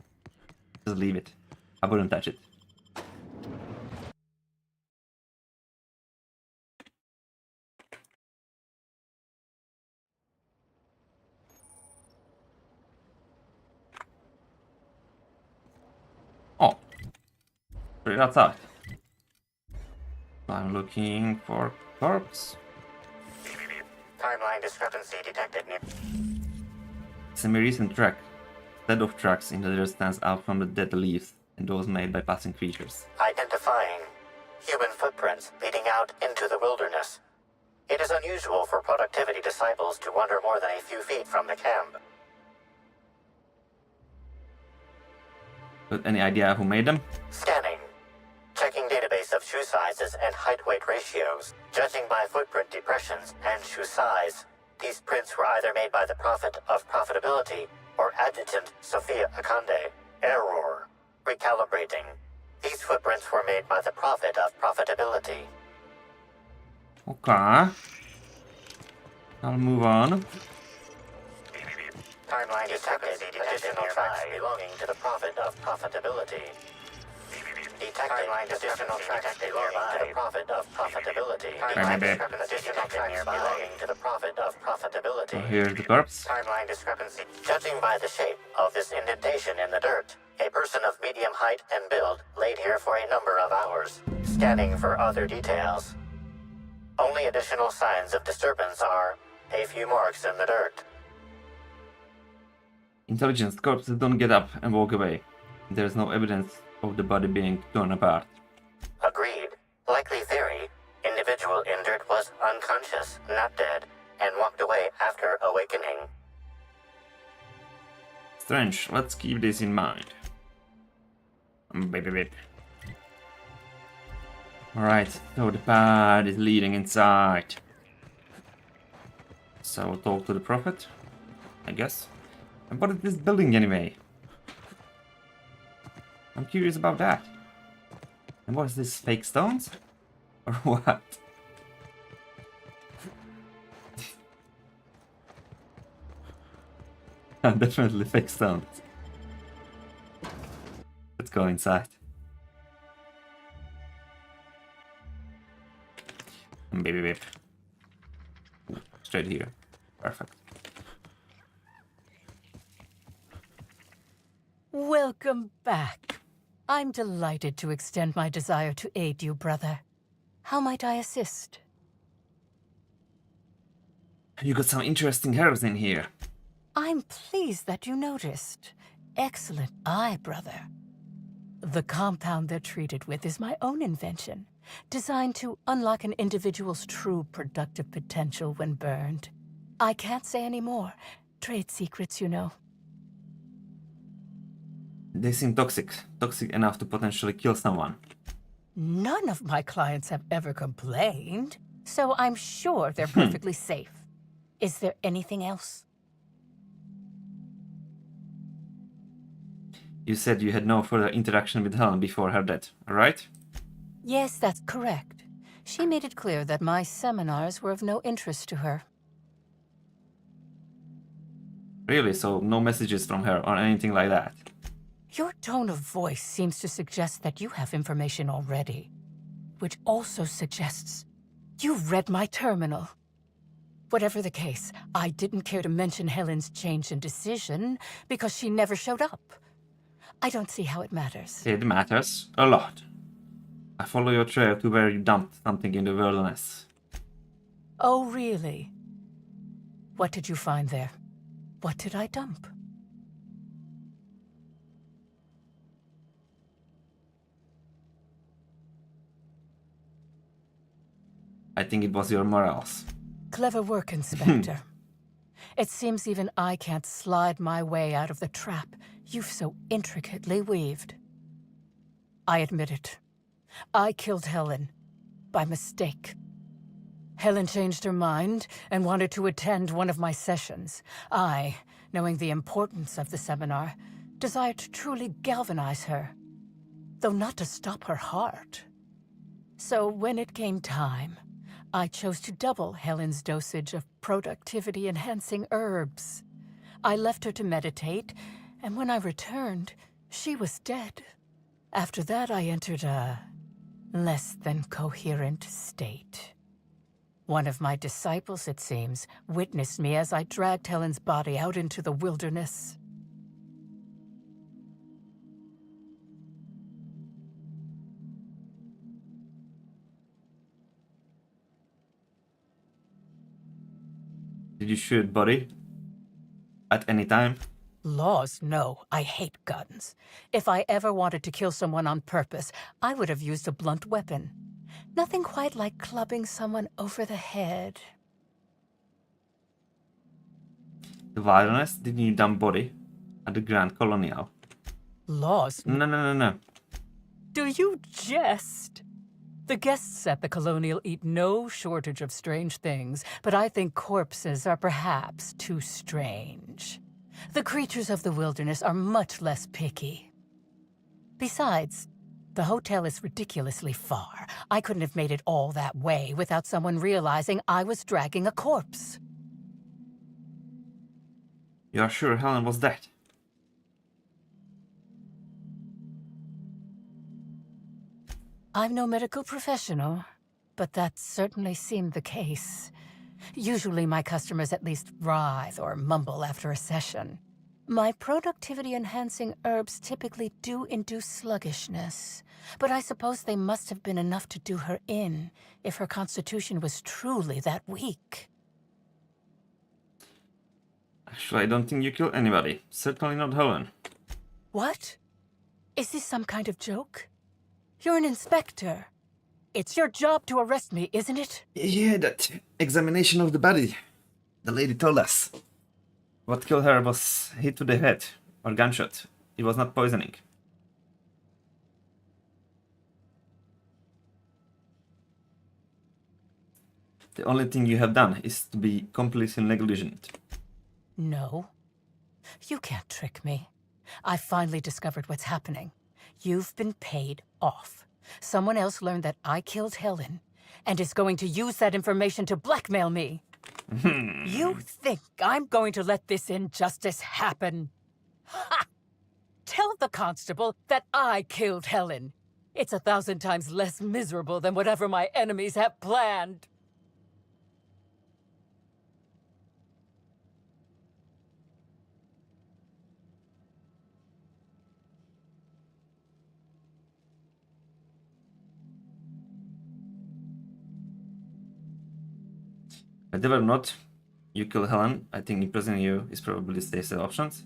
just leave it. I wouldn't touch it. Oh, straight outside. I'm looking for corpse. Timeline discrepancy detected. It's a recent track. Set of tracks in the desert stands out from the dead leaves and those made by passing creatures. Identifying human footprints leading out into the wilderness. It is unusual for productivity disciples to wander more than a few feet from the camp. But any idea who made them? Scanning. Checking database of shoe sizes and height-weight ratios. Judging by footprint depressions and shoe size. These prints were either made by the Prophet of Profitability or Adjutant Sophia Akande. Error. Recalibrating. These footprints were made by the Prophet of Profitability. Okay. I'll move on. Timeline detected additional tracks belonging to the Prophet of Profitability. Detecting additional tracks belonging to the Prophet of Profitability. Additional tracks belonging to the Prophet of Profitability. So here's the corpse. Timeline discrepancy. Judging by the shape of this indentation in the dirt, a person of medium height and build laid here for a number of hours. Scanning for other details. Only additional signs of disturbance are a few marks in the dirt. Intelligence corpses don't get up and walk away. There's no evidence of the body being torn apart. Agreed. Likely theory. Individual injured was unconscious, not dead, and walked away after awakening. Strange. Let's keep this in mind. Baby. Alright, so the path is leading inside. So we'll talk to the Prophet, I guess. And what is this building anyway? I'm curious about that. And what is this, fake stones? Or what? Definitely fake stones. Let's go inside. Baby. Straight here. Perfect. Welcome back. I'm delighted to extend my desire to aid you, brother. How might I assist? You got some interesting herbs in here. I'm pleased that you noticed. Excellent eye, brother. The compound they're treated with is my own invention, designed to unlock an individual's true productive potential when burned. I can't say any more. Trade secrets, you know. They seem toxic. Toxic enough to potentially kill someone. None of my clients have ever complained, so I'm sure they're perfectly safe. Is there anything else? You said you had no further interaction with Helen before her death, right? Yes, that's correct. She made it clear that my seminars were of no interest to her. Really? So no messages from her or anything like that? Your tone of voice seems to suggest that you have information already. which also suggests you've read my terminal. Whatever the case, I didn't care to mention Helen's change in decision because she never showed up. I don't see how it matters. It matters a lot. I follow your trail to where you dumped something in the wilderness. Oh, really? What did you find there? What did I dump? I think it was your morals. Clever work, Inspector. It seems even I can't slide my way out of the trap you've so intricately weaved. I admit it. I killed Helen. By mistake. Helen changed her mind and wanted to attend one of my sessions. I, knowing the importance of the seminar, desired to truly galvanize her, though not to stop her heart. So when it came time, I chose to double Helen's dosage of productivity-enhancing herbs. I left her to meditate, and when I returned, she was dead. After that, I entered a less than coherent state. One of my disciples, it seems, witnessed me as I dragged Helen's body out into the wilderness. Did you shoot body? At any time? Laws, no. I hate guns. If I ever wanted to kill someone on purpose, I would have used a blunt weapon. Nothing quite like clubbing someone over the head. The wilderness? Didn't you dump body? At the Grand Colonial? Laws? No. Do you jest? The guests at the Colonial eat no shortage of strange things, but I think corpses are perhaps too strange. The creatures of the wilderness are much less picky. Besides, the hotel is ridiculously far. I couldn't have made it all that way without someone realizing I was dragging a corpse. You're sure Helen was dead? I'm no medical professional, but that certainly seemed the case. Usually my customers at least writhe or mumble after a session. My productivity-enhancing herbs typically do induce sluggishness, but I suppose they must have been enough to do her in if her constitution was truly that weak. Actually, I don't think you killed anybody. Certainly not Helen. What? Is this some kind of joke? You're an inspector. It's your job to arrest me, isn't it? Yeah, that examination of the body. The lady told us. What killed her was hit to the head, or gunshot. It was not poisoning. The only thing you have done is to be completely negligent. No. You can't trick me. I finally discovered what's happening. You've been paid off. Someone else learned that I killed Helen, and is going to use that information to blackmail me. You think I'm going to let this injustice happen? Ha! Tell the constable that I killed Helen. It's 1,000 times less miserable than whatever my enemies have planned. Whether or not you kill Helen, I think imprisoning you is probably the safest options.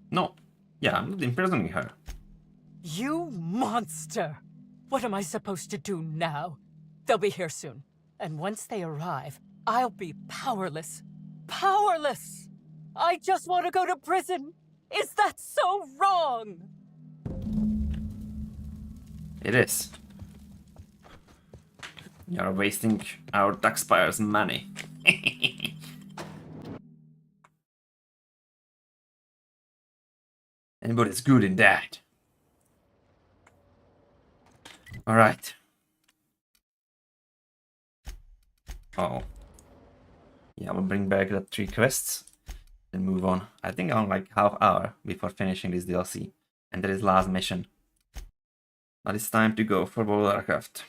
No. Yeah, I'm not imprisoning her. You monster! What am I supposed to do now? They'll be here soon. And once they arrive, I'll be powerless. Powerless! I just want to go to prison! Is that so wrong? It is. You're wasting our taxpayers' money. Anybody's good in that. Alright. Oh. Yeah, we'll bring back the 3 quests. Then move on. I think I'm like half hour before finishing this DLC. And that is last mission. But it's time to go for World of Warcraft.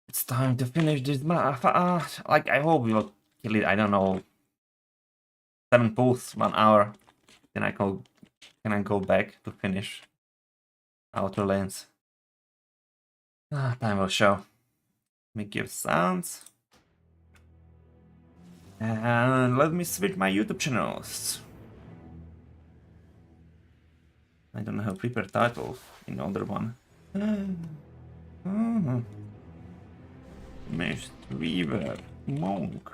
It's time to finish this map. Like, I hope we'll kill it, I don't know, 7 pulls, 1 hour. Then can I go back to finish outer lanes? Time will show. Let me give sounds. And let me switch my YouTube channels. I don't have prepared title in other one. Mist Weaver Monk.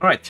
All right.